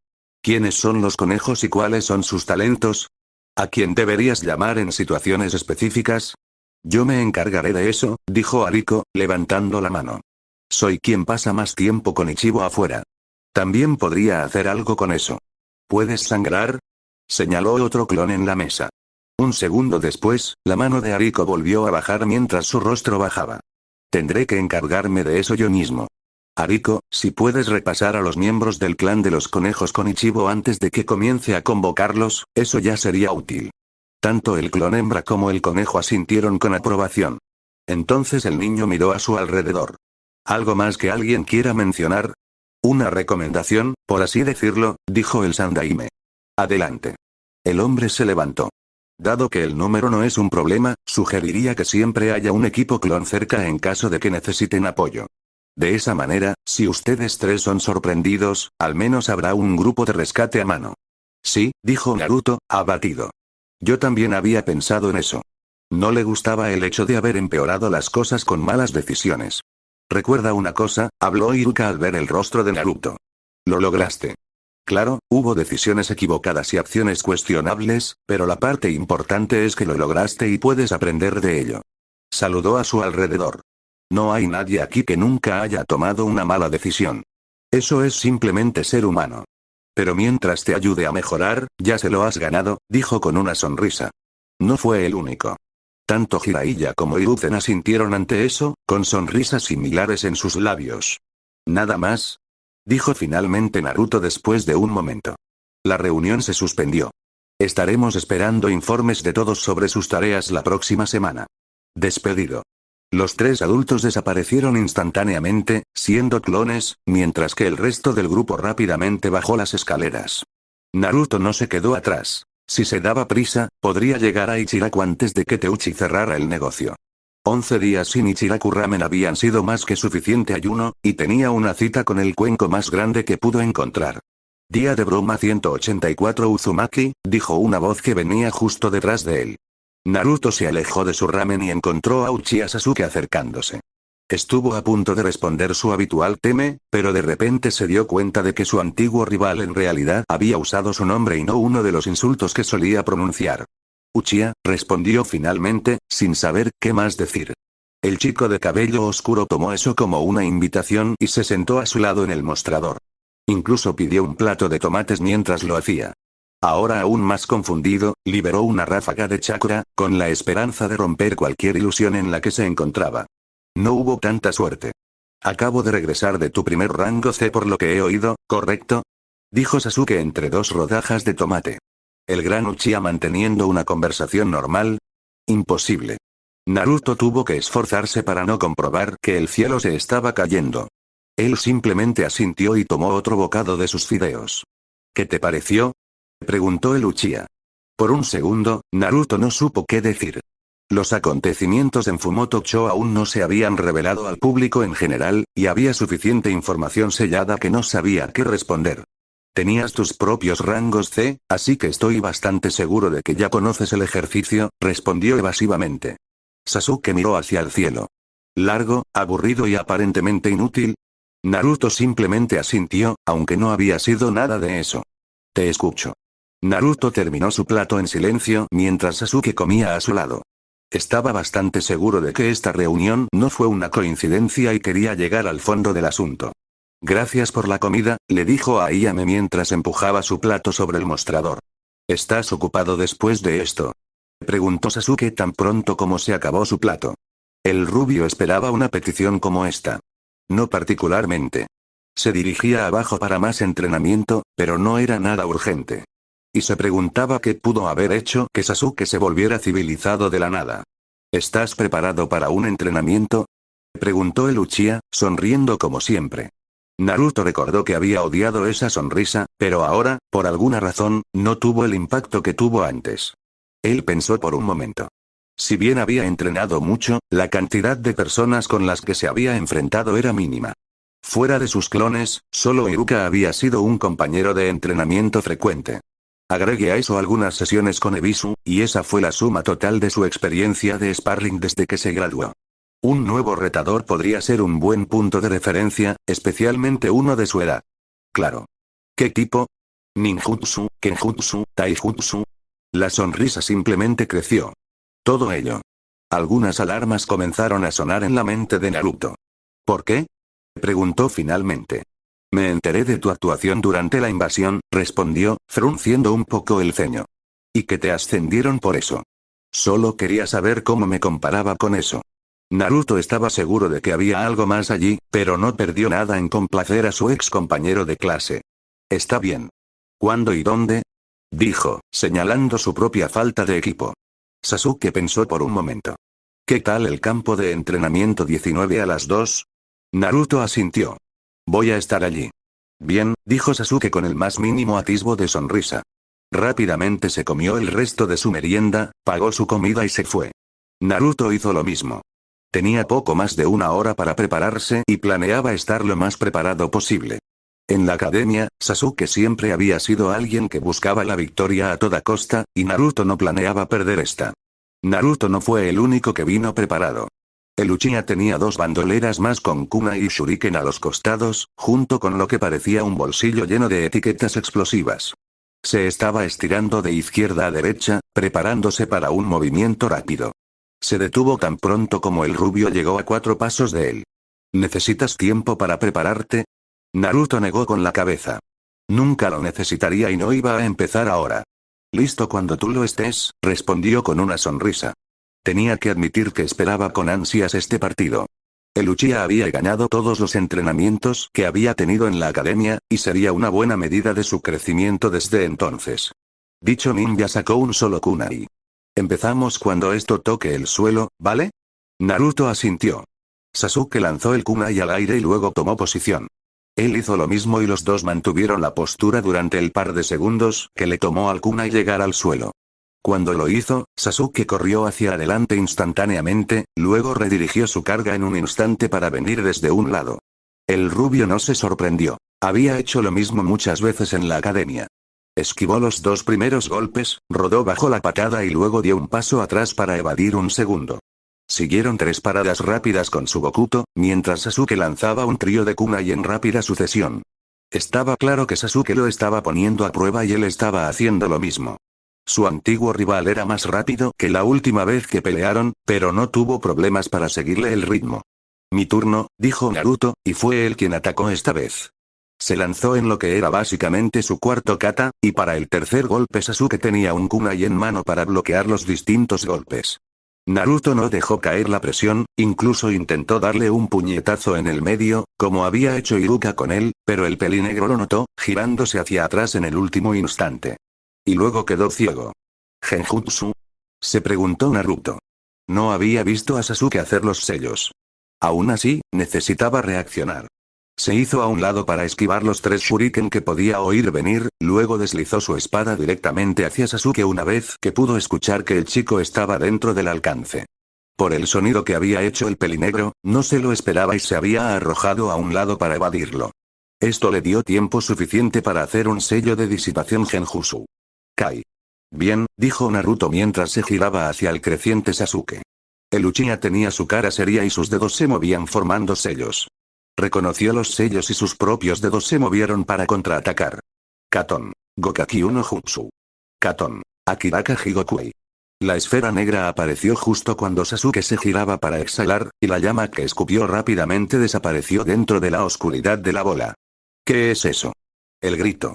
¿Quiénes son los conejos y cuáles son sus talentos? ¿A quién deberías llamar en situaciones específicas? Yo me encargaré de eso, dijo Ariko, levantando la mano. Soy quien pasa más tiempo con Ichigo afuera. También podría hacer algo con eso. ¿Puedes sangrar? Señaló otro clon en la mesa. Un segundo después, la mano de Ariko volvió a bajar mientras su rostro bajaba. Tendré que encargarme de eso yo mismo. Ariko, si puedes repasar a los miembros del clan de los conejos con Ichigo antes de que comience a convocarlos, eso ya sería útil. Tanto el clon hembra como el conejo asintieron con aprobación. Entonces el niño miró a su alrededor. ¿Algo más que alguien quiera mencionar? Una recomendación, por así decirlo, dijo el Sandaime. Adelante. El hombre se levantó. Dado que el número no es un problema, sugeriría que siempre haya un equipo clon cerca en caso de que necesiten apoyo. De esa manera, si ustedes tres son sorprendidos, al menos habrá un grupo de rescate a mano. Sí, dijo Naruto, abatido. Yo también había pensado en eso. No le gustaba el hecho de haber empeorado las cosas con malas decisiones. Recuerda una cosa, habló Iruka al ver el rostro de Naruto. Lo lograste. Claro, hubo decisiones equivocadas y acciones cuestionables, pero la parte importante es que lo lograste y puedes aprender de ello. Saludó a su alrededor. No hay nadie aquí que nunca haya tomado una mala decisión. Eso es simplemente ser humano. Pero mientras te ayude a mejorar, ya se lo has ganado, dijo con una sonrisa. No fue el único. Tanto Jiraiya como Hiruzen asintieron ante eso, con sonrisas similares en sus labios. ¿Nada más? Dijo finalmente Naruto después de un momento. La reunión se suspendió. Estaremos esperando informes de todos sobre sus tareas la próxima semana. Despedido. Los tres adultos desaparecieron instantáneamente, siendo clones, mientras que el resto del grupo rápidamente bajó las escaleras. Naruto no se quedó atrás. Si se daba prisa, podría llegar a Ichiraku antes de que Teuchi cerrara el negocio. 11 días sin Ichiraku Ramen habían sido más que suficiente ayuno, y tenía una cita con el cuenco más grande que pudo encontrar. Día de broma 184 Uzumaki, dijo una voz que venía justo detrás de él. Naruto se alejó de su ramen y encontró a Uchiha Sasuke acercándose. Estuvo a punto de responder su habitual teme, pero de repente se dio cuenta de que su antiguo rival en realidad había usado su nombre y no uno de los insultos que solía pronunciar. Uchiha, respondió finalmente, sin saber qué más decir. El chico de cabello oscuro tomó eso como una invitación y se sentó a su lado en el mostrador. Incluso pidió un plato de tomates mientras lo hacía. Ahora aún más confundido, liberó una ráfaga de chakra, con la esperanza de romper cualquier ilusión en la que se encontraba. No hubo tanta suerte. Acabo de regresar de tu primer rango C por lo que he oído, ¿correcto? Dijo Sasuke entre dos rodajas de tomate. ¿El gran Uchiha manteniendo una conversación normal? Imposible. Naruto tuvo que esforzarse para no comprobar que el cielo se estaba cayendo. Él simplemente asintió y tomó otro bocado de sus fideos. ¿Qué te pareció? Preguntó el Uchiha. Por un segundo, Naruto no supo qué decir. Los acontecimientos en Fumoto-cho aún no se habían revelado al público en general, y había suficiente información sellada que no sabía qué responder. Tenías tus propios rangos C, así que estoy bastante seguro de que ya conoces el ejercicio, respondió evasivamente. Sasuke miró hacia el cielo. Largo, aburrido y aparentemente inútil. Naruto simplemente asintió, aunque no había sido nada de eso. Te escucho. Naruto terminó su plato en silencio mientras Sasuke comía a su lado. Estaba bastante seguro de que esta reunión no fue una coincidencia y quería llegar al fondo del asunto. Gracias por la comida, le dijo a Ayame mientras empujaba su plato sobre el mostrador. ¿Estás ocupado después de esto?, preguntó Sasuke tan pronto como se acabó su plato. El rubio esperaba una petición como esta. No particularmente. Se dirigía abajo para más entrenamiento, pero no era nada urgente. Y se preguntaba qué pudo haber hecho que Sasuke se volviera civilizado de la nada. ¿Estás preparado para un entrenamiento?, preguntó el Uchiha, sonriendo como siempre. Naruto recordó que había odiado esa sonrisa, pero ahora, por alguna razón, no tuvo el impacto que tuvo antes. Él pensó por un momento. Si bien había entrenado mucho, la cantidad de personas con las que se había enfrentado era mínima. Fuera de sus clones, solo Iruka había sido un compañero de entrenamiento frecuente. Agregue a eso algunas sesiones con Ebisu, y esa fue la suma total de su experiencia de sparring desde que se graduó. Un nuevo retador podría ser un buen punto de referencia, especialmente uno de su edad. Claro. ¿Qué tipo? Ninjutsu, Kenjutsu, Taijutsu. La sonrisa simplemente creció. Todo ello. Algunas alarmas comenzaron a sonar en la mente de Naruto. ¿Por qué?, preguntó finalmente. Me enteré de tu actuación durante la invasión, respondió, frunciendo un poco el ceño. ¿Y que te ascendieron por eso? Solo quería saber cómo me comparaba con eso. Naruto estaba seguro de que había algo más allí, pero no perdió nada en complacer a su ex compañero de clase. Está bien. ¿Cuándo y dónde?, dijo, señalando su propia falta de equipo. Sasuke pensó por un momento. ¿Qué tal el campo de entrenamiento 19 a las 2? Naruto asintió. Voy a estar allí. Bien, dijo Sasuke con el más mínimo atisbo de sonrisa. Rápidamente se comió el resto de su merienda, pagó su comida y se fue. Naruto hizo lo mismo. Tenía poco más de una hora para prepararse y planeaba estar lo más preparado posible. En la academia, Sasuke siempre había sido alguien que buscaba la victoria a toda costa, y Naruto no planeaba perder esta. Naruto no fue el único que vino preparado. El Uchiha tenía 2 bandoleras más con kunai y shuriken a los costados, junto con lo que parecía un bolsillo lleno de etiquetas explosivas. Se estaba estirando de izquierda a derecha, preparándose para un movimiento rápido. Se detuvo tan pronto como el rubio llegó a 4 pasos de él. ¿Necesitas tiempo para prepararte?, Naruto negó con la cabeza. Nunca lo necesitaría y no iba a empezar ahora. Listo cuando tú lo estés, respondió con una sonrisa. Tenía que admitir que esperaba con ansias este partido. El Uchiha había ganado todos los entrenamientos que había tenido en la academia, y sería una buena medida de su crecimiento desde entonces. Dicho ninja sacó un solo kunai. Empezamos cuando esto toque el suelo, ¿vale? Naruto asintió. Sasuke lanzó el kunai al aire y luego tomó posición. Él hizo lo mismo y los dos mantuvieron la postura durante el par de segundos que le tomó al kunai llegar al suelo. Cuando lo hizo, Sasuke corrió hacia adelante instantáneamente, luego redirigió su carga en un instante para venir desde un lado. El rubio no se sorprendió. Había hecho lo mismo muchas veces en la academia. Esquivó los 2 primeros golpes, rodó bajo la patada y luego dio un paso atrás para evadir un segundo. Siguieron 3 paradas rápidas con su Bokuto, mientras Sasuke lanzaba un trío de kunai en rápida sucesión. Estaba claro que Sasuke lo estaba poniendo a prueba y él estaba haciendo lo mismo. Su antiguo rival era más rápido que la última vez que pelearon, pero no tuvo problemas para seguirle el ritmo. Mi turno, dijo Naruto, y fue él quien atacó esta vez. Se lanzó en lo que era básicamente su cuarto kata, y para el tercer golpe Sasuke tenía un kunai en mano para bloquear los distintos golpes. Naruto no dejó caer la presión, incluso intentó darle un puñetazo en el medio, como había hecho Iruka con él, pero el pelinegro lo notó, girándose hacia atrás en el último instante. Y luego quedó ciego. ¿Genjutsu?, se preguntó Naruto. No había visto a Sasuke hacer los sellos. Aún así, necesitaba reaccionar. Se hizo a un lado para esquivar los 3 shuriken que podía oír venir, luego deslizó su espada directamente hacia Sasuke una vez que pudo escuchar que el chico estaba dentro del alcance. Por el sonido que había hecho el pelinegro, no se lo esperaba y se había arrojado a un lado para evadirlo. Esto le dio tiempo suficiente para hacer un sello de disipación genjutsu. Kai. Bien, dijo Naruto mientras se giraba hacia el creciente Sasuke. El Uchiha tenía su cara seria y sus dedos se movían formando sellos. Reconoció los sellos y sus propios dedos se movieron para contraatacar. Katon. Gokaki no Jutsu. Katon. Akiraka Higokui. La esfera negra apareció justo cuando Sasuke se giraba para exhalar, y la llama que escupió rápidamente desapareció dentro de la oscuridad de la bola. ¿Qué es eso? El grito.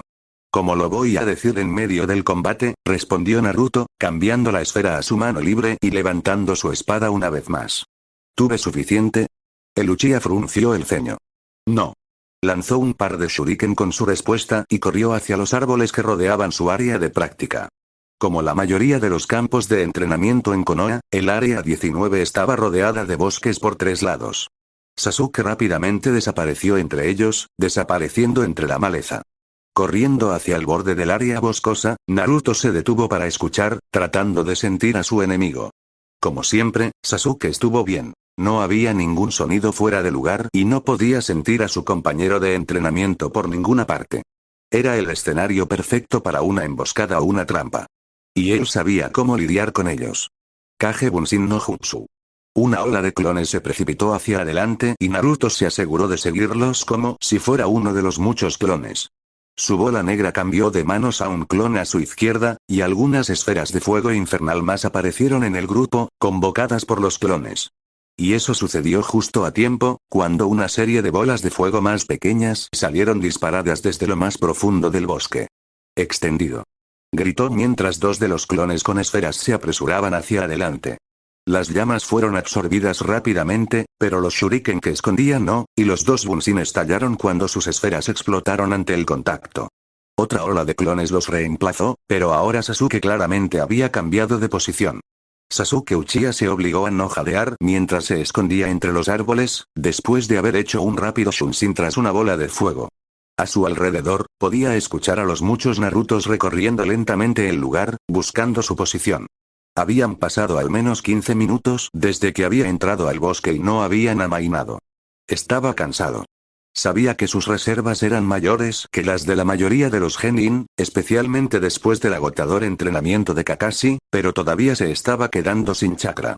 ¿Cómo lo voy a decir en medio del combate?, respondió Naruto, cambiando la esfera a su mano libre y levantando su espada una vez más. ¿Tuve suficiente? El Uchiha frunció el ceño. No. Lanzó un par de shuriken con su respuesta y corrió hacia los árboles que rodeaban su área de práctica. Como la mayoría de los campos de entrenamiento en Konoha, el área 19 estaba rodeada de bosques por 3 lados. Sasuke rápidamente desapareció entre ellos, desapareciendo entre la maleza. Corriendo hacia el borde del área boscosa, Naruto se detuvo para escuchar, tratando de sentir a su enemigo. Como siempre, Sasuke estuvo bien. No había ningún sonido fuera de lugar y no podía sentir a su compañero de entrenamiento por ninguna parte. Era el escenario perfecto para una emboscada o una trampa. Y él sabía cómo lidiar con ellos. Kage Bunshin no Jutsu. Una ola de clones se precipitó hacia adelante y Naruto se aseguró de seguirlos como si fuera uno de los muchos clones. Su bola negra cambió de manos a un clon a su izquierda, y algunas esferas de fuego infernal más aparecieron en el grupo, convocadas por los clones. Y eso sucedió justo a tiempo, cuando una serie de bolas de fuego más pequeñas salieron disparadas desde lo más profundo del bosque. Extendido. Gritó mientras 2 de los clones con esferas se apresuraban hacia adelante. Las llamas fueron absorbidas rápidamente, pero los shuriken que escondían no, y los 2 Bunshin estallaron cuando sus esferas explotaron ante el contacto. Otra ola de clones los reemplazó, pero ahora Sasuke claramente había cambiado de posición. Sasuke Uchiha se obligó a no jadear mientras se escondía entre los árboles, después de haber hecho un rápido shunshin tras una bola de fuego. A su alrededor, podía escuchar a los muchos Narutos recorriendo lentamente el lugar, buscando su posición. Habían pasado al menos 15 minutos desde que había entrado al bosque y no habían amainado. Estaba cansado. Sabía que sus reservas eran mayores que las de la mayoría de los genin, especialmente después del agotador entrenamiento de Kakashi, pero todavía se estaba quedando sin chakra.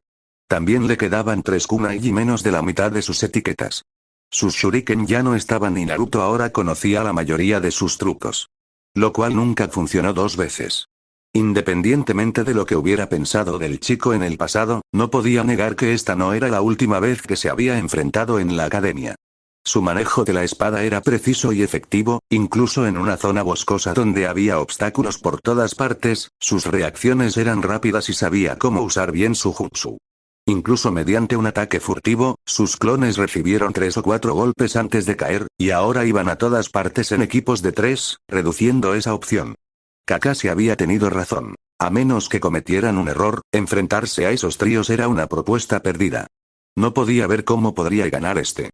También le quedaban 3 kunai y menos de la mitad de sus etiquetas. Sus shuriken ya no estaban y Naruto ahora conocía la mayoría de sus trucos. Lo cual nunca funcionó 2 veces. Independientemente de lo que hubiera pensado del chico en el pasado, no podía negar que esta no era la última vez que se había enfrentado en la academia. Su manejo de la espada era preciso y efectivo, incluso en una zona boscosa donde había obstáculos por todas partes, sus reacciones eran rápidas y sabía cómo usar bien su jutsu. Incluso mediante un ataque furtivo, sus clones recibieron 3 o 4 golpes antes de caer, y ahora iban a todas partes en equipos de 3, reduciendo esa opción. Kakashi había tenido razón. A menos que cometieran un error, enfrentarse a esos tríos era una propuesta perdida. No podía ver cómo podría ganar este.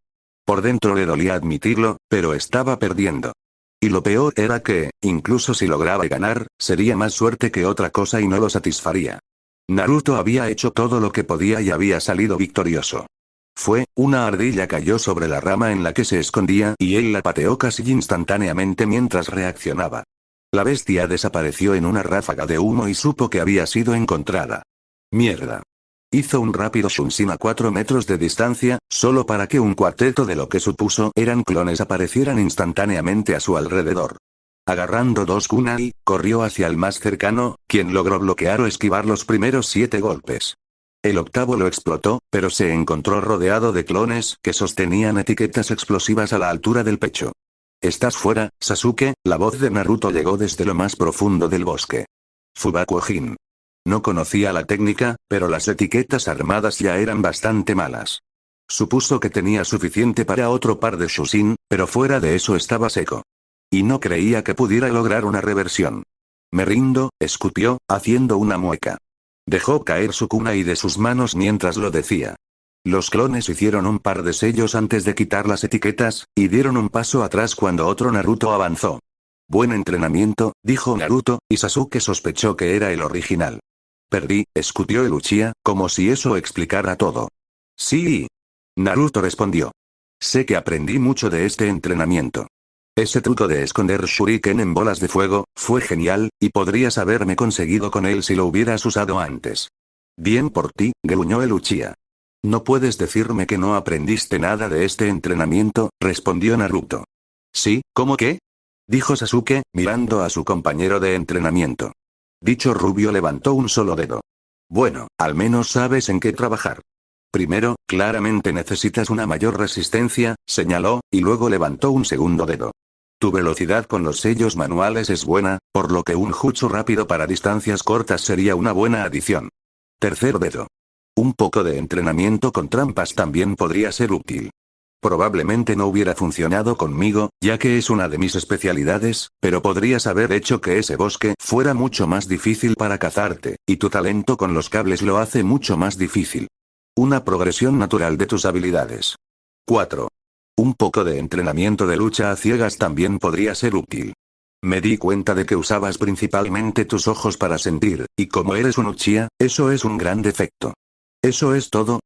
Por dentro le dolía admitirlo, pero estaba perdiendo. Y lo peor era que, incluso si lograba ganar, sería más suerte que otra cosa y no lo satisfaría. Naruto había hecho todo lo que podía y había salido victorioso. Una ardilla cayó sobre la rama en la que se escondía y él la pateó casi instantáneamente mientras reaccionaba. La bestia desapareció en una ráfaga de humo y supo que había sido encontrada. Mierda. Hizo un rápido shunshin a 4 metros de distancia, solo para que un cuarteto de lo que supuso eran clones aparecieran instantáneamente a su alrededor. Agarrando 2 kunai, corrió hacia el más cercano, quien logró bloquear o esquivar los primeros 7 golpes. El octavo lo explotó, pero se encontró rodeado de clones que sostenían etiquetas explosivas a la altura del pecho. «¿Estás fuera, Sasuke?», la voz de Naruto llegó desde lo más profundo del bosque. Fubaku-jin. No conocía la técnica, pero las etiquetas armadas ya eran bastante malas. Supuso que tenía suficiente para otro par de shunshin, pero fuera de eso estaba seco. Y no creía que pudiera lograr una reversión. «Me rindo», escupió, haciendo una mueca. Dejó caer su kunai de sus manos mientras lo decía. Los clones hicieron un par de sellos antes de quitar las etiquetas, y dieron un paso atrás cuando otro Naruto avanzó. «Buen entrenamiento», dijo Naruto, y Sasuke sospechó que era el original. «Perdí», escutió el Uchiha, como si eso explicara todo. «Sí». Naruto respondió. «Sé que aprendí mucho de este entrenamiento. Ese truco de esconder shuriken en bolas de fuego, fue genial, y podrías haberme conseguido con él si lo hubieras usado antes». «Bien por ti», gruñó el Uchiha. «No puedes decirme que no aprendiste nada de este entrenamiento», respondió Naruto. «Sí, ¿cómo qué?», dijo Sasuke, mirando a su compañero de entrenamiento. Dicho rubio levantó un solo dedo. Bueno, al menos sabes en qué trabajar. Primero, claramente necesitas una mayor resistencia, señaló, y luego levantó un segundo dedo. Tu velocidad con los sellos manuales es buena, por lo que un jutsu rápido para distancias cortas sería una buena adición. Tercer dedo. Un poco de entrenamiento con trampas también podría ser útil. Probablemente no hubiera funcionado conmigo, ya que es una de mis especialidades, pero podrías haber hecho que ese bosque fuera mucho más difícil para cazarte, y tu talento con los cables lo hace mucho más difícil. Una progresión natural de tus habilidades. 4. Un poco de entrenamiento de lucha a ciegas también podría ser útil. Me di cuenta de que usabas principalmente tus ojos para sentir, y como eres un Uchiha, eso es un gran defecto. ¿Eso es todo?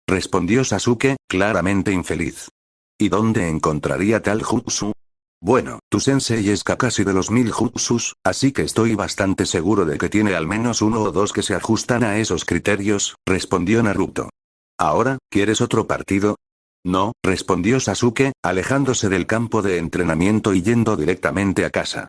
Respondió Sasuke, claramente infeliz. ¿Y dónde encontraría tal jutsu? Bueno, tu sensei es Kakashi de los 1000 jutsus, así que estoy bastante seguro de que tiene al menos uno o dos que se ajustan a esos criterios, respondió Naruto. ¿Ahora, quieres otro partido? No, respondió Sasuke, alejándose del campo de entrenamiento y yendo directamente a casa.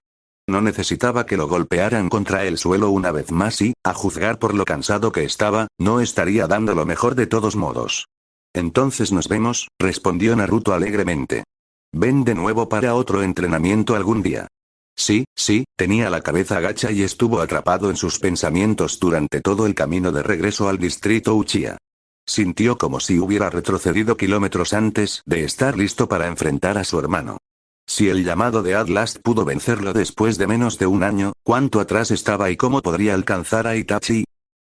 No necesitaba que lo golpearan contra el suelo una vez más y, a juzgar por lo cansado que estaba, no estaría dando lo mejor de todos modos. Entonces nos vemos, respondió Naruto alegremente. Ven de nuevo para otro entrenamiento algún día. Sí, tenía la cabeza gacha y estuvo atrapado en sus pensamientos durante todo el camino de regreso al distrito Uchiha. Sintió como si hubiera retrocedido kilómetros antes de estar listo para enfrentar a su hermano. Si el llamado de Atlas pudo vencerlo después de menos de un año, ¿cuánto atrás estaba y cómo podría alcanzar a Itachi?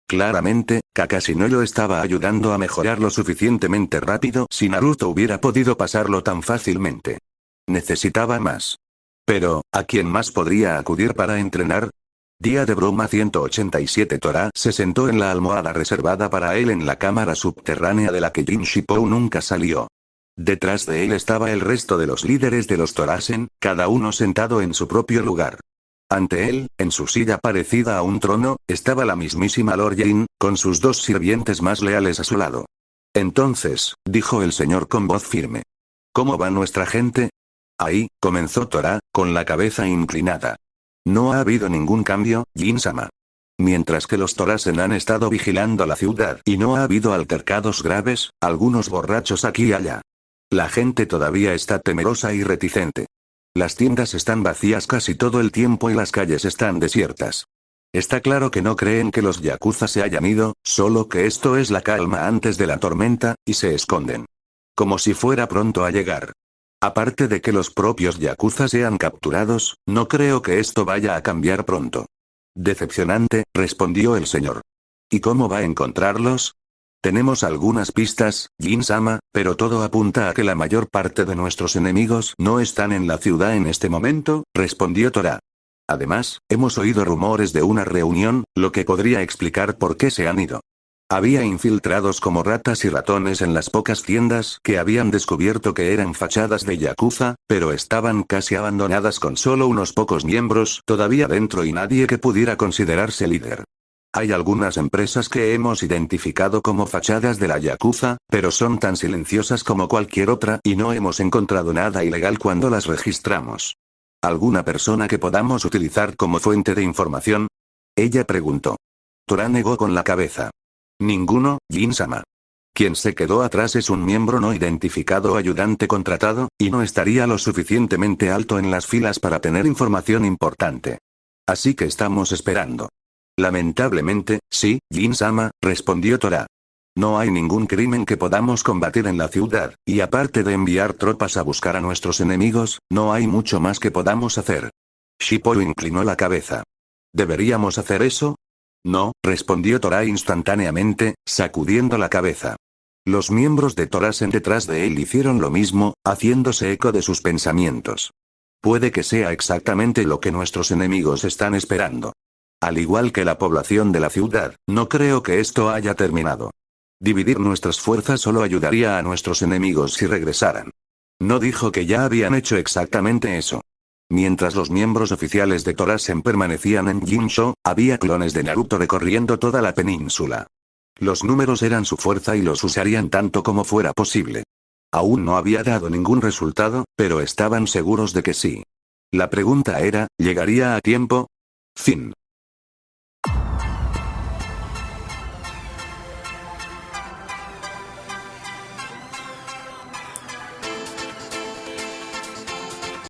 Claramente, Kakashi no lo estaba ayudando a mejorar lo suficientemente rápido si Naruto hubiera podido pasarlo tan fácilmente. Necesitaba más. Pero, ¿a quién más podría acudir para entrenar? Día de broma 187. Tora se sentó en la almohada reservada para él en la cámara subterránea de la que Jin Shippou nunca salió. Detrás de él estaba el resto de los líderes de los Torasen, cada uno sentado en su propio lugar. Ante él, en su silla parecida a un trono, estaba la mismísima Lord Jin, con sus dos sirvientes más leales a su lado. Entonces, dijo el señor con voz firme. ¿Cómo va nuestra gente? Ahí, comenzó Tora, con la cabeza inclinada. No ha habido ningún cambio, Jin-sama. Mientras que los Torasen han estado vigilando la ciudad y no ha habido altercados graves, algunos borrachos aquí y allá. La gente todavía está temerosa y reticente. Las tiendas están vacías casi todo el tiempo y las calles están desiertas. Está claro que no creen que los yakuza se hayan ido, solo que esto es la calma antes de la tormenta, y se esconden. Como si fuera pronto a llegar. Aparte de que los propios yakuza sean capturados, no creo que esto vaya a cambiar pronto. Decepcionante, respondió el señor. ¿Y cómo va a encontrarlos? Tenemos algunas pistas, Jin-sama, pero todo apunta a que la mayor parte de nuestros enemigos no están en la ciudad en este momento, respondió Tora. Además, hemos oído rumores de una reunión, lo que podría explicar por qué se han ido. Había infiltrados como ratas y ratones en las pocas tiendas que habían descubierto que eran fachadas de yakuza, pero estaban casi abandonadas con solo unos pocos miembros todavía dentro y nadie que pudiera considerarse líder. Hay algunas empresas que hemos identificado como fachadas de la yakuza, pero son tan silenciosas como cualquier otra y no hemos encontrado nada ilegal cuando las registramos. ¿Alguna persona que podamos utilizar como fuente de información? Ella preguntó. Tora negó con la cabeza. Ninguno, Jin-sama. Quien se quedó atrás es un miembro no identificado o ayudante contratado, y no estaría lo suficientemente alto en las filas para tener información importante. Así que estamos esperando. Lamentablemente, sí, Jin-sama, respondió Tora. No hay ningún crimen que podamos combatir en la ciudad, y aparte de enviar tropas a buscar a nuestros enemigos, no hay mucho más que podamos hacer. Shippou inclinó la cabeza. ¿Deberíamos hacer eso? No, respondió Tora instantáneamente, sacudiendo la cabeza. Los miembros de Torasen detrás de él hicieron lo mismo, haciéndose eco de sus pensamientos. Puede que sea exactamente lo que nuestros enemigos están esperando. Al igual que la población de la ciudad, no creo que esto haya terminado. Dividir nuestras fuerzas solo ayudaría a nuestros enemigos si regresaran. No dijo que ya habían hecho exactamente eso. Mientras los miembros oficiales de Torasen permanecían en Jinsho, había clones de Naruto recorriendo toda la península. Los números eran su fuerza y los usarían tanto como fuera posible. Aún no había dado ningún resultado, pero estaban seguros de que sí. La pregunta era, ¿llegaría a tiempo? Fin.